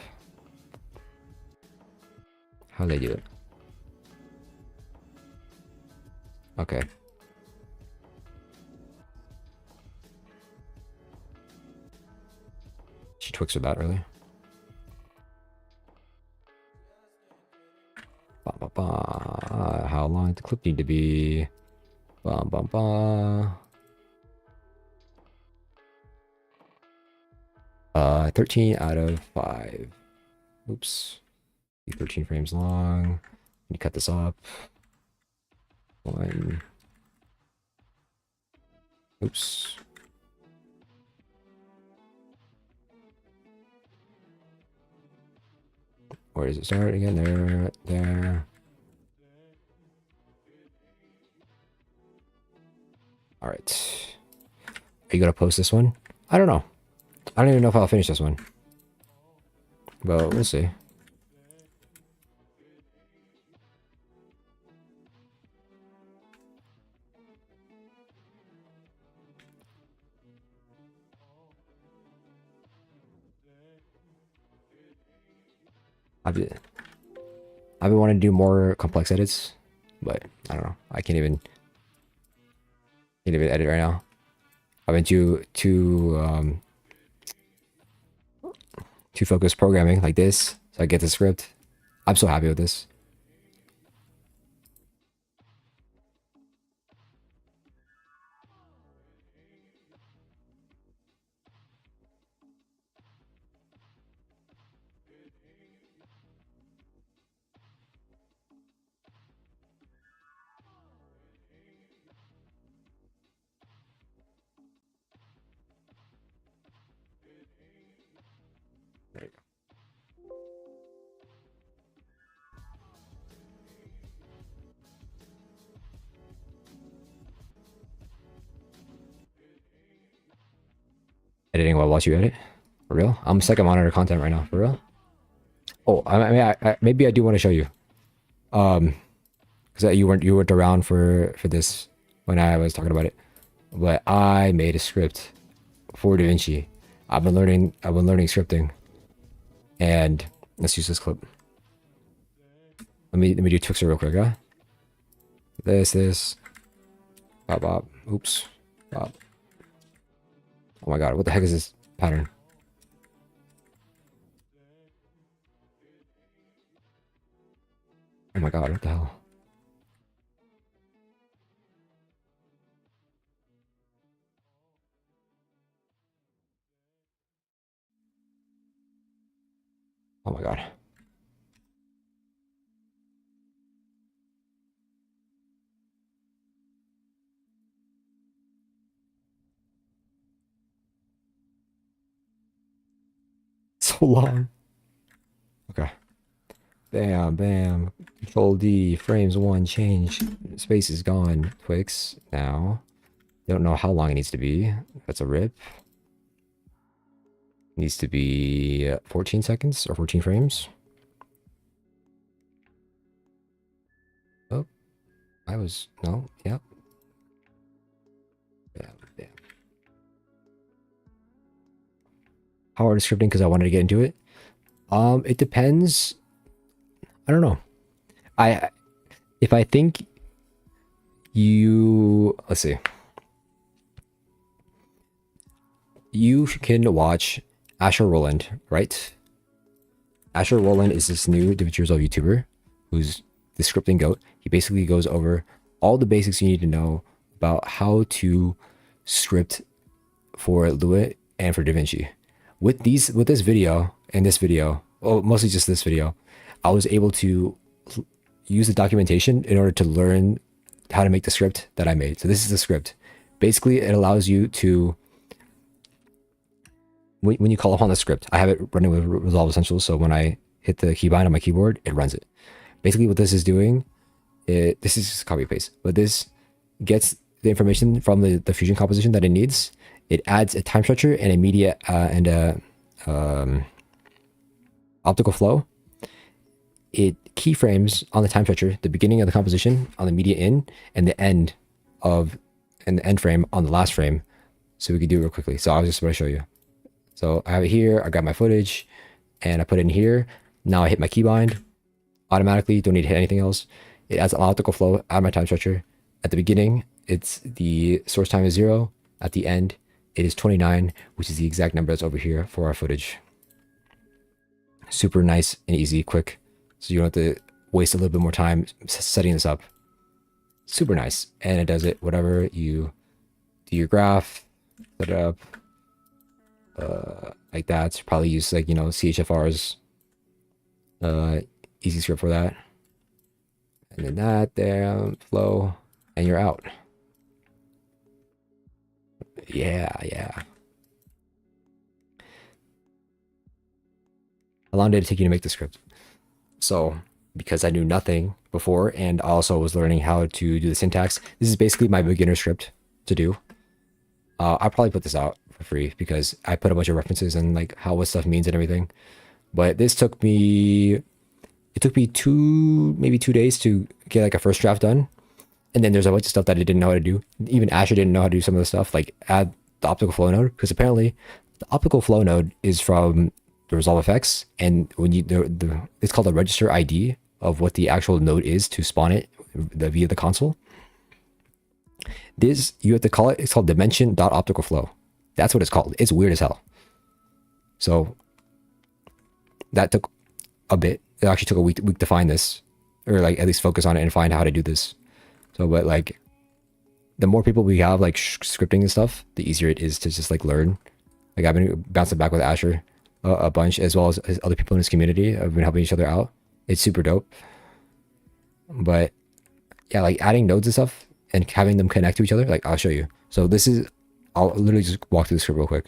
Speaker 1: How do they do it? Okay. She twix with that, really. Ba, ba, ba. How long does the clip need to be? Ba, ba, ba. 13 out of 5. Oops. 13 frames long. Let me cut this up. 1. Oops. Where does it start again? There. All right. Are you gonna post this one? I don't know. I don't even know if I'll finish this one. But we'll see. I've been wanting to do more complex edits, but I don't know. I can't even edit right now. I've been too focused programming like this, so I get the script. I'm so happy with this. There you go. Editing while watch you edit? For real? I'm second monitor content right now. For real? Oh, I mean, maybe I do want to show you. Because you weren't around for this when I was talking about it. But I made a script for DaVinci. I've been learning scripting. And let's use this clip. Let me do Twixer real quick, huh? This. Bop, bop. Oops. Bop. Oh my god, what the heck is this pattern? Oh my god, what the hell? Oh my god. So long. Okay. Bam, bam. Control D, frames 1, change. Space is gone. Twix. Now. Don't know how long it needs to be. That's a rip. Needs to be 14 seconds or 14 frames. Oh. No. Yep. Bam, bam. How hard is scripting? Because I wanted to get into it. It depends. I don't know. If I think let's see. You can watch Asher Roland, right? Asher Roland is this new DaVinci Resolve YouTuber who's the scripting goat. He basically goes over all the basics you need to know about how to script for Lua and for DaVinci. With this video and this video, well, mostly just this video, I was able to use the documentation in order to learn how to make the script that I made. So this is the script. Basically, it allows you to, when you call upon the script, I have it running with Resolve Essentials. So when I hit the keybind on my keyboard, it runs it. Basically what this is doing, this is just copy paste, but this gets the information from the fusion composition that it needs. It adds a time structure and a media and a optical flow. It keyframes on the time structure, the beginning of the composition on the media in, and the end frame on the last frame. So we could do it real quickly. So I was just going to show you. So I have it here. I grab my footage and I put it in here. Now I hit my keybind automatically. Don't need to hit anything else. It adds an optical flow out of my time structure. At the beginning, it's the source time is 0. At the end, it is 29, which is the exact number that's over here for our footage. Super nice and easy, quick. So you don't have to waste a little bit more time setting this up. Super nice. And it does it whatever you do your graph, set it up. like that. Probably use like, you know, CHFR's easy script for that. And then that there, flow, and you're out. Yeah, yeah. How long did it take you to make the script? So, because I knew nothing before, and I also was learning how to do the syntax, this is basically my beginner script to do. I'll probably put this out for free because I put a bunch of references and like how what stuff means and everything. But this took me, it took me maybe 2 days to get like a first draft done. And then there's a bunch of stuff that I didn't know how to do. Even Asher didn't know how to do some of the stuff, like add the optical flow node, because apparently the optical flow node is from the Resolve effects, and when you it's called the register ID of what the actual node is to spawn it via the console. This you have to call it. It's called dimension.optical flow. That's what it's called. It's weird as hell. So that took a bit. It actually took a week to find this, or like at least focus on it and find how to do this. So, but like, the more people we have like scripting and stuff, the easier it is to just like learn. Like I've been bouncing back with Asher a bunch, as well as other people in his community. I've been helping each other out. It's super dope. But yeah, like adding nodes and stuff and having them connect to each other. Like I'll show you. So this is, I'll literally just walk through the script real quick.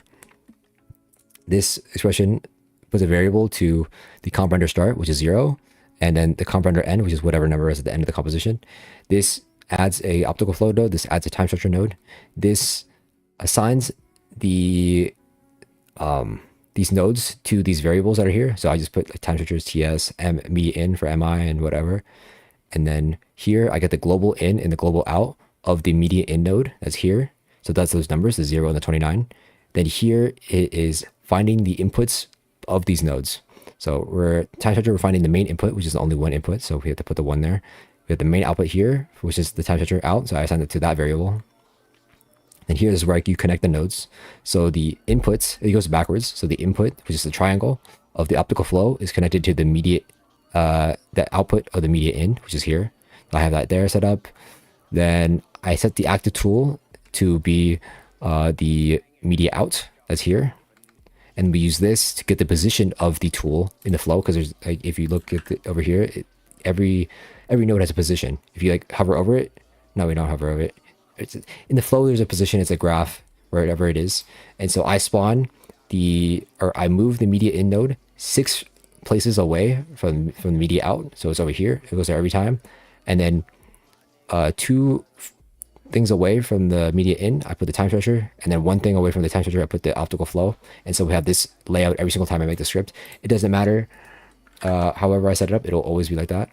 Speaker 1: This expression puts a variable to the comp render start, which is 0, and then the comp render end, which is whatever number is at the end of the composition. This adds a optical flow node. This adds a time structure node. This assigns the these nodes to these variables that are here. So I just put like time structures TS, me in for MI and whatever. And then here I get the global in and the global out of the media in node that's here. So that's those numbers, the 0 and the 29. Then here it is finding the inputs of these nodes. So we're time structure, we're finding the main input, which is only one input. So we have to put the 1 there. We have the main output here, which is the time structure out. So I assigned it to that variable. And here is where you connect the nodes. So the inputs, it goes backwards. So the input, which is the triangle of the optical flow, is connected to the media, the output of the media in, which is here. I have that there set up. Then I set the active tool to be the media out, that's here. And we use this to get the position of the tool in the flow, because there's like, if you look at over here, every node has a position. If you like hover over it, no, we don't hover over it. It's in the flow. There's a position. It's a graph wherever it is. And so I spawn I move the media in node 6 places away from the media out. So it's over here. It goes there every time. And then 2 things away from the media in, I put the time structure, and then 1 thing away from the time structure, I put the optical flow. And so we have this layout every single time I make the script. It doesn't matter however I set it up, it'll always be like that.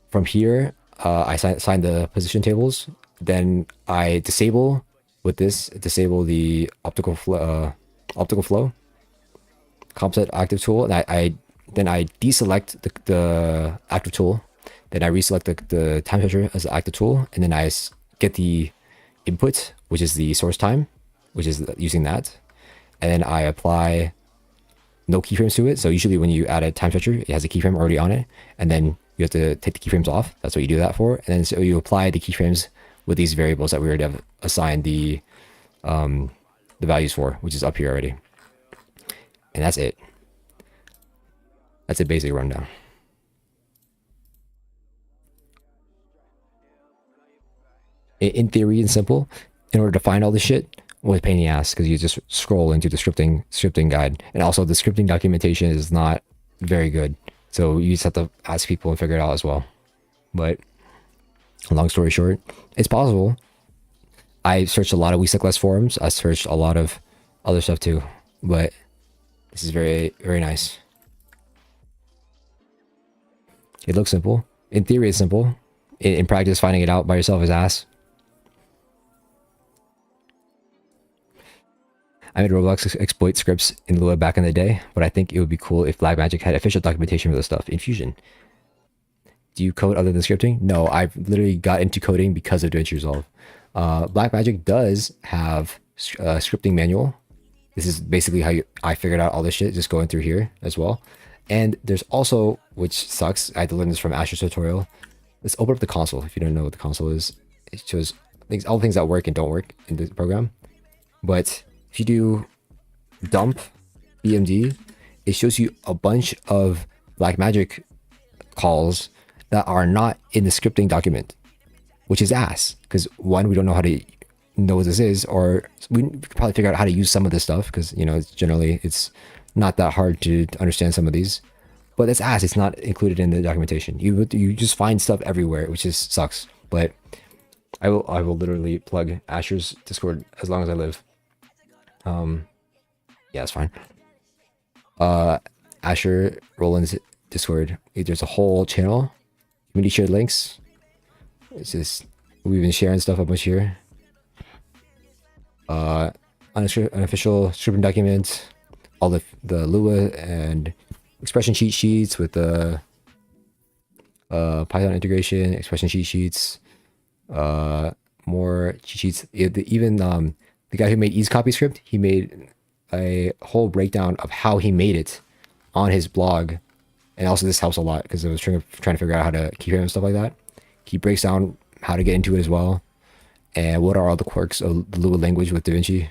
Speaker 1: From here, I assign the position tables. Then I disable the optical flow comp set active tool, and I deselect the active tool. Then I reselect the time structure as the active tool, and then I get the input, which is the source time, which is using that. And then I apply no keyframes to it. So usually when you add a time structure, it has a keyframe already on it, and then you have to take the keyframes off. That's what you do that for. And then so you apply the keyframes with these variables that we already have assigned the values for, which is up here already. And that's it. That's a basic rundown. In theory and simple, in order to find all this shit was a pain in the ass, because you just scroll into the scripting guide, and also the scripting documentation is not very good, so you just have to ask people and figure it out as well. But long story short, it's possible. I searched a lot of WeSuckLess forums. I searched a lot of other stuff too, but this is very, very nice. It looks simple. In theory, it's simple. In practice, finding it out by yourself is ass. I made Roblox exploit scripts in Lua back in the day, but I think it would be cool if Blackmagic had official documentation for this stuff in Fusion. Do you code other than scripting? No, I've literally got into coding because of DaVinci Resolve. Blackmagic does have a scripting manual. This is basically how I figured out all this shit, just going through here as well. And there's also, which sucks, I had to learn this from Asher's tutorial. Let's open up the console. If you don't know what the console is, it shows all the things that work and don't work in the program. But if you do dump BMD, it shows you a bunch of Blackmagic calls that are not in the scripting document, which is ass. Because one, we don't know how to know what this is, or we could probably figure out how to use some of this stuff because it's not that hard to understand some of these. But that's ass. It's not included in the documentation. You just find stuff everywhere, which just sucks. But I will literally plug Asher's Discord as long as I live. Yeah, it's fine. Asher Roland's Discord. There's a whole channel. Community shared links. It's just we've been sharing stuff a bunch here. Unofficial scripting document. All the Lua and expression cheat sheets with the Python integration, expression cheat sheets, more cheat sheets. Even the guy who made Ease Copy script, he made a whole breakdown of how he made it on his blog. And also this helps a lot because I was trying to figure out how to keyframe and stuff like that. He breaks down how to get into it as well. And what are all the quirks of the Lua language with DaVinci.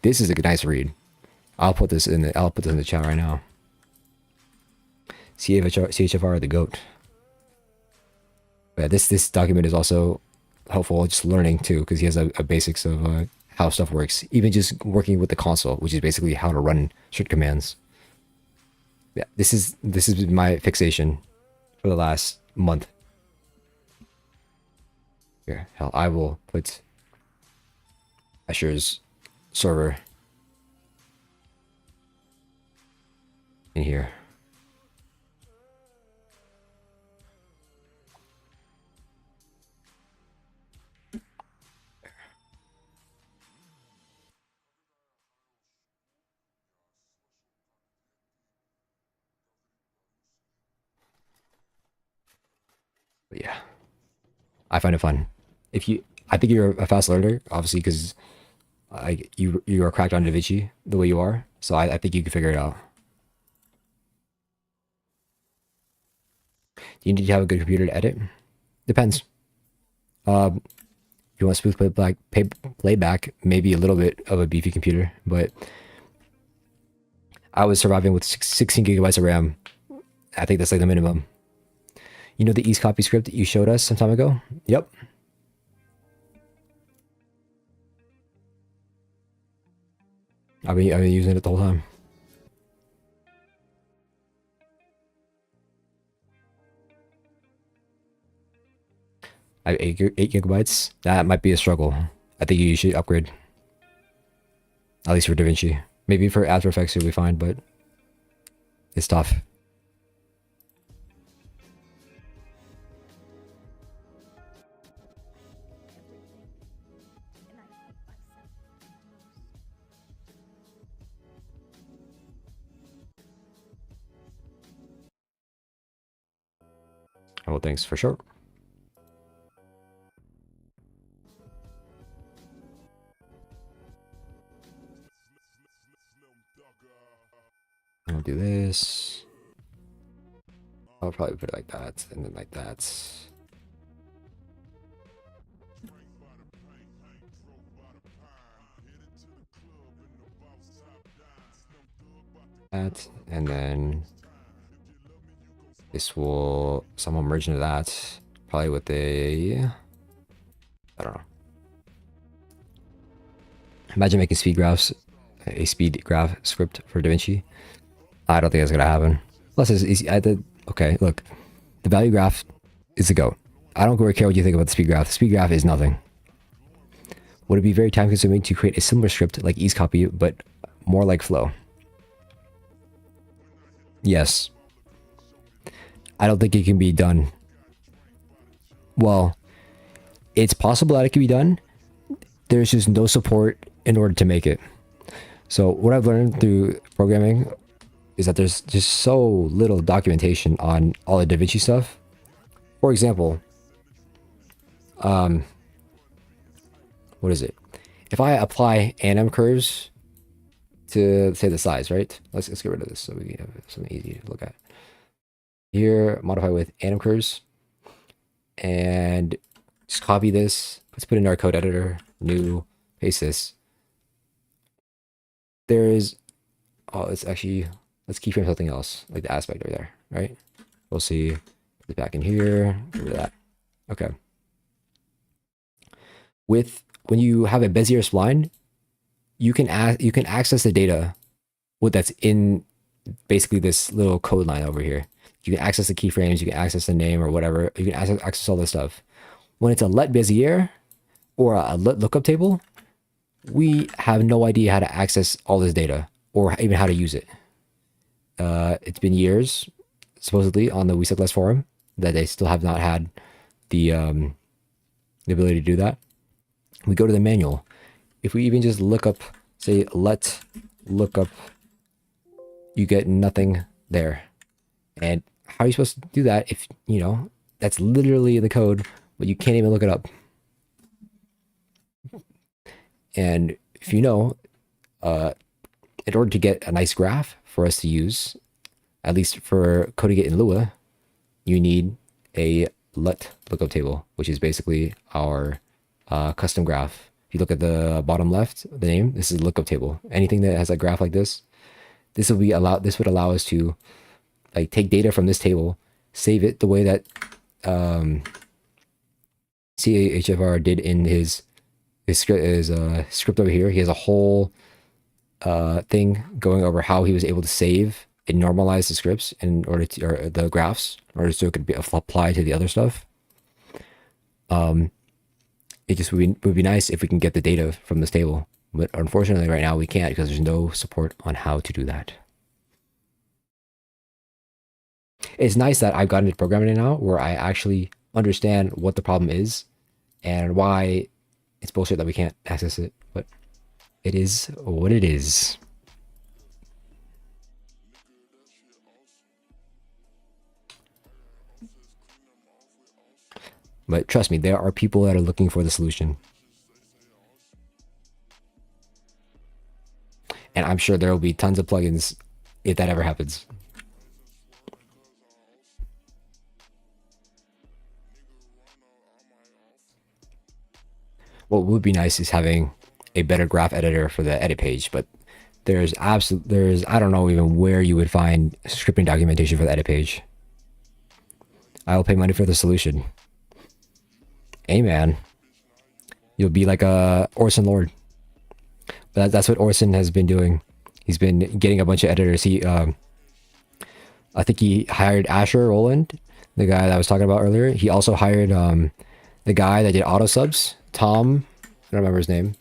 Speaker 1: This is a nice read. I'll put this in the chat right now. CHFR the GOAT. But this document is also helpful, just learning too, because he has a basics of how stuff works. Even just working with the console, which is basically how to run strict commands. Yeah, this is my fixation for the last month. Here, hell, I will put Asher's server in here. But yeah, I find it fun. I think you're a fast learner, obviously, because you are cracked on DaVinci the way you are. So I think you can figure it out. Do you need to have a good computer to edit? Depends. If you want smooth playback, maybe a little bit of a beefy computer, but I was surviving with 16 gigabytes of RAM. I think that's like the minimum. You know the Ease Copy script that you showed us some time ago? Yep. I've been using it the whole time. I have 8 gigabytes. That might be a struggle. I think you should upgrade. At least for DaVinci. Maybe for After Effects you'll be fine, but it's tough. Oh, thanks for sure. I'll do this. I'll probably put it like that, and then like that. That, and then this will somehow merge into that, probably with I don't know. Imagine making a speed graph script for DaVinci. I don't think that's gonna happen. Plus, it's easy. Okay, look, the value graph is a GOAT. I don't care what you think about the speed graph. The speed graph is nothing. Would it be very time consuming to create a similar script like Ease Copy, but more like Flow? Yes. I don't think it can be done. Well, it's possible that it can be done. There's just no support in order to make it. So what I've learned through programming is that there's just so little documentation on all the DaVinci stuff. For example, what is it? If I apply anim curves to say the size, right? Let's get rid of this so we have something easy to look at. Here, modify with anim curves, and just copy this. Let's put it in our code editor. New, paste this. there's, oh, it's actually, let's keyframe something else, like the aspect over there, right? We'll see, put it back in here, get rid of that. Okay. When you have a Bezier spline, you can access the data that's in basically this little code line over here. You can access the keyframes, you can access the name or whatever. You can access all this stuff. When it's a let Bezier or a let lookup table, we have no idea how to access all this data or even how to use it. It's been years, supposedly, on the We Suck Less forum that they still have not had the ability to do that. We go to the manual. If we even just look up, say, let lookup, you get nothing there. And how are you supposed to do that if, you know, that's literally the code, but you can't even look it up? And if you know, in order to get a nice graph for us to use, at least for coding it in Lua, you need a let lookup table, which is basically our custom graph. If you look at the bottom left, the name, this is a lookup table. Anything that has a graph like this, this would allow us to like take data from this table, save it the way that CAHFR did in his script over here. He has a whole thing going over how he was able to save and normalize the scripts in order to, or the graphs, in order so it could be applied to the other stuff. It just would be nice if we can get the data from this table, but unfortunately right now we can't because there's no support on how to do that. It's nice that I've gotten into programming now where I actually understand what the problem is and why it's bullshit that we can't access it, but it is what it is. But trust me, there are people that are looking for the solution. And I'm sure there will be tons of plugins if that ever happens. What would be nice is having a better graph editor for the edit page, but there's I don't know even where you would find scripting documentation for the edit page. I'll pay money for the solution. Hey man, you'll be like a Orson Lord. But that's what Orson has been doing. He's been getting a bunch of editors. I think he hired Asher Roland, the guy that I was talking about earlier. He also hired the guy that did auto subs, Tom. I don't remember his name.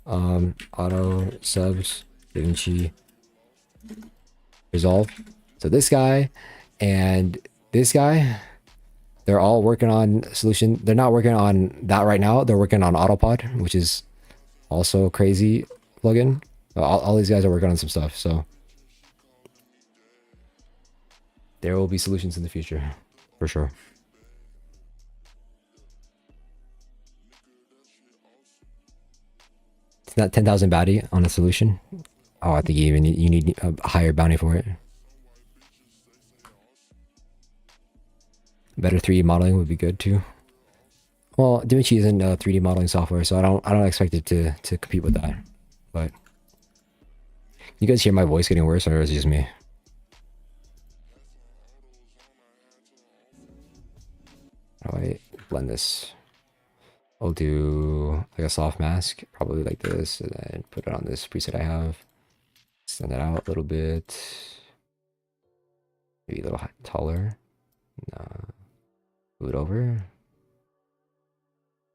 Speaker 1: Auto subs, DaVinci Resolve. So this guy and this guy, they're all working on a solution. They're not working on that right now. They're working on Autopod, which is also a crazy plugin. All these guys are working on some stuff. So there will be solutions in the future, for sure. It's not 10,000 bounty on a solution. Oh, I think you need a higher bounty for it. Better 3D modeling would be good too. Well, DaVinci isn't 3D modeling software, so I don't expect it to compete with that. But you guys hear my voice getting worse, or is it just me? How do I blend this? I'll do like a soft mask, probably like this, and then put it on this preset I have. Extend it out a little bit. Maybe a little taller. Move it over.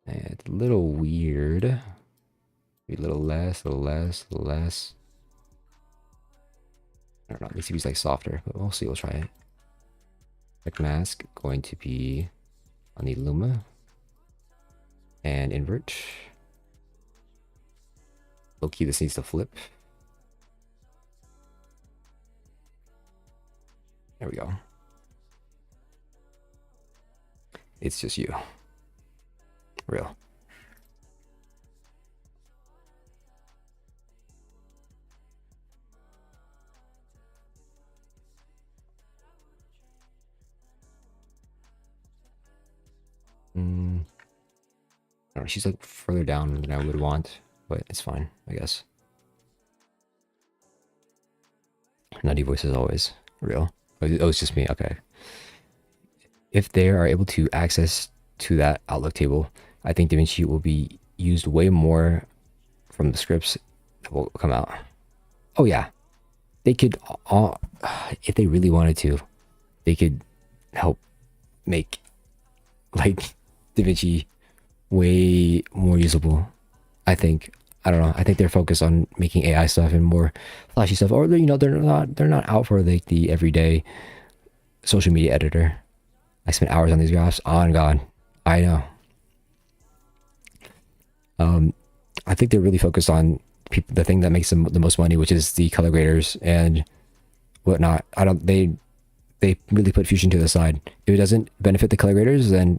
Speaker 1: And it's a little weird. Maybe a little less, a little less, a little less. I don't know, maybe it's like softer, but we'll see, we'll try it. Effect mask going to be on the Luma. And invert. Low key, this needs to flip. There we go. It's just you. Real. I don't know, she's like further down than I would want, but it's fine, I guess. nutty voice is always real. Oh, it's just me. Okay. If they are able to access to that Outlook table, I think DaVinci will be used way more from the scripts that will come out. Oh yeah, they could all, if they really wanted to, they could help make like DaVinci way more usable. I think. I don't know. I think they're focused on making AI stuff and more flashy stuff, or you know, they're not out for like the everyday social media editor. I spent hours on these graphs. On God, I know. I think they're really focused on the thing that makes them the most money, which is the color graders and whatnot. I don't. They really put Fusion to the side. If it doesn't benefit the color graders, then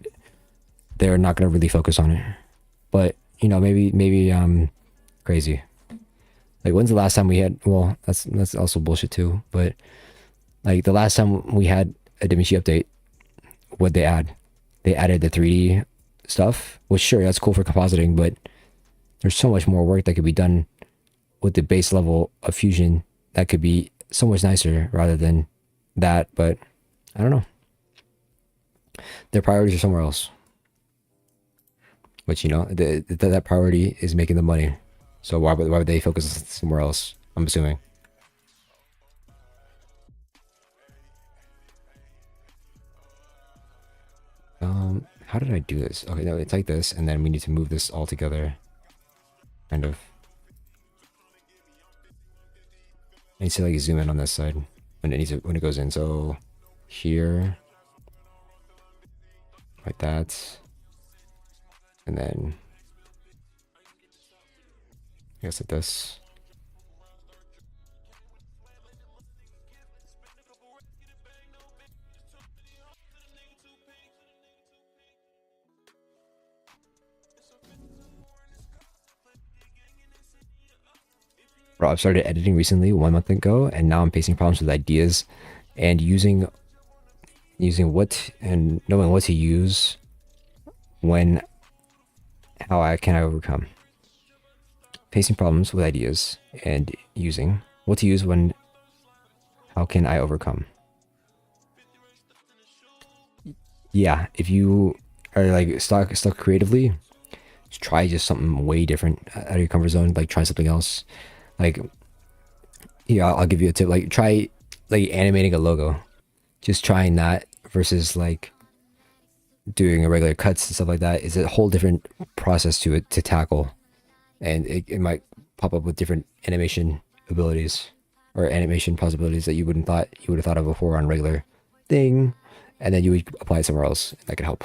Speaker 1: they're not going to really focus on it. But you know, maybe crazy. Like when's the last time we had? Well, that's also bullshit too. But like the last time we had a DaVinci update, what'd they add? They added the 3D stuff, which sure that's cool for compositing, but there's so much more work that could be done with the base level of Fusion that could be so much nicer rather than that. But I don't know. Their priorities are somewhere else. Which, you know, that priority is making the money. So why would they focus somewhere else? I'm assuming. How did I do this? Okay, no, it's like this, and then we need to move this all together. Kind of. I need to like zoom in on this side when it goes in. So here, like that, and then I guess like this. Bro, I've started editing recently, 1 month ago, and now I'm facing problems with ideas and using what and knowing what to use when how can I overcome facing problems with ideas and using what to use when how can I overcome. Yeah, if you are like stuck creatively, just try just something way different out of your comfort zone. Like try something else. Like, yeah, I'll give you a tip. Like try like animating a logo. Just trying that versus like doing a regular cuts and stuff like that is a whole different process to it to tackle, and it might pop up with different animation abilities or animation possibilities that you would have thought of before on regular thing, and then you would apply it somewhere else. That could help.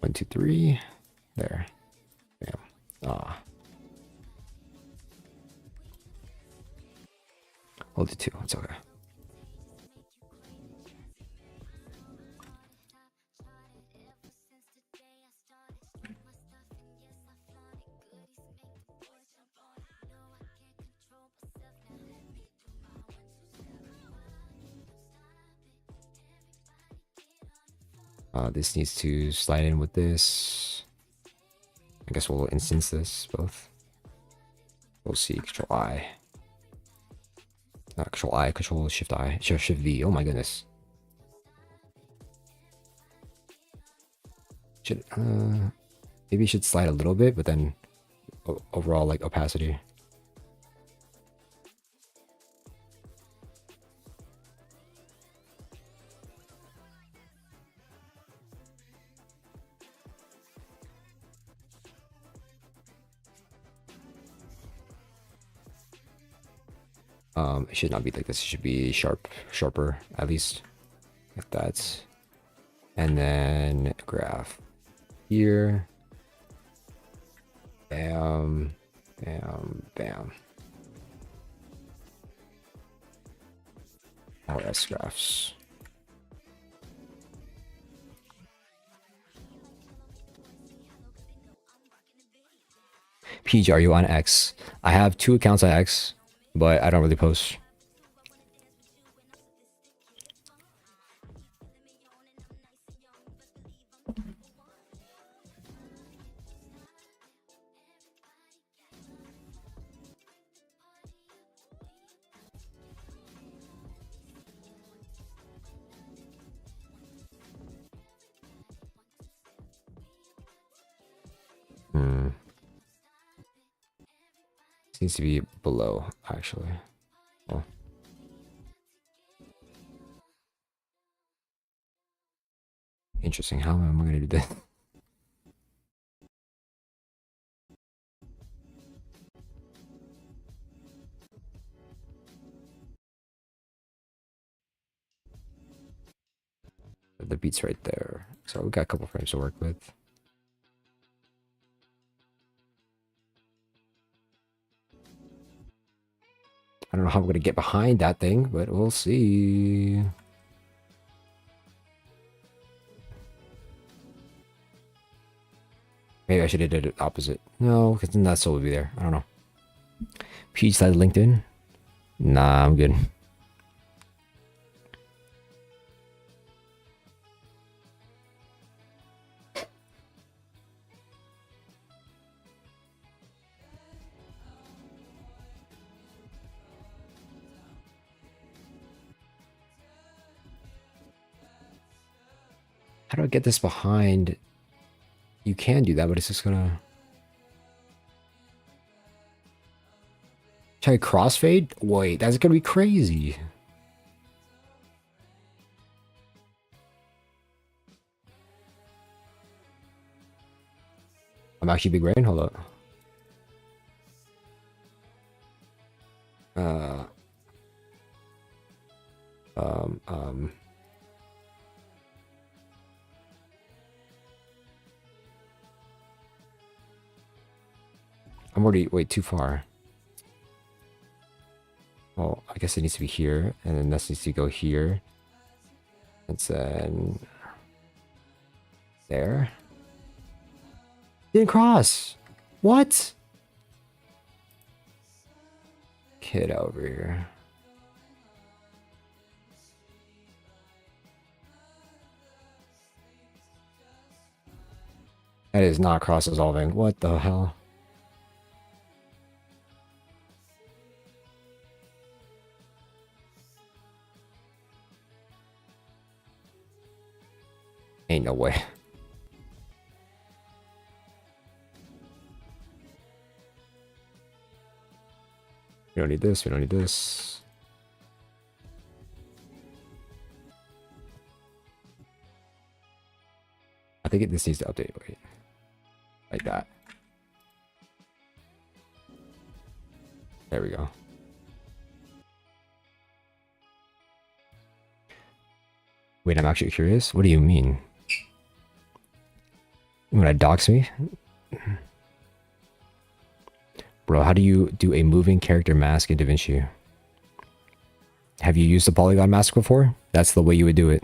Speaker 1: One, two, three. There. Bam. Ah. Hold it two. It's okay. This needs to slide in with this. I guess we'll instance this both. We'll see. Control I. Not Control I. Control Shift I. Shift V. Oh my goodness. Should maybe it should slide a little bit, but then overall like opacity. It should not be like this. It should be sharper at least, like that. And then graph here. Bam, bam, bam. RS graphs. PeeJ, are you on X? I have 2 accounts on X, but I don't really post. Hmm. Seems to be below, actually. Oh. Interesting. How am I going to do this? The beat's right there. So we got a couple frames to work with. I don't know how I'm going to get behind that thing, but we'll see. Maybe I should have did it opposite. No, because then that still would be there. I don't know. PeeJ side LinkedIn? Nah, I'm good. How do I get this behind? You can do that, but it's just gonna... Try crossfade? Wait, that's gonna be crazy. I'm actually big brain. Hold up. Um. I'm already way too far. Well, I guess it needs to be here, and then this needs to go here. And then there. Didn't cross. What? Kid over here. That is not cross dissolving. What the hell? Ain't no way. We don't need this. We don't need this. I think this needs to update. Wait. Like that. There we go. Wait, I'm actually curious. What do you mean? You wanna dox me? Bro, how do you do a moving character mask in DaVinci? Have you used the polygon mask before? That's the way you would do it.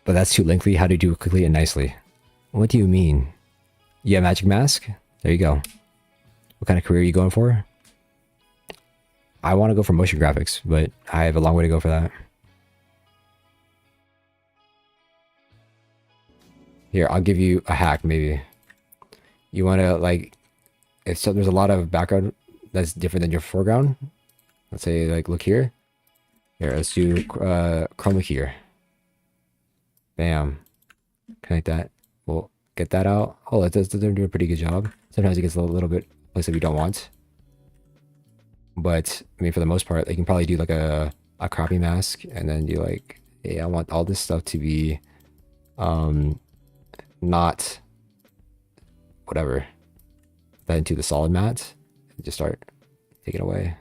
Speaker 1: But that's too lengthy. How do you do it quickly and nicely? What do you mean? You have magic mask? There you go. What kind of career are you going for? I want to go for motion graphics, but I have a long way to go for that. Here, I'll give you a hack, maybe. You want to, like, if so, there's a lot of background that's different than your foreground. Let's say, like, look here. Here, let's do chroma key here. Bam. Connect that. We'll get that out. Oh, they're doing a pretty good job. Sometimes it gets a little bit place that we don't want. But, I mean, for the most part, they can probably do, like, a copy mask. And then do, like, hey, I want all this stuff to be... not whatever that into the solid mat and just start taking away.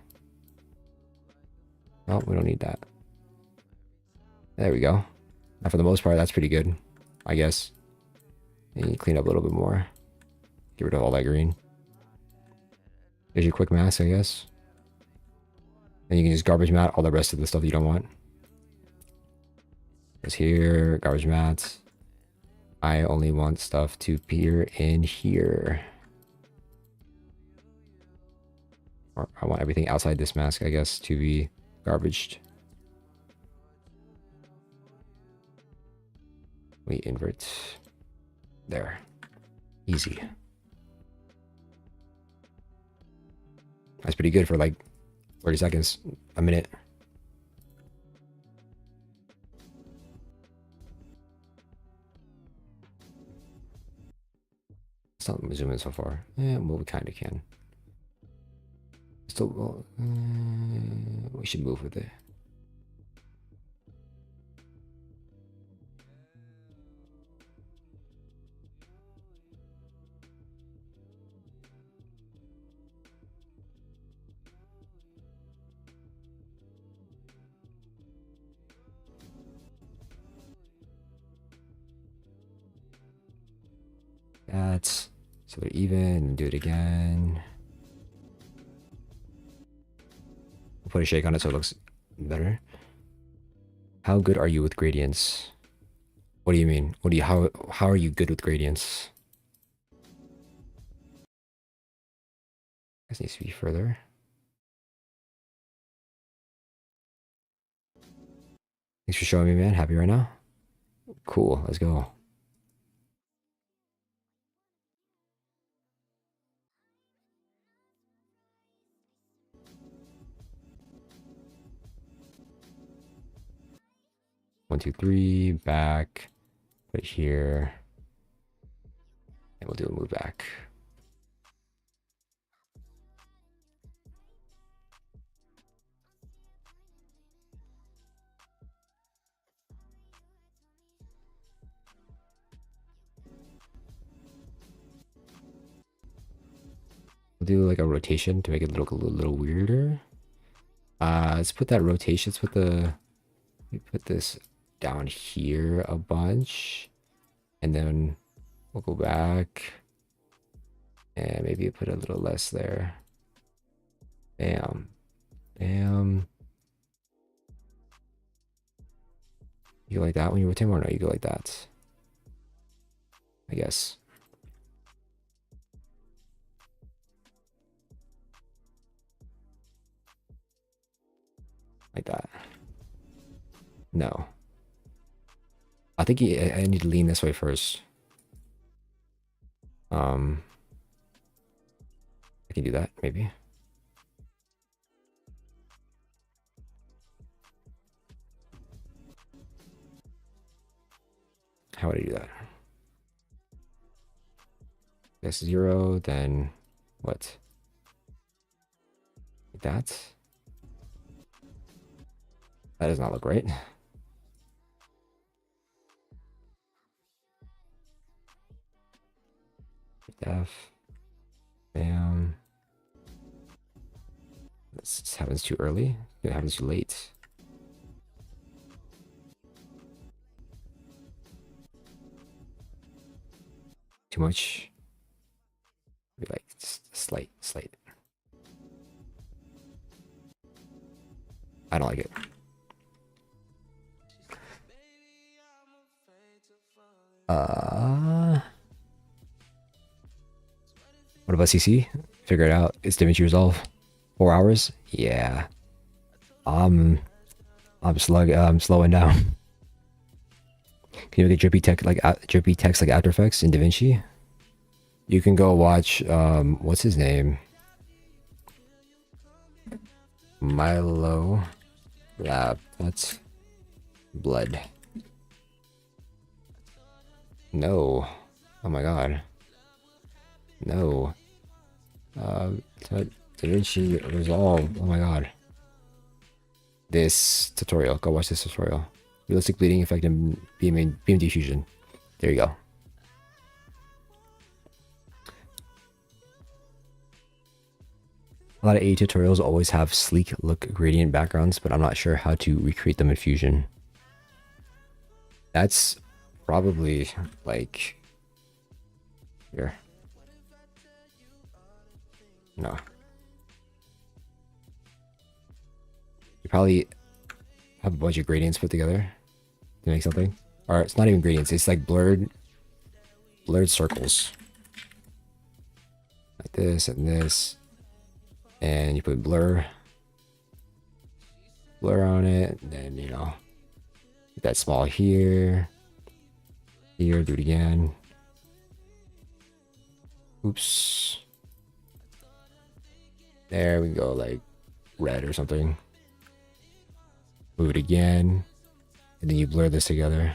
Speaker 1: Oh, we don't need that. There we go. Now for the most part, that's pretty good, I guess. And you clean up a little bit more. Get rid of all that green. Here's your quick mask, I guess. And you can just garbage mat all the rest of the stuff you don't want. Just here, garbage mats. I only want stuff to appear in here. Or I want everything outside this mask, I guess, to be garbaged. We invert. There. Easy. That's pretty good for like 30 seconds, a minute. let's not zoom in so far. Yeah, well, we kind of can. Still, well, we should move with it. That's so they're even, and do it again. We'll put a shake on it so it looks better. How good are you with gradients? What do you mean? How are you good with gradients? This needs to be further. Thanks for showing me, man. Happy right now? Cool, let's go. One, two, three, back, put it here, and we'll do a move back. We'll do like a rotation to make it look a little weirder. Let's put that rotation, let's put this down here a bunch, and then we'll go back and maybe put a little less there. Bam, bam. You go like that when you rotate more? No, you go like that, I guess. Like that. No. I think I need to lean this way first. I can do that, maybe. How would I do that? That's 0, then what? Like that? That does not look right. Def. Bam. This happens too early. It happens too late. Too much. Maybe like just slight. I don't like it. What about CC? Figure it out. It's DaVinci Resolve. 4 hours? Yeah. I'm slowing down. Can you make a drippy text like After Effects in DaVinci? You can go watch what's his name? Milo Lab. That's blood. No. Oh my god. No. DaVinci Resolve. Oh my god. This tutorial. Go watch this tutorial. Realistic bleeding effect in beam diffusion. There you go. A lot of AE tutorials always have sleek look gradient backgrounds, but I'm not sure how to recreate them in Fusion. That's probably like here. No. You probably have a bunch of gradients put together to make something. Or it's not even gradients, it's like blurred circles. Like this and this. And you put blur on it, and then, you know, get that small here, do it again. Oops. There we go, like red or something. Move it again, and then you blur this together.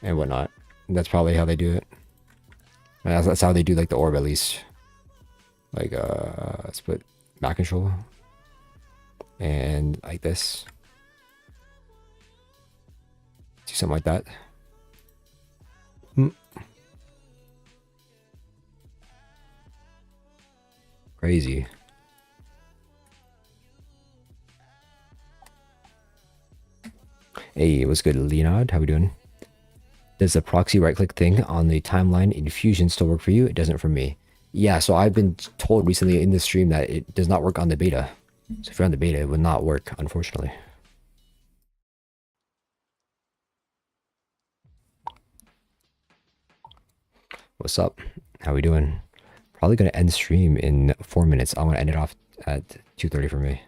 Speaker 1: and whatnot. That's probably how they do it. That's how they do like the orb at least. Like let's put back control and like this. Do something like that. Crazy. Hey, what's good, Leonard? How we doing? Does the proxy right-click thing on the timeline in Fusion still work for you? It doesn't for me. Yeah, so I've been told recently in the stream that it does not work on the beta. So if you're on the beta, it would not work, unfortunately. What's up? How we doing? Probably going to end stream in 4 minutes. I'm going to end it off at 2:30 for me.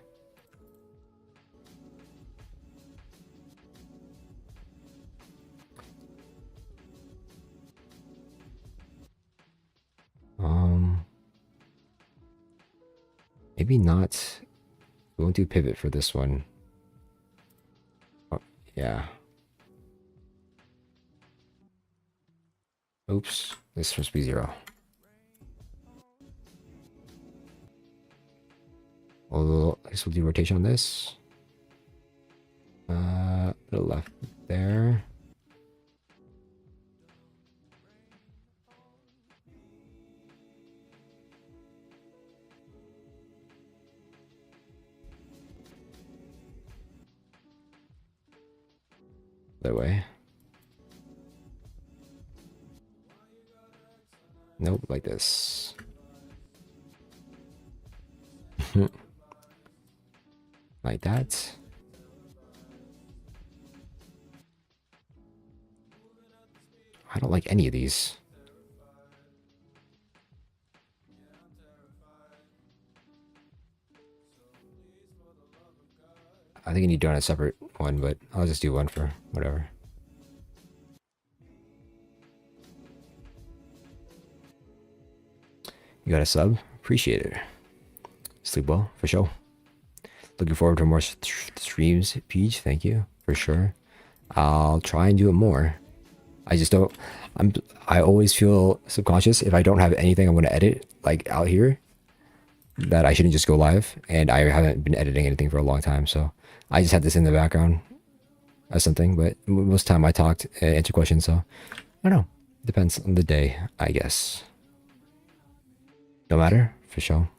Speaker 1: Maybe not. We won't do pivot for this one. Oh, yeah. Oops. This is supposed to be 0. Although, I guess we'll do rotation on this. To the left there. That way. Nope, like this. Like that. I don't like any of these. I think you need to do on a separate one, but I'll just do one for whatever. You got a sub? Appreciate it. Sleep well, for sure. Looking forward to more streams, PeeJ. Thank you, for sure. I'll try and do it more. I just don't. I always feel subconscious if I don't have anything I'm going to edit like out here that I shouldn't just go live. And I haven't been editing anything for a long time, so I just had this in the background as something. But most of the time I talked, answer questions. So I don't know. Depends on the day, I guess. No matter, for sure.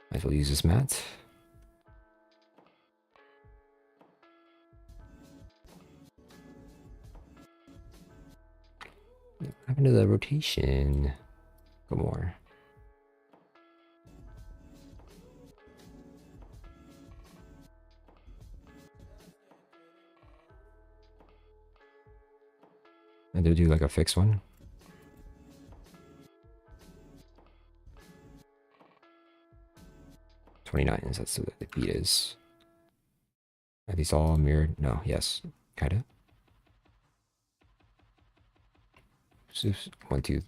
Speaker 1: Might as well use this mat. What happened to the rotation? Go more. And they'll do like a fixed one. $29, that's what the beat is. Are these all mirrored? No, yes, kinda. So 1, 2.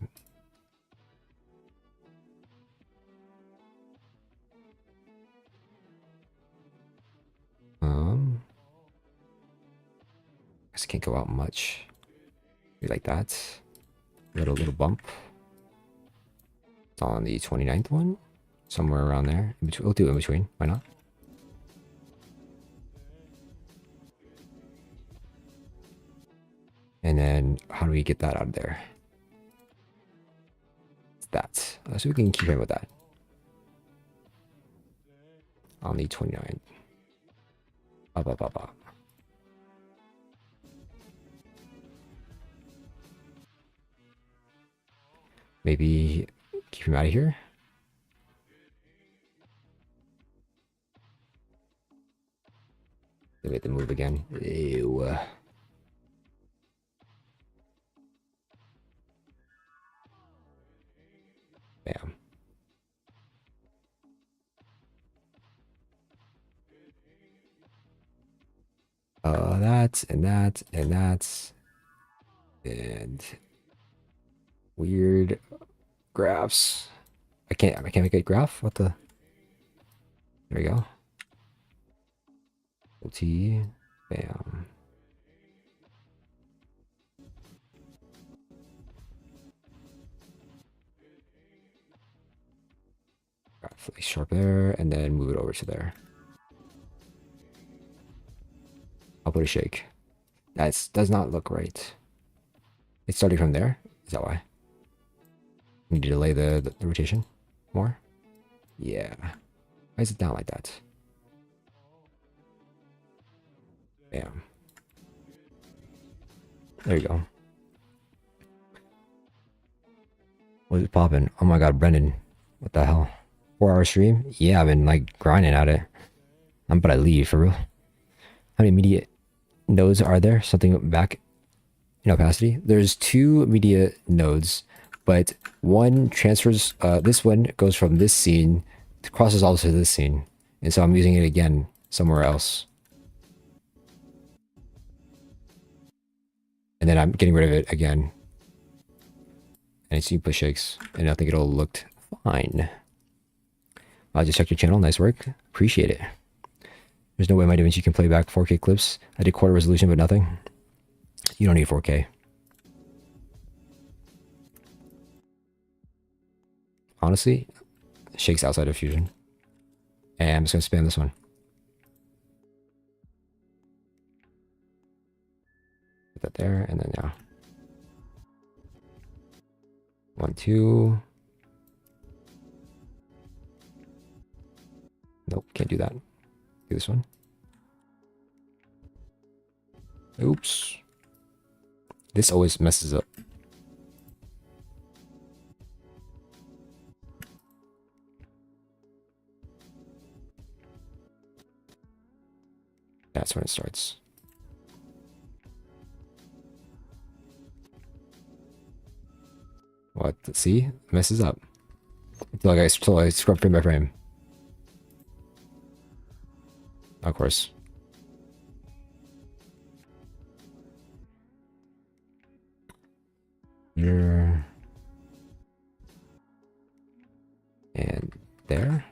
Speaker 1: I guess I can't go out much. Maybe like that. Little bump. It's on the 29th one. Somewhere around there. We'll do it in between. Why not? And then how do we get that out of there? It's that. So we can keep in with that. On the 29th. Up. Maybe keep him out of here. They made the move again. Ew. Bam. That and that and that. And weird graphs. I can't make a graph? What the? There we go. T, bam. Got sharp there, and then move it over to there. I'll put a shake. That does not look right. It's starting from there. Is that why? Need to delay the rotation more? Yeah. Why is it down like that? Bam. There you go. What's it popping? Oh my god, Brendan. What the hell? 4-hour stream? Yeah, I've been like grinding at it. I'm about to leave for real. How many immediate nodes are there? Something back in opacity? There's 2 media nodes, but one transfers, this one goes from this scene, crosses also to this scene. And so I'm using it again somewhere else. And then I'm getting rid of it again. And it's push shakes, and I think it'll look fine. I just checked your channel. Nice work. Appreciate it. There's no way my DaVinci can play back 4K clips. I did quarter resolution, but nothing. You don't need 4K. Honestly, shakes outside of Fusion. And I'm just going to spam this one. Put that there, and then yeah. 1, 2. Nope, can't do that. Do this one. Oops. This always messes up. That's when it starts. What? See? It messes up. Until I scrub frame by frame. Of course. Here. And there.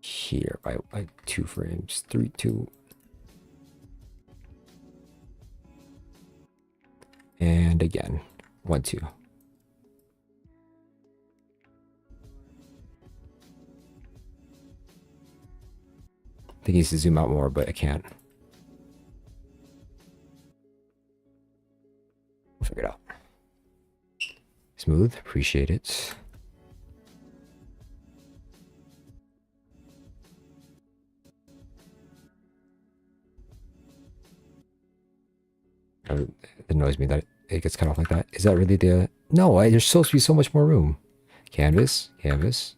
Speaker 1: Here by 2 frames. 3, 2. And again. 1, 2. I think he needs to zoom out more, but I can't. We'll figure it out. Smooth, appreciate it. It annoys me that it gets cut off like that. Is that really the... No, there's supposed to be so much more room. Canvas, canvas.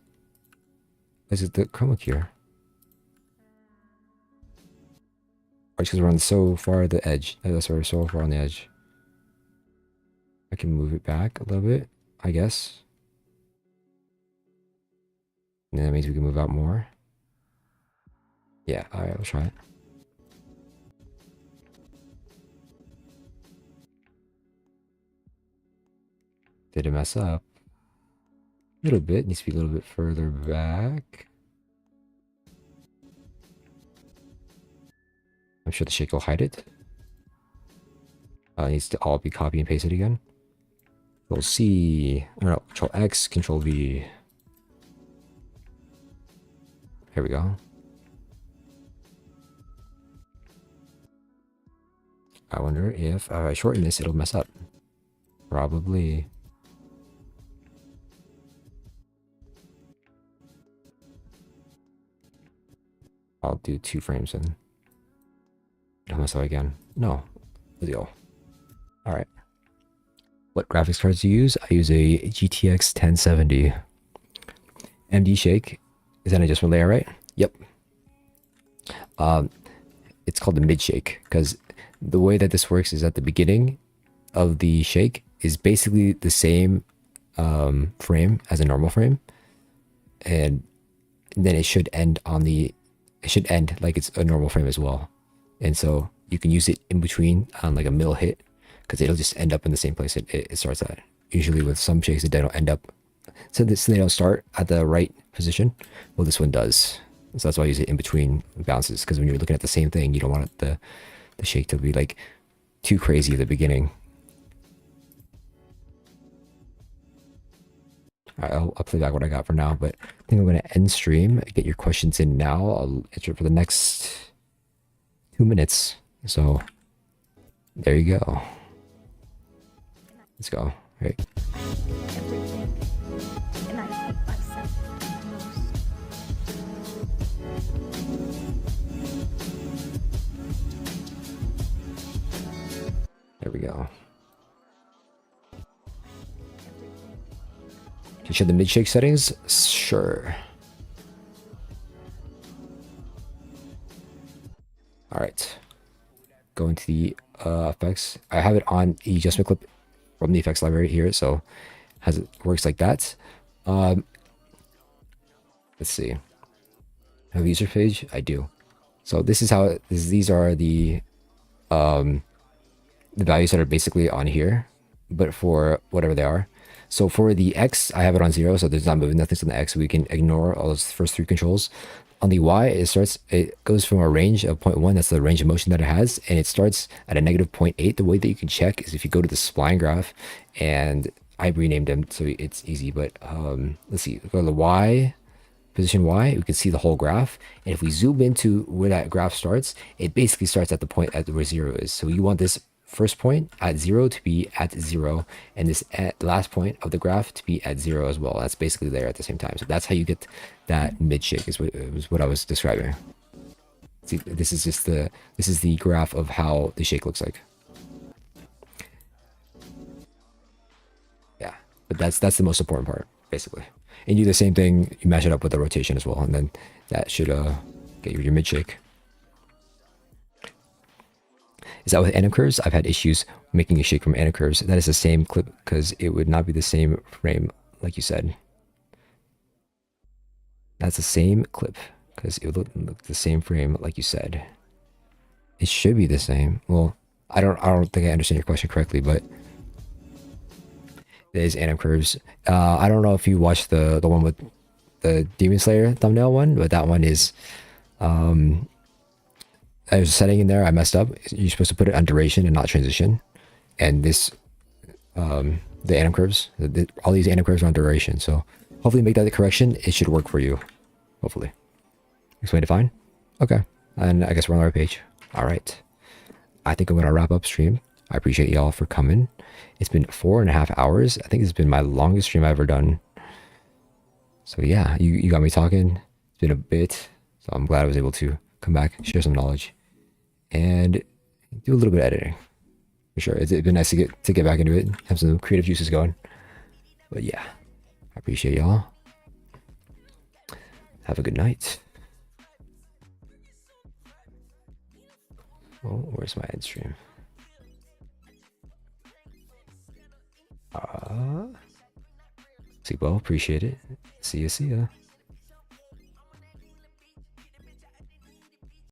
Speaker 1: Is it the chroma key here? Or because we're on so far at the edge. That's why we're so far on the edge. I can move it back a little bit, I guess. And then that means we can move out more. Yeah, alright, let's try it. Did it mess up? A little bit. Needs to be a little bit further back. I'm sure the shake will hide it. It needs to all be copy and pasted again. Control C. No, Control X, Control V. Here we go. I wonder if I shorten this, it'll mess up. Probably. I'll do 2 frames in. Don't mess up again. No. Let's go. Alright. What graphics cards do you use? I use a GTX 1070. MD shake. Is that an adjustment layer, right? Yep. It's called the mid shake because the way that this works is at the beginning of the shake is basically the same frame as a normal frame, and then it should end like it's a normal frame as well. And so you can use it in between on like a middle hit. because it'll just end up in the same place it starts at. Usually with some shakes, they don't end up, so they don't start at the right position. Well, this one does. So that's why I use it in between bounces, because when you're looking at the same thing, you don't want the shake to be like too crazy at the beginning. All right, I'll play back what I got for now, but I think I'm going to end stream, get your questions in now. I'll answer it for the next 2 minutes. So there you go. Let's go. All right. There we go. Can you show the mid shake settings? Sure. All right. Go into the effects. I have it on the adjustment clip from the effects library here, so it works like that. Let's see. I have a user page. I do. So this is how these are the values that are basically on here, but for whatever they are. So for the X, I have it on 0, so there's not moving, nothing's on the X. We can ignore all those first 3 controls. On the Y, it goes from a range of 0.1, that's the range of motion that it has, and it starts at a negative 0.8. The way that you can check is if you go to the spline graph, and I renamed them so it's easy, but let's see, go to the Y, position Y, we can see the whole graph. And if we zoom into where that graph starts, it basically starts at the point at where 0 is. So you want this first point at 0 to be at 0, and this last point of the graph to be at 0 as well. That's basically there at the same time. So that's how you get that mid shake, is what I was describing. See, this is the graph of how the shake looks like. Yeah, but that's the most important part, basically. And you do the same thing, you match it up with the rotation as well, and then that should get you your mid shake. Is that with anim curves? I've had issues making a shake from anim curves. That is the same clip, because it would not be the same frame like you said. That's the same clip, because it would look the same frame like you said. It should be the same. Well, I don't think I understand your question correctly, but it is anim curves. I don't know if you watched the one with the Demon Slayer thumbnail one, but that one is I was setting in there, I messed up. You're supposed to put it on duration and not transition. And this, the anim curves, all these anim curves are on duration. So hopefully make that the correction. It should work for you. Hopefully. Explained it fine? Okay. And I guess we're on our page. All right. I think I'm going to wrap up stream. I appreciate y'all for coming. It's been 4.5 hours. I think it's been my longest stream I've ever done. So yeah, you got me talking. It's been a bit. So I'm glad I was able to come back, share some knowledge, and do a little bit of editing. For sure. It's been nice to get back into it, have some creative juices going. But yeah, I appreciate y'all. Have a good night. Oh, where's my end stream? See, well, appreciate it. See ya.